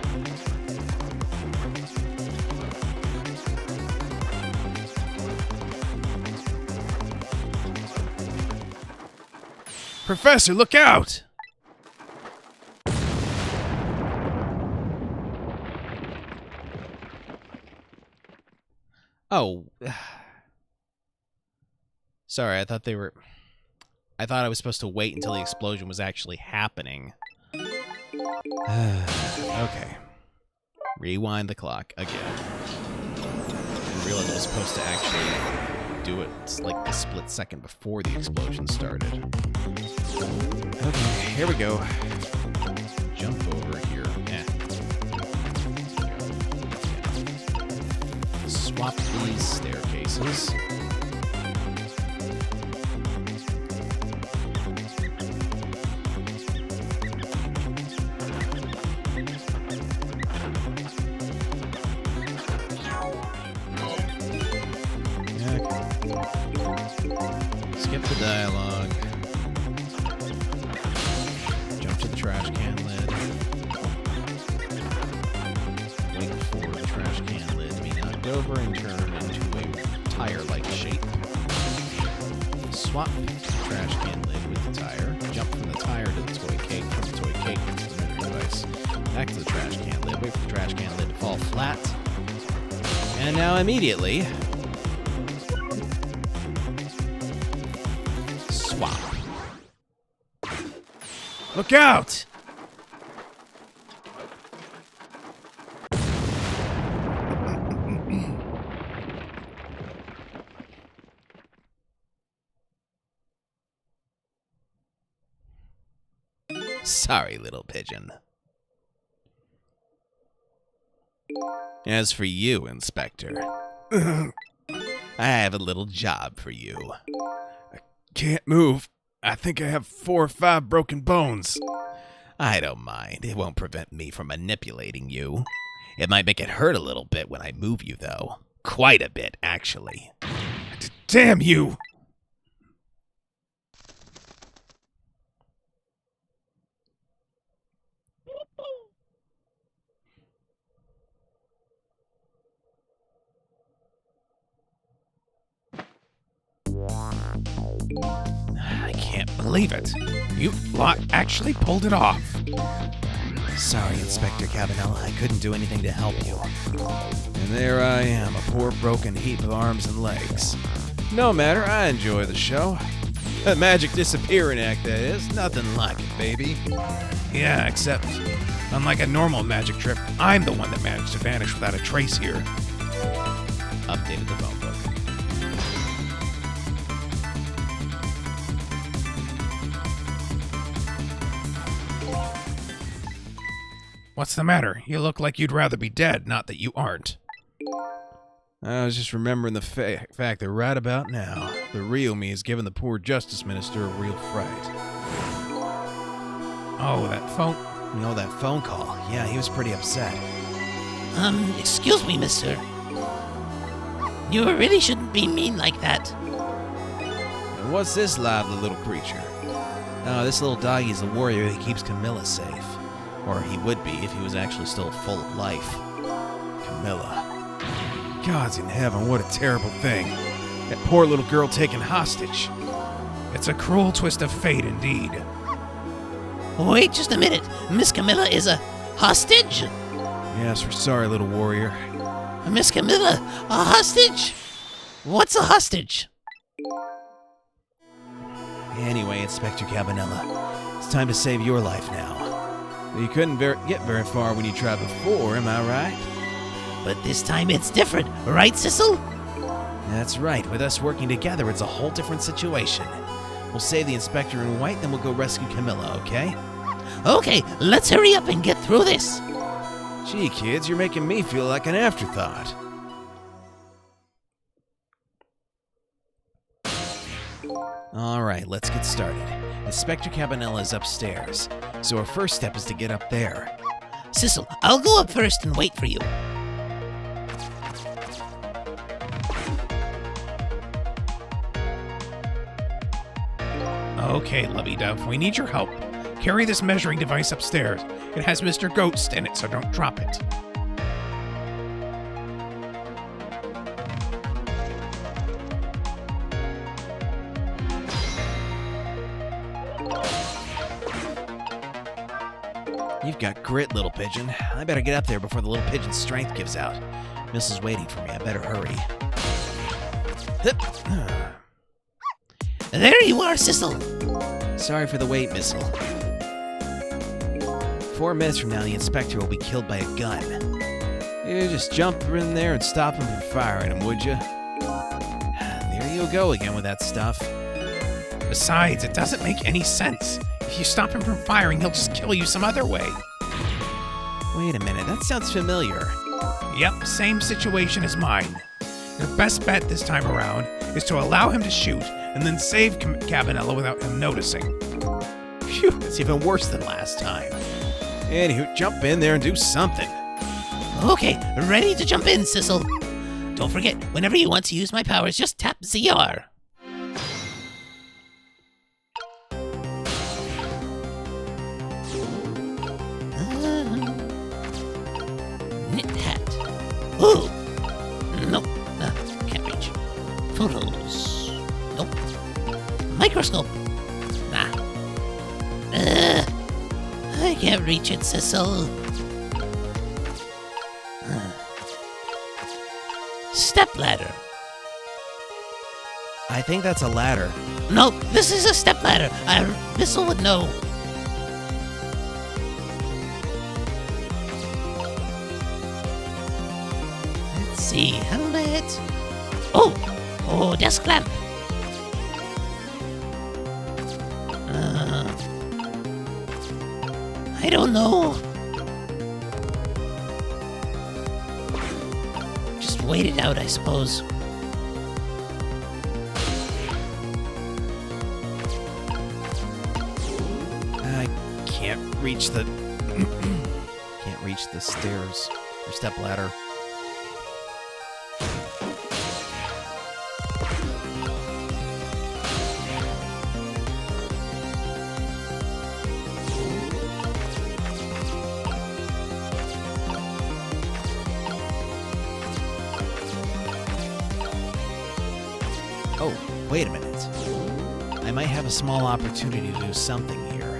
Professor, look out! Oh. Sorry, I thought I was supposed to wait until the explosion was actually happening. Okay. Rewind the clock again. I realized I was supposed to actually do it like a split second before the explosion started. Okay, here we go. Jump over here. these staircases. Skip the dialogue. Jump to the trash can lid. Wait for the trash can lid to be knocked over and turn into a tire-like shape. Swap the trash can lid with the tire. Jump from the tire to the toy cake. From the toy cake to the measuring device. Back to the trash can lid. Wait for the trash can lid to fall flat. And now immediately... swap. Look out! Sorry, little pigeon. As for you, Inspector, I have a little job for you. Can't move. I think I have 4 or 5 broken bones. I don't mind. It won't prevent me from manipulating you. It might make it hurt a little bit when I move you, though. Quite a bit, actually. Damn you! I can't believe it. You lot actually pulled it off. Sorry, Inspector Cabanella. I couldn't do anything to help you. And there I am, a poor broken heap of arms and legs. No matter, I enjoy the show. A magic disappearing act, that is. Nothing like it, baby. Yeah, except, unlike a normal magic trip, I'm the one that managed to vanish without a trace here. Updated the phone book. What's the matter? You look like you'd rather be dead, not that you aren't. I was just remembering the fact that right about now, the real me is giving the poor Justice Minister a real fright. Oh, that phone... You know, that phone call. Yeah, he was pretty upset. Excuse me, mister. You really shouldn't be mean like that. And what's this lively little creature? Oh, this little doggy's the warrior that keeps Camilla safe. Or he would be if he was actually still full of life. Camilla. Gods in heaven, what a terrible thing. That poor little girl taken hostage. It's a cruel twist of fate indeed. Wait just a minute. Miss Camilla is a hostage? Yes, we're sorry, little warrior. Miss Camilla, a hostage? What's a hostage? Anyway, Inspector Cabanella, it's time to save your life now. You couldn't get very far when you tried before, am I right? But this time it's different, right, Sissel? That's right. With us working together, it's a whole different situation. We'll save the Inspector in white, then we'll go rescue Camilla, okay? Okay, let's hurry up and get through this. Gee, kids, you're making me feel like an afterthought. All right, let's get started. Inspector Cabanella is upstairs, so our first step is to get up there. Sissel, I'll go up first and wait for you. Okay, Lovey-Dove, we need your help. Carry this measuring device upstairs. It has Mr. Ghost in it, so don't drop it. You've got grit, little pigeon. I better get up there before the little pigeon's strength gives out. Missel's waiting for me. I better hurry. There you are, Sissel. Sorry for the wait, Missel. 4 minutes from now, the inspector will be killed by a gun. You just jump in there and stop him from firing him, would you? There you go again with that stuff. Besides, it doesn't make any sense. If you stop him from firing, he'll just kill you some other way. Wait a minute, that sounds familiar. Yep, same situation as mine. Your best bet this time around is to allow him to shoot and then save Cabanella without him noticing. Phew, it's even worse than last time. Anywho, jump in there and do something. Okay, ready to jump in, Sissel. Don't forget, whenever you want to use my powers, just tap ZR. Knit hat. Ooh. Nope. Can't reach. Photos. Nope. Microscope. Nah. I can't reach it, Sissel. Step ladder. I think that's a ladder. Nope, this is a step ladder. Bissell would know. Let's see, helmet. Oh, desk lamp. I don't know. Just wait it out, I suppose. I can't reach the stairs or step ladder. Oh, wait a minute. I might have a small opportunity to do something here.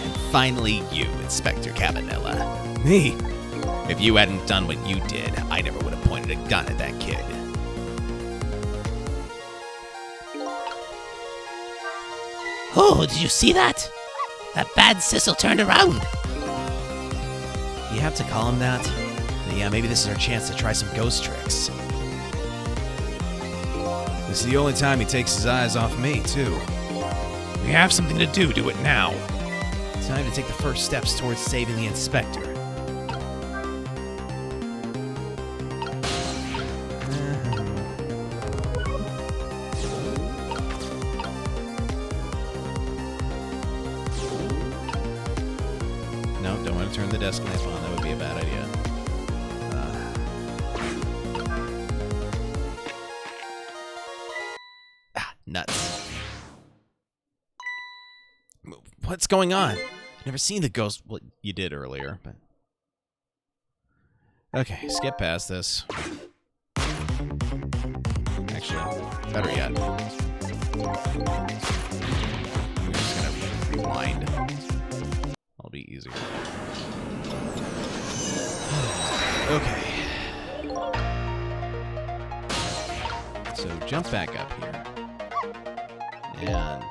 And finally you, Inspector Cabanella. Me? If you hadn't done what you did, I never would have pointed a gun at that kid. Oh, did you see that? That bad Sissel turned around. You have to call him that? Yeah, maybe this is our chance to try some ghost tricks. This is the only time he takes his eyes off me, too. We have something to do it now. Time to take the first steps towards saving the inspector. No, don't want to turn the desk lamp on. That would be a bad idea. Nuts. What's going on? Never seen the ghost. Well, you did earlier, but... Okay, skip past this. Actually, better yet. I'm just gonna rewind. That'll be easier. Okay. So jump back up here. And...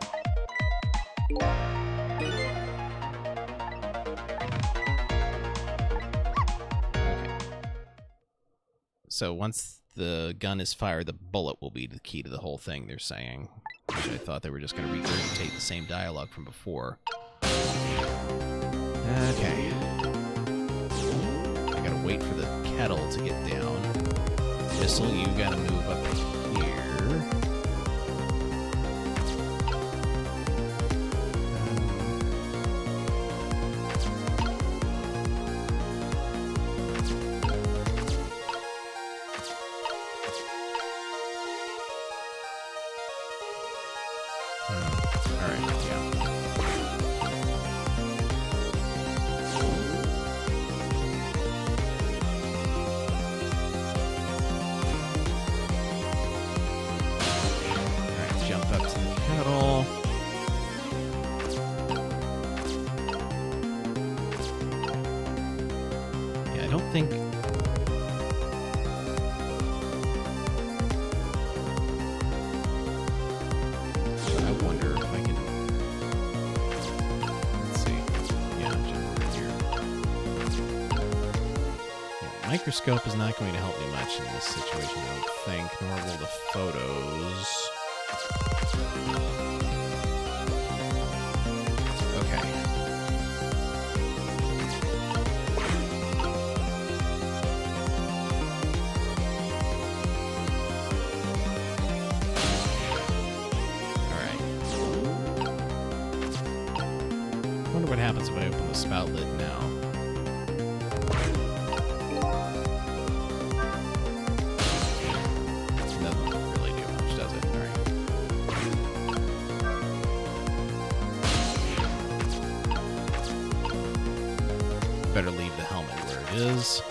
So once the gun is fired, the bullet will be the key to the whole thing, they're saying. Which I thought they were just going to regurgitate the same dialogue from before. Okay. I gotta wait for the kettle to get down. Bissell, you gotta move up here. Alright, yeah. Alright, jump up to the kettle. Yeah, I don't think... I wonder if I can... Let's see. Yeah, jump over here. Yeah, microscope is not going to help me much in this situation, I don't think, nor will the photos. Okay. happens if I open the spout lid now. Doesn't really do much, does it? Alright. Better leave the helmet where it is.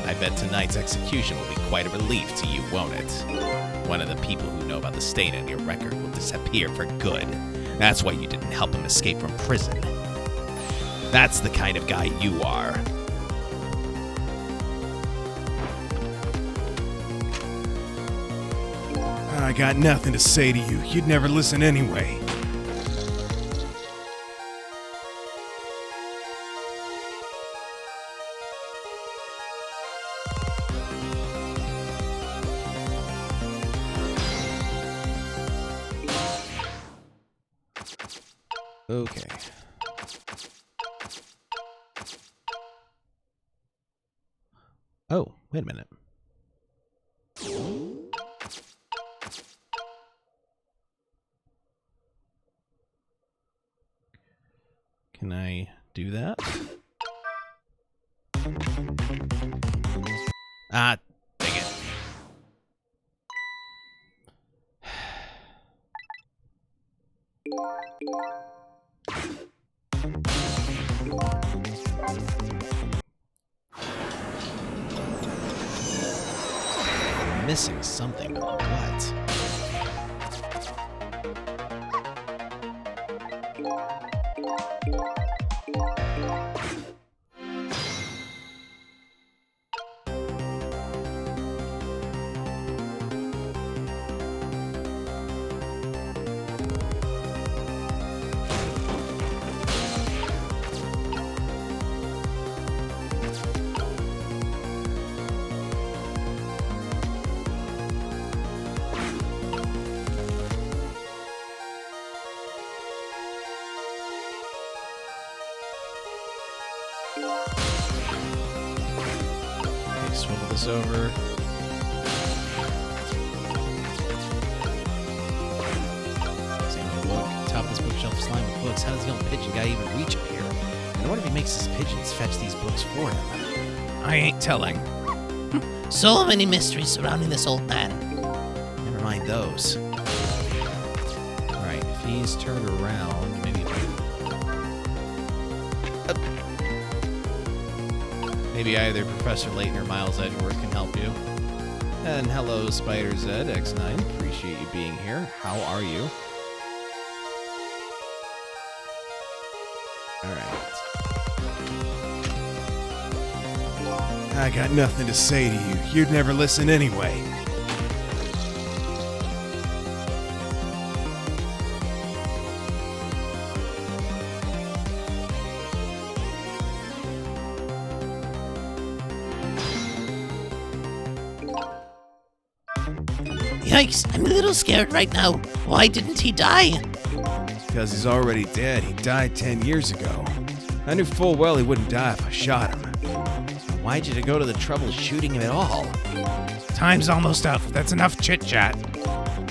I bet tonight's execution will be quite a relief to you, won't it? One of the people who know about the stain on your record will disappear for good. That's why you didn't help him escape from prison. That's the kind of guy you are. I got nothing to say to you. You'd never listen anyway. Okay. Oh, wait a minute. Can I do that? Ah, dang it. I'm missing something, but what? Okay, swivel this over. Examine the book. Top of this bookshelf is lined with books. How does the young pigeon guy even reach up here? And what if he makes his pigeons fetch these books for him? I ain't telling. So many mysteries surrounding this old man. Never mind those. Alright, if he's turned around, maybe maybe either Professor Layton or Miles Edgeworth can help you. And hello, Spider Zed X9. Appreciate you being here. How are you? Alright. I got nothing to say to you. You'd never listen anyway. Yikes, I'm a little scared right now. Why didn't he die? Because he's already dead. He died 10 years ago. I knew full well he wouldn't die if I shot him. Why'd you go to the trouble of shooting him at all? Time's almost up. That's enough chit-chat.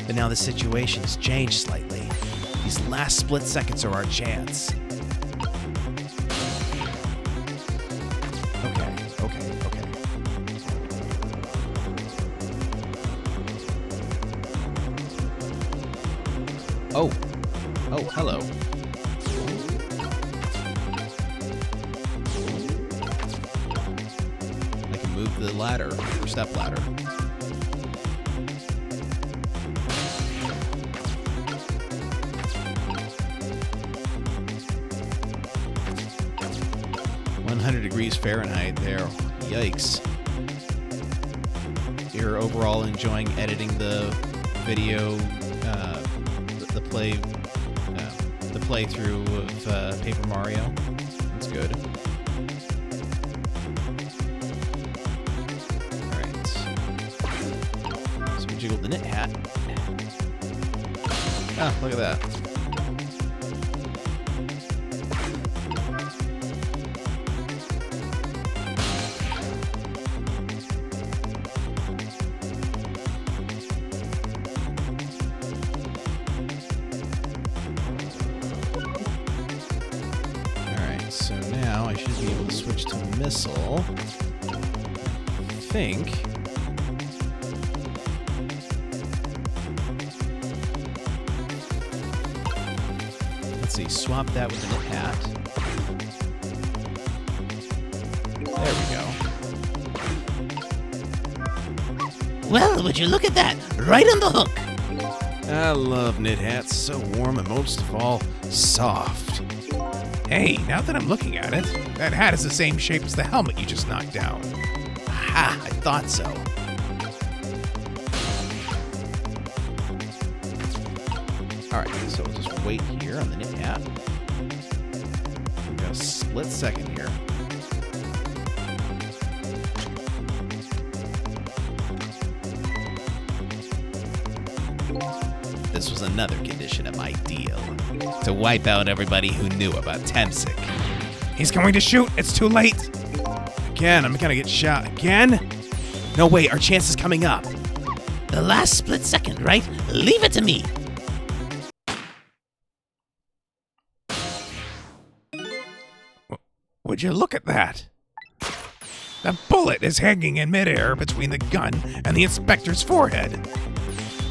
But now the situation has changed slightly. These last split seconds are our chance. Okay. Oh, hello. I can move the ladder, or step ladder. Degrees Fahrenheit there. Yikes. You're overall enjoying editing the video, the playthrough of Paper Mario. That's good. Alright. So we jiggled the knit hat. Ah, look at that. be able to switch to missile. I think. Let's see, swap that with the knit hat. There we go. Well, would you look at that? Right on the hook. I love knit hats, so warm and most of all, soft. Hey, now that I'm looking at it, that hat is the same shape as the helmet you just knocked down. Ha! I thought so. Alright, so we'll just wait here on the knit hat. We've got a split second here. This was another condition of my deal. To wipe out everybody who knew about Temsic. He's going to shoot. It's too late. Again, I'm gonna get shot again? No, wait, our chance is coming up. The last split second, right? Leave it to me. Would you look at that? The bullet is hanging in midair between the gun and the inspector's forehead.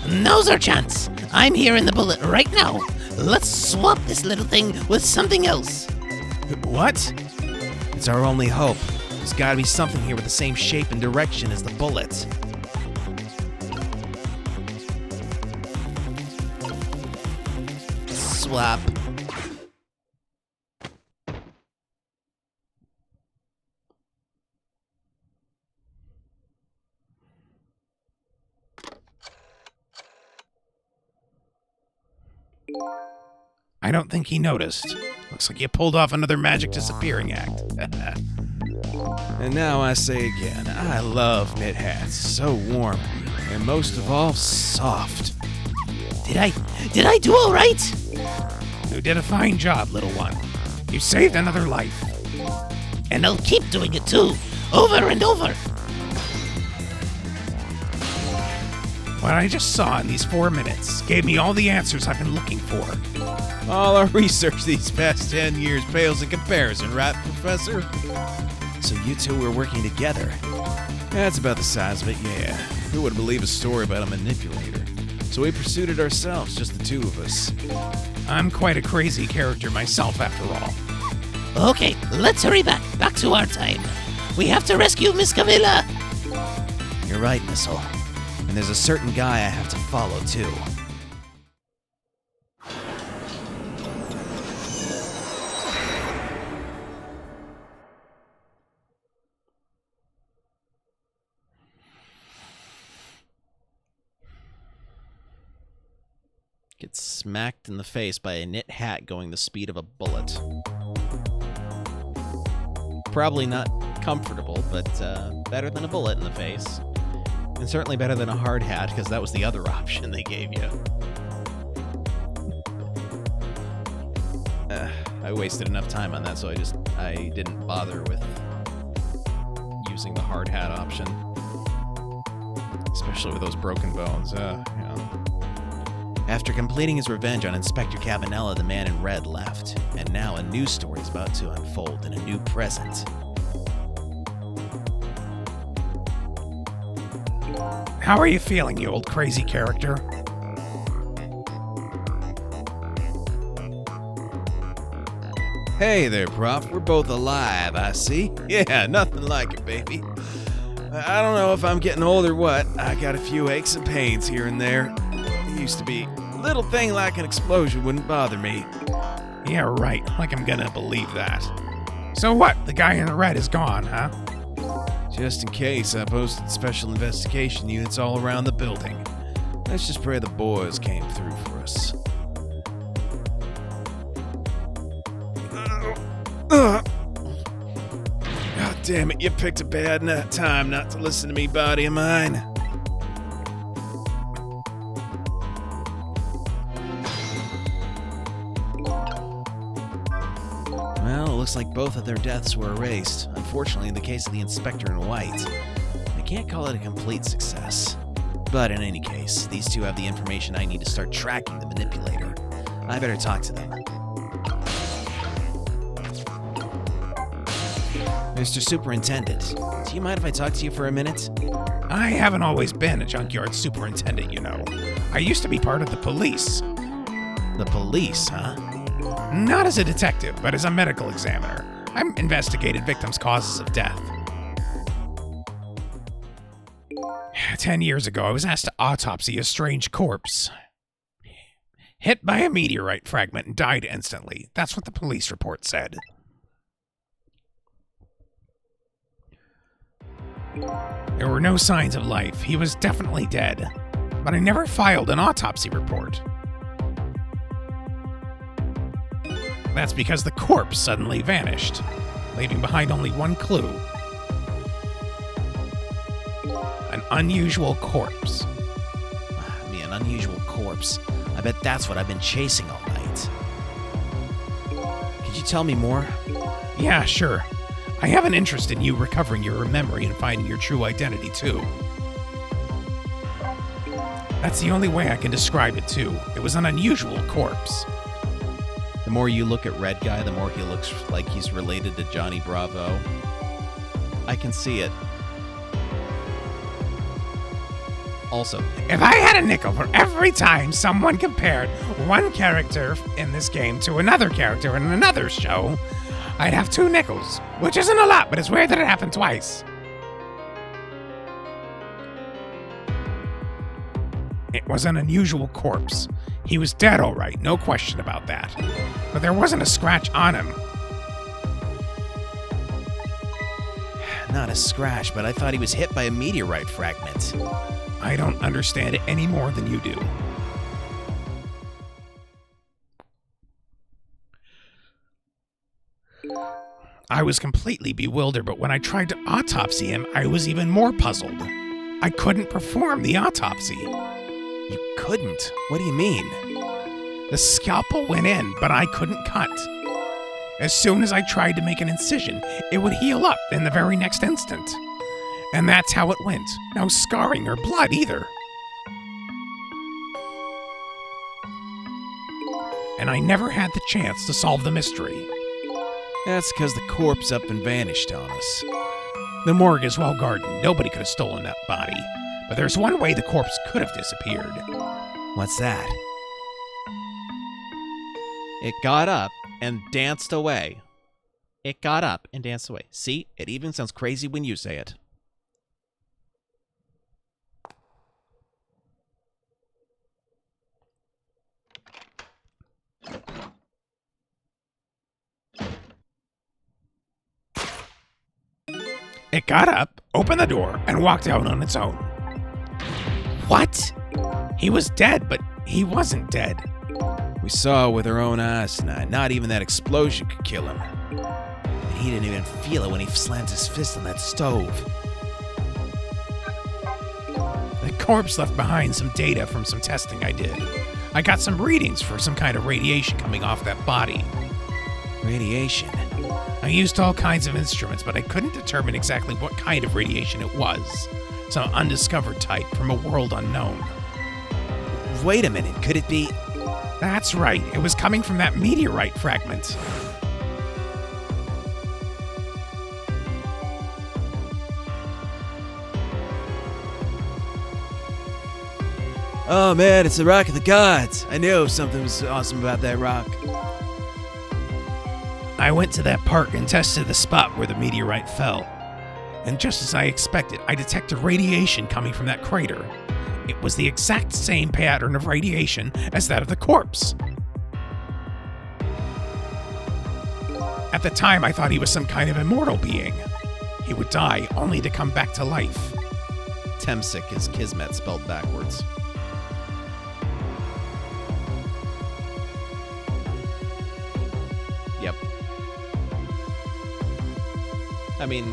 Now's our chance. I'm here in the bullet right now. Let's swap this little thing with something else. What? It's our only hope. There's gotta be something here with the same shape and direction as the bullet. Swap. I don't think he noticed. Looks like you pulled off another magic disappearing act. And now I say again, I love knit hats. So warm. And most of all, soft. Did I do all right? You did a fine job, little one. You saved another life. And I'll keep doing it too. Over and over. What I just saw in these 4 minutes gave me all the answers I've been looking for. All our research these past 10 years pales in comparison, right, Professor? So you two were working together. That's about the size of it, yeah. Who would believe a story about a manipulator? So we pursued it ourselves, just the two of us. I'm quite a crazy character myself, after all. Okay, let's hurry back to our time. We have to rescue Miss Camilla. You're right, Missile. And there's a certain guy I have to follow, too. Gets smacked in the face by a knit hat going the speed of a bullet. Probably not comfortable, but better than a bullet in the face. And certainly better than a hard hat, because that was the other option they gave you. I wasted enough time on that, so I didn't bother with using the hard hat option. Especially with those broken bones, After completing his revenge on Inspector Cabanella, the man in red left. And now a new story is about to unfold in a new present. How are you feeling, you old crazy character? Hey there, Prof. We're both alive, I see. Yeah, nothing like it, baby. I don't know if I'm getting old or what. I got a few aches and pains here and there. It used to be a little thing like an explosion wouldn't bother me. Yeah, right. Like I'm gonna believe that. So what? The guy in the red is gone, huh? Just in case, I posted special investigation units all around the building. Let's just pray the boys came through for us. God damn it, you picked a bad time not to listen to me, body of mine. Well, it looks like both of their deaths were erased. Unfortunately, in the case of the Inspector in white, I can't call it a complete success. But in any case, these two have the information I need to start tracking the manipulator. I better talk to them. Mr. Superintendent, do you mind if I talk to you for a minute? I haven't always been a junkyard superintendent, you know. I used to be part of the police. The police, huh? Not as a detective, but as a medical examiner. I investigated victims' causes of death. 10 years ago, I was asked to autopsy a strange corpse. Hit by a meteorite fragment and died instantly. That's what the police report said. There were no signs of life. He was definitely dead. But I never filed an autopsy report. That's because the corpse suddenly vanished, leaving behind only one clue. An unusual corpse. An unusual corpse. I bet that's what I've been chasing all night. Could you tell me more? Yeah, sure. I have an interest in you recovering your memory and finding your true identity, too. That's the only way I can describe it, too. It was an unusual corpse. The more you look at Red Guy, the more he looks like he's related to Johnny Bravo. I can see it. Also, if I had a nickel for every time someone compared one character in this game to another character in another show, I'd have 2 nickels, which isn't a lot, but it's weird that it happened twice. It was an unusual corpse. He was dead, all right, no question about that. But there wasn't a scratch on him. Not a scratch, but I thought he was hit by a meteorite fragment. I don't understand it any more than you do. I was completely bewildered, but when I tried to autopsy him, I was even more puzzled. I couldn't perform the autopsy. You couldn't? What do you mean? The scalpel went in, but I couldn't cut. As soon as I tried to make an incision, it would heal up in the very next instant. And that's how it went. No scarring or blood either. And I never had the chance to solve the mystery. That's because the corpse up and vanished on us. The morgue is well guarded. Nobody could have stolen that body. But there's one way the corpse could have disappeared. What's that? it got up and danced away. It got up and danced away. See, it even sounds crazy when you say it. It got up, opened the door, and walked out on its own. What? He was dead, but he wasn't dead. We saw it with our own eyes tonight. Not even that explosion could kill him. And he didn't even feel it when he slammed his fist on that stove. The corpse left behind some data from some testing I did. I got some readings for some kind of radiation coming off that body. Radiation? I used all kinds of instruments, but I couldn't determine exactly what kind of radiation it was. Some undiscovered type from a world unknown. Wait a minute, could it be... That's right, it was coming from that meteorite fragment. Oh man, it's the Rock of the Gods. I knew something was awesome about that rock. I went to that park and tested the spot where the meteorite fell. And just as I expected, I detected radiation coming from that crater. It was the exact same pattern of radiation as that of the corpse. At the time, I thought he was some kind of immortal being. He would die only to come back to life. Temsic is Kismet spelled backwards. Yep. I mean,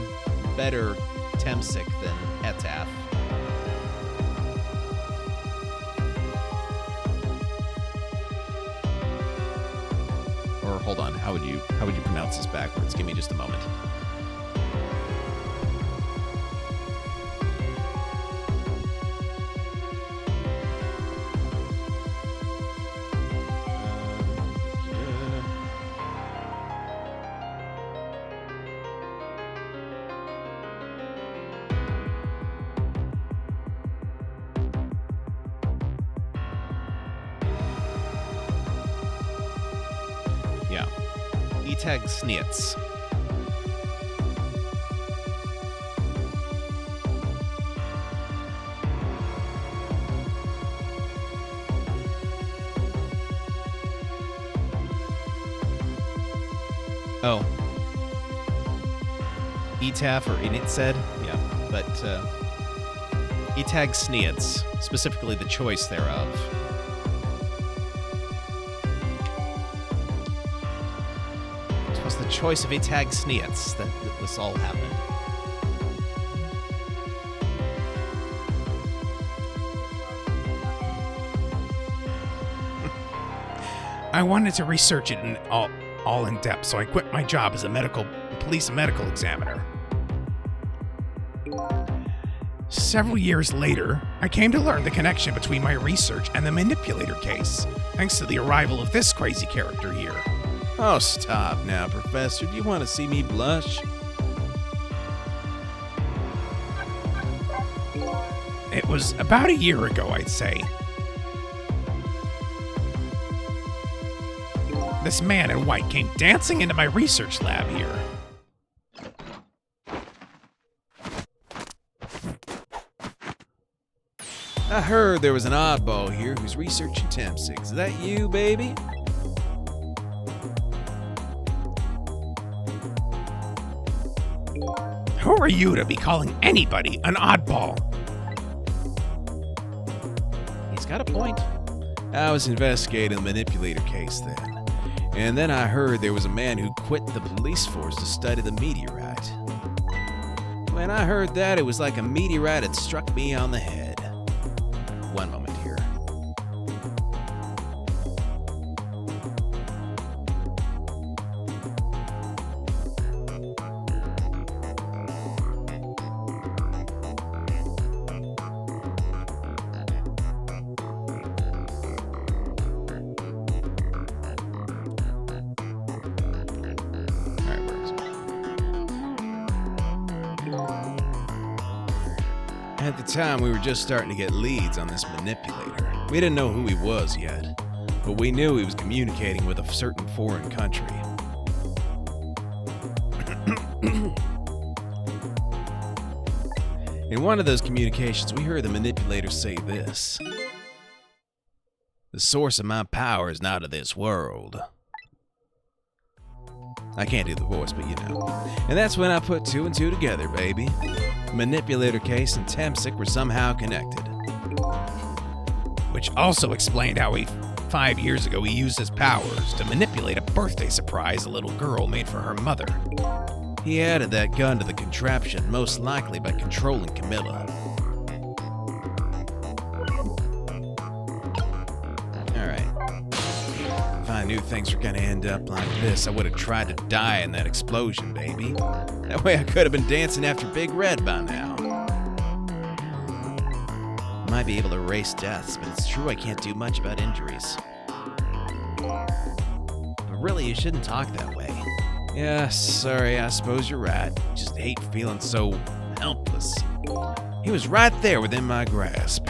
better Temsic than Etaf. Or hold on, how would you pronounce this backwards? Give me just a moment. Etag Sneetz. Oh. Etaf or Init said? Yeah, but Etag Sneetz, specifically the choice thereof. It was the choice of Etag Sneetz that this all happened. I wanted to research it all in depth, so I quit my job as a police medical examiner. Several years later, I came to learn the connection between my research and the manipulator case, thanks to the arrival of this crazy character here. Oh, stop now, Professor. Do you want to see me blush? It was about a year ago, I'd say. This man in white came dancing into my research lab here. I heard there was an oddball here who's researching Temsix. Is that you, baby? Who are you to be calling anybody an oddball? He's got a point. I was investigating the manipulator case then. And then I heard there was a man who quit the police force to study the meteorite. When I heard that, it was like a meteorite had struck me on the head. One moment here. At the time, we were just starting to get leads on this manipulator. We didn't know who he was yet, but we knew he was communicating with a certain foreign country. In one of those communications, we heard the manipulator say this: "The source of my power is not of this world." I can't do the voice, but you know. And that's when I put two and two together, baby. Manipulator case and Temsik were somehow connected. Which also explained how 5 years ago he used his powers to manipulate a birthday surprise a little girl made for her mother. He added that gun to the contraption, most likely by controlling Camilla. Alright. If I knew things were gonna end up like this, I would have tried to die in that explosion, baby. That way I could have been dancing after Big Red by now. Might be able to erase deaths, but it's true I can't do much about injuries. But really, you shouldn't talk that way. Yeah, sorry, I suppose you're right. Just hate feeling so helpless. He was right there within my grasp.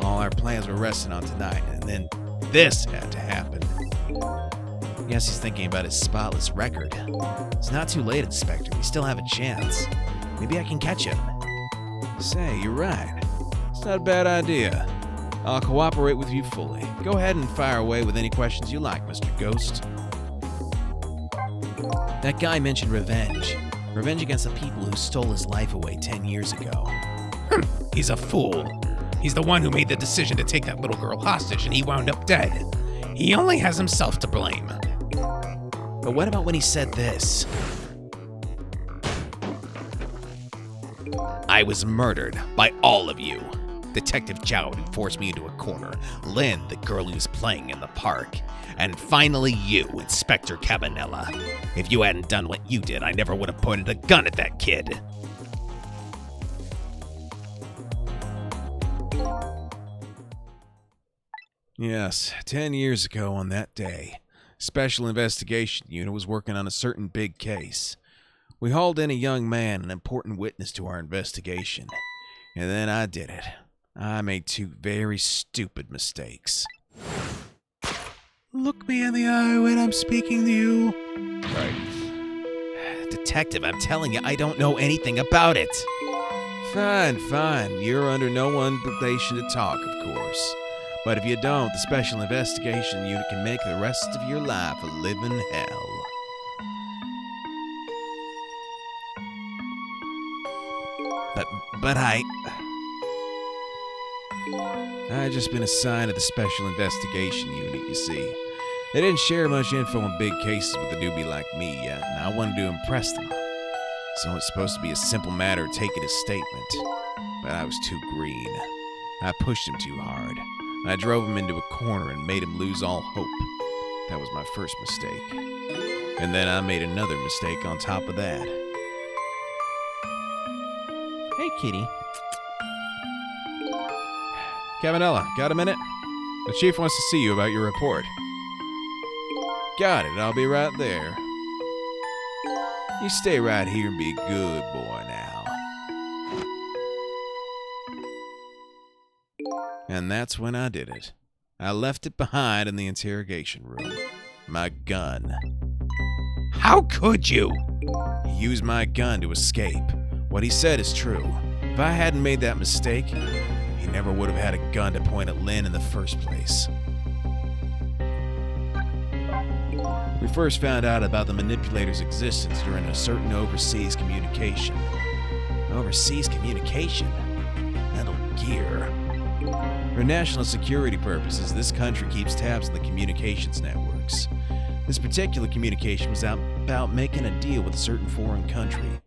All our plans were resting on tonight, and then this had to happen. Guess he's thinking about his spotless record. It's not too late, Inspector. We still have a chance. Maybe I can catch him. Say, you're right. It's not a bad idea. I'll cooperate with you fully. Go ahead and fire away with any questions you like, Mr. Ghost. That guy mentioned revenge. Revenge against the people who stole his life away 10 years ago. He's a fool. He's the one who made the decision to take that little girl hostage, and he wound up dead. He only has himself to blame. But what about when he said this? I was murdered by all of you. Detective Jowd, who forced me into a corner. Lynn, the girl who was playing in the park. And finally you, Inspector Cabanella. If you hadn't done what you did, I never would have pointed a gun at that kid. Yes, 10 years ago on that day, Special Investigation Unit was working on a certain big case. We hauled in a young man, an important witness to our investigation. And then I did it. I made two very stupid mistakes. Look me in the eye when I'm speaking to you. Right. Detective, I'm telling you, I don't know anything about it. Fine, fine. You're under no obligation to talk, of course. But if you don't, the Special Investigation Unit can make the rest of your life a living hell. But I just been assigned to the Special Investigation Unit, you see. They didn't share much info on big cases with a newbie like me yet, and I wanted to impress them. So it's supposed to be a simple matter of taking his statement. But I was too green. I pushed him too hard. I drove him into a corner and made him lose all hope. That was my first mistake. And then I made another mistake on top of that. Hey, kitty. Cavanella, got a minute? The chief wants to see you about your report. Got it, I'll be right there. You stay right here and be a good boy now. And that's when I did it. I left it behind in the interrogation room. My gun. How could you? He used my gun to escape. What he said is true. If I hadn't made that mistake, he never would have had a gun to point at Lynn in the first place. We first found out about the manipulator's existence during a certain overseas communication. Overseas communication? Metal Gear. For national security purposes, this country keeps tabs on the communications networks. This particular communication was about making a deal with a certain foreign country.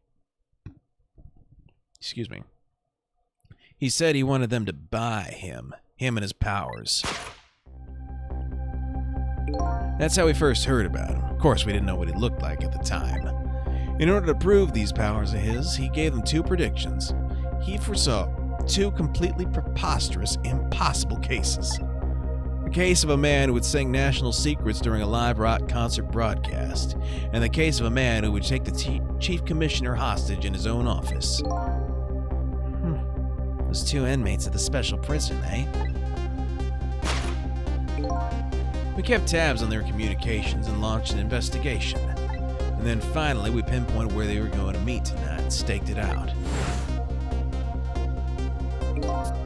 Excuse me. He said he wanted them to buy him and his powers. That's how we first heard about him. Of course, we didn't know what he looked like at the time. In order to prove these powers of his, he gave them two predictions. He foresaw two completely preposterous, impossible cases. The case of a man who would sing national secrets during a live rock concert broadcast, and the case of a man who would take the chief commissioner hostage in his own office. Those two inmates of the special prison, eh? We kept tabs on their communications and launched an investigation. And then finally, we pinpointed where they were going to meet tonight and staked it out.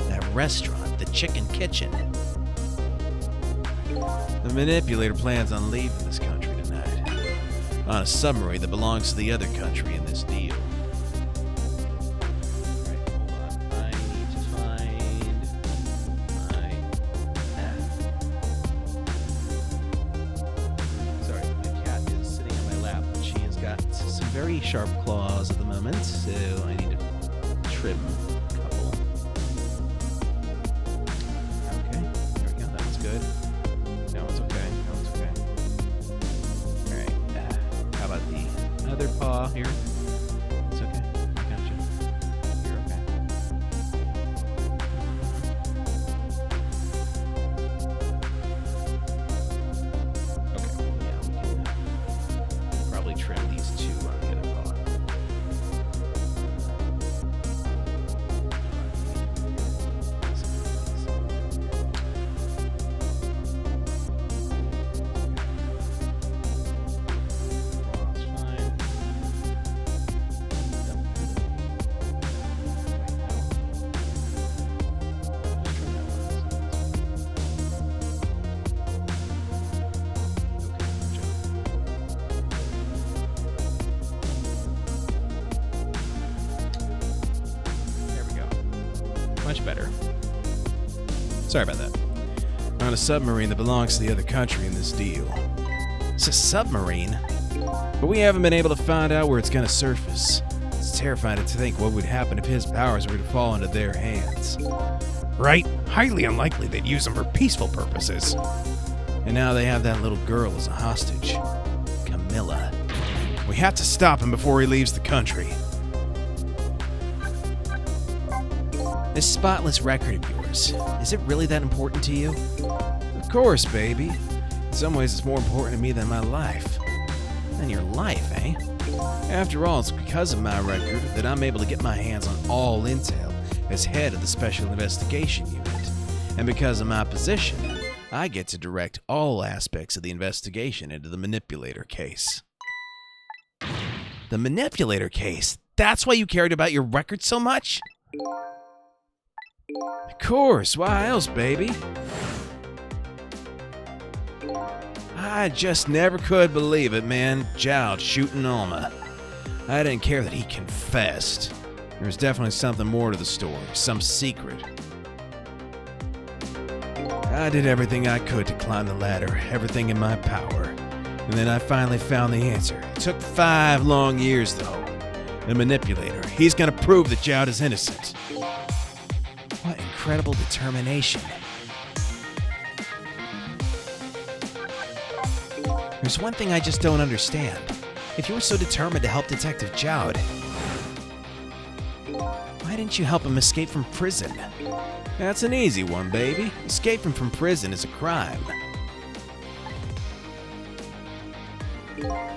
That restaurant, the Chicken Kitchen. The manipulator plans on leaving this country tonight. On a submarine that belongs to the other country in this deal. Very sharp claws at the moment, so I need to trim a couple. Okay, there we go. That was good. That was okay. That was okay. All right. How about the other paw here? It's okay. I gotcha. You're okay. Okay. Yeah, we can probably trim these two on the other paw. Much better. Sorry about that. On a submarine that belongs to the other country in this deal. It's a submarine? But we haven't been able to find out where it's going to surface. It's terrifying to think what would happen if his powers were to fall into their hands. Right? Highly unlikely they'd use them for peaceful purposes. And now they have that little girl as a hostage. Camilla. We have to stop him before he leaves the country. This spotless record of yours, is it really that important to you? Of course, baby. In some ways, it's more important to me than my life. Than your life, eh? After all, it's because of my record that I'm able to get my hands on all intel as head of the Special Investigation Unit. And because of my position, I get to direct all aspects of the investigation into the manipulator case. The manipulator case. That's why you cared about your record so much? Of course, why else, baby? I just never could believe it, man. Jowd shooting Alma. I didn't care that he confessed. There was definitely something more to the story, some secret. I did everything I could to climb the ladder, everything in my power. And then I finally found the answer. It took 5 long years, though. The manipulator, he's gonna prove that Jowd is innocent. What incredible determination. There's one thing I just don't understand. If you were so determined to help Detective Jowd, why didn't you help him escape from prison? That's an easy one, baby. Escaping from prison is a crime.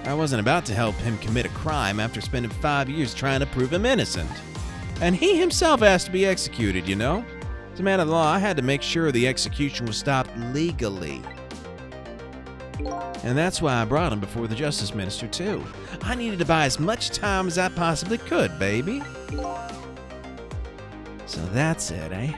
I wasn't about to help him commit a crime after spending 5 years trying to prove him innocent. And he himself asked to be executed, you know? As a man of the law, I had to make sure the execution was stopped legally. And that's why I brought him before the Justice Minister, too. I needed to buy as much time as I possibly could, baby. So that's it, eh?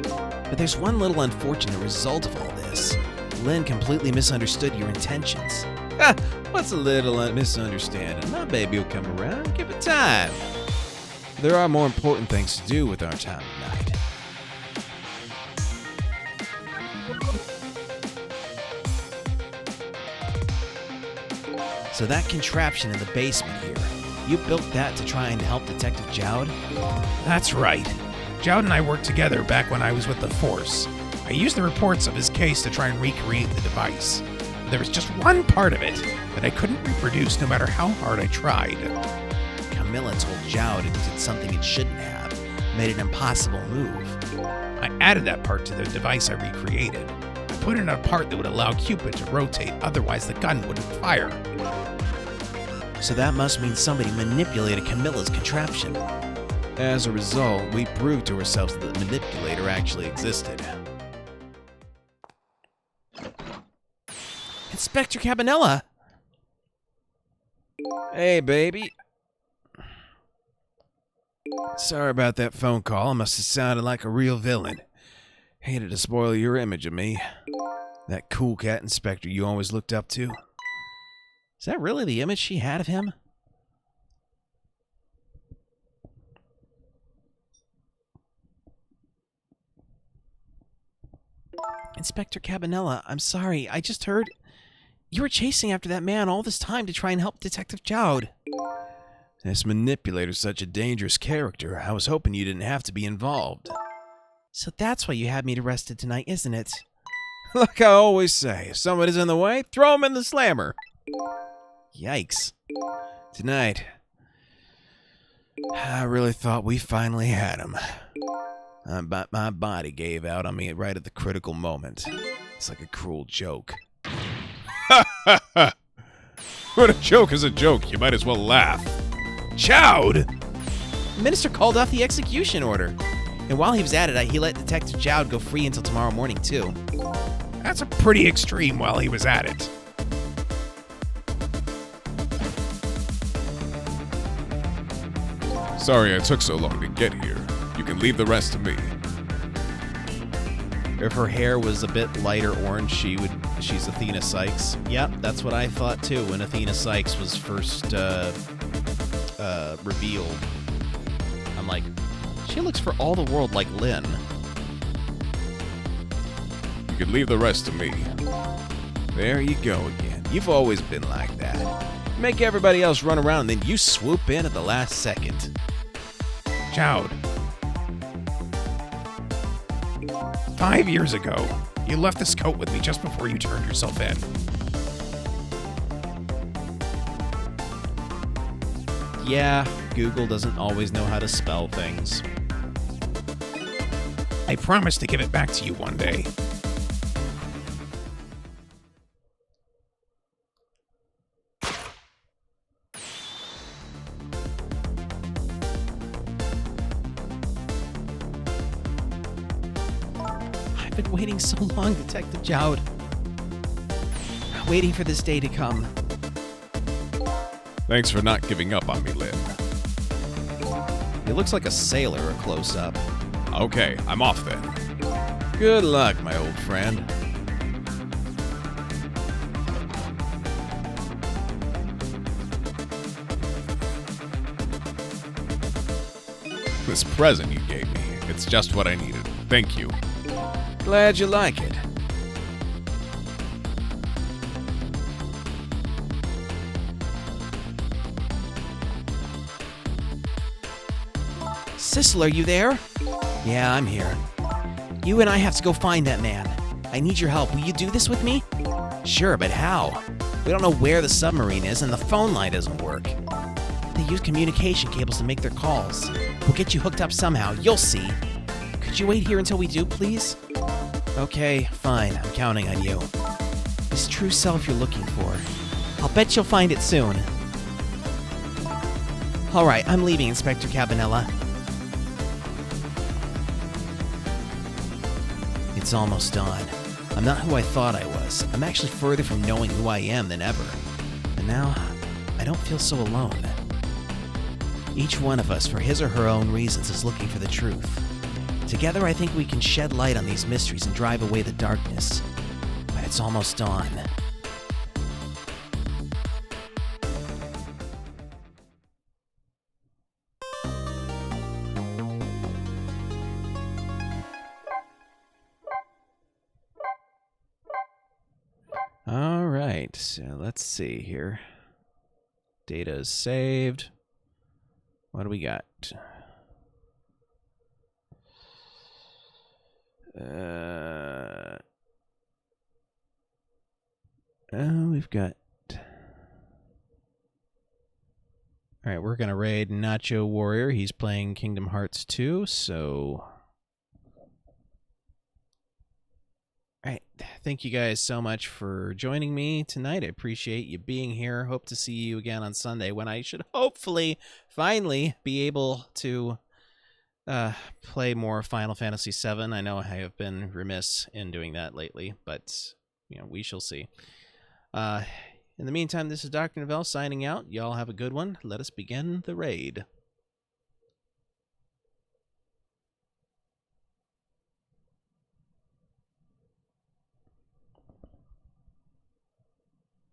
But there's one little unfortunate result of all this. Lynn completely misunderstood your intentions. Ha! What's a little misunderstanding? My baby will come around. Give it time. There are more important things to do with our time tonight. So that contraption in the basement here, you built that to try and help Detective Jowd? That's right. Jowd and I worked together back when I was with the Force. I used the reports of his case to try and recreate the device. But there was just one part of it that I couldn't reproduce no matter how hard I tried. Camilla told Jowd it did something it shouldn't have, made an impossible move. I added that part to the device I recreated. I put in a part that would allow Cupid to rotate, otherwise the gun wouldn't fire. So that must mean somebody manipulated Camilla's contraption. As a result, we proved to ourselves that the manipulator actually existed. Inspector Cabanella! Hey, baby. Sorry about that phone call. I must have sounded like a real villain. Hated to spoil your image of me. That cool cat inspector you always looked up to. Is that really the image she had of him? Inspector Cabanella, I'm sorry. I just heard you were chasing after that man all this time to try and help Detective Jowd. This manipulator's such a dangerous character. I was hoping you didn't have to be involved. So that's why you had me arrested tonight, isn't it? Like I always say, if somebody's in the way, throw him in the slammer. Yikes. Tonight, I really thought we finally had him. But my body gave out on me right at the critical moment. It's like a cruel joke. But a joke is a joke. You might as well laugh. Jowd! The minister called off the execution order. And while he was at it, he let Detective Jowd go free until tomorrow morning, too. That's a pretty extreme while he was at it. Sorry I took so long to get here. You can leave the rest to me. If her hair was a bit lighter orange, she's Athena Sykes. Yep, that's what I thought too when Athena Sykes was first revealed. I'm like, she looks for all the world like Lynn. You can leave the rest to me. There you go again. You've always been like that. Make everybody else run around, and then you swoop in at the last second. Jowd. 5 years ago, you left this coat with me just before you turned yourself in. Yeah, Google doesn't always know how to spell things. I promise to give it back to you one day. I've been waiting so long, Detective Jowd. waiting for this day to come. Thanks for not giving up on me, Lynn. He looks like a sailor at close up. Okay, I'm off then. Good luck, my old friend. This present you gave me, it's just what I needed. Thank you. Glad you like it. Sissel, are you there? Yeah, I'm here. You and I have to go find that man. I need your help. Will you do this with me? Sure, but how? We don't know where the submarine is, and the phone line doesn't work. They use communication cables to make their calls. We'll get you hooked up somehow. You'll see. Could you wait here until we do, please? Okay, fine. I'm counting on you. This true self you're looking for. I'll bet you'll find it soon. All right, I'm leaving, Inspector Cabanella. It's almost dawn. I'm not who I thought I was. I'm actually further from knowing who I am than ever. And now, I don't feel so alone. Each one of us, for his or her own reasons, is looking for the truth. Together, I think we can shed light on these mysteries and drive away the darkness. But it's almost dawn. All right, so let's see here. Data is saved. What do we got? We've got... All right, we're going to raid Nacho Warrior. He's playing Kingdom Hearts 2, so... All right, thank you guys so much for joining me tonight. I appreciate you being here. Hope to see you again on Sunday when I should hopefully finally be able to play more Final Fantasy VII. I know I have been remiss in doing that lately, but you know, we shall see. In the meantime, this is Dr. Novelle signing out. Y'all have a good one. Let us begin the raid.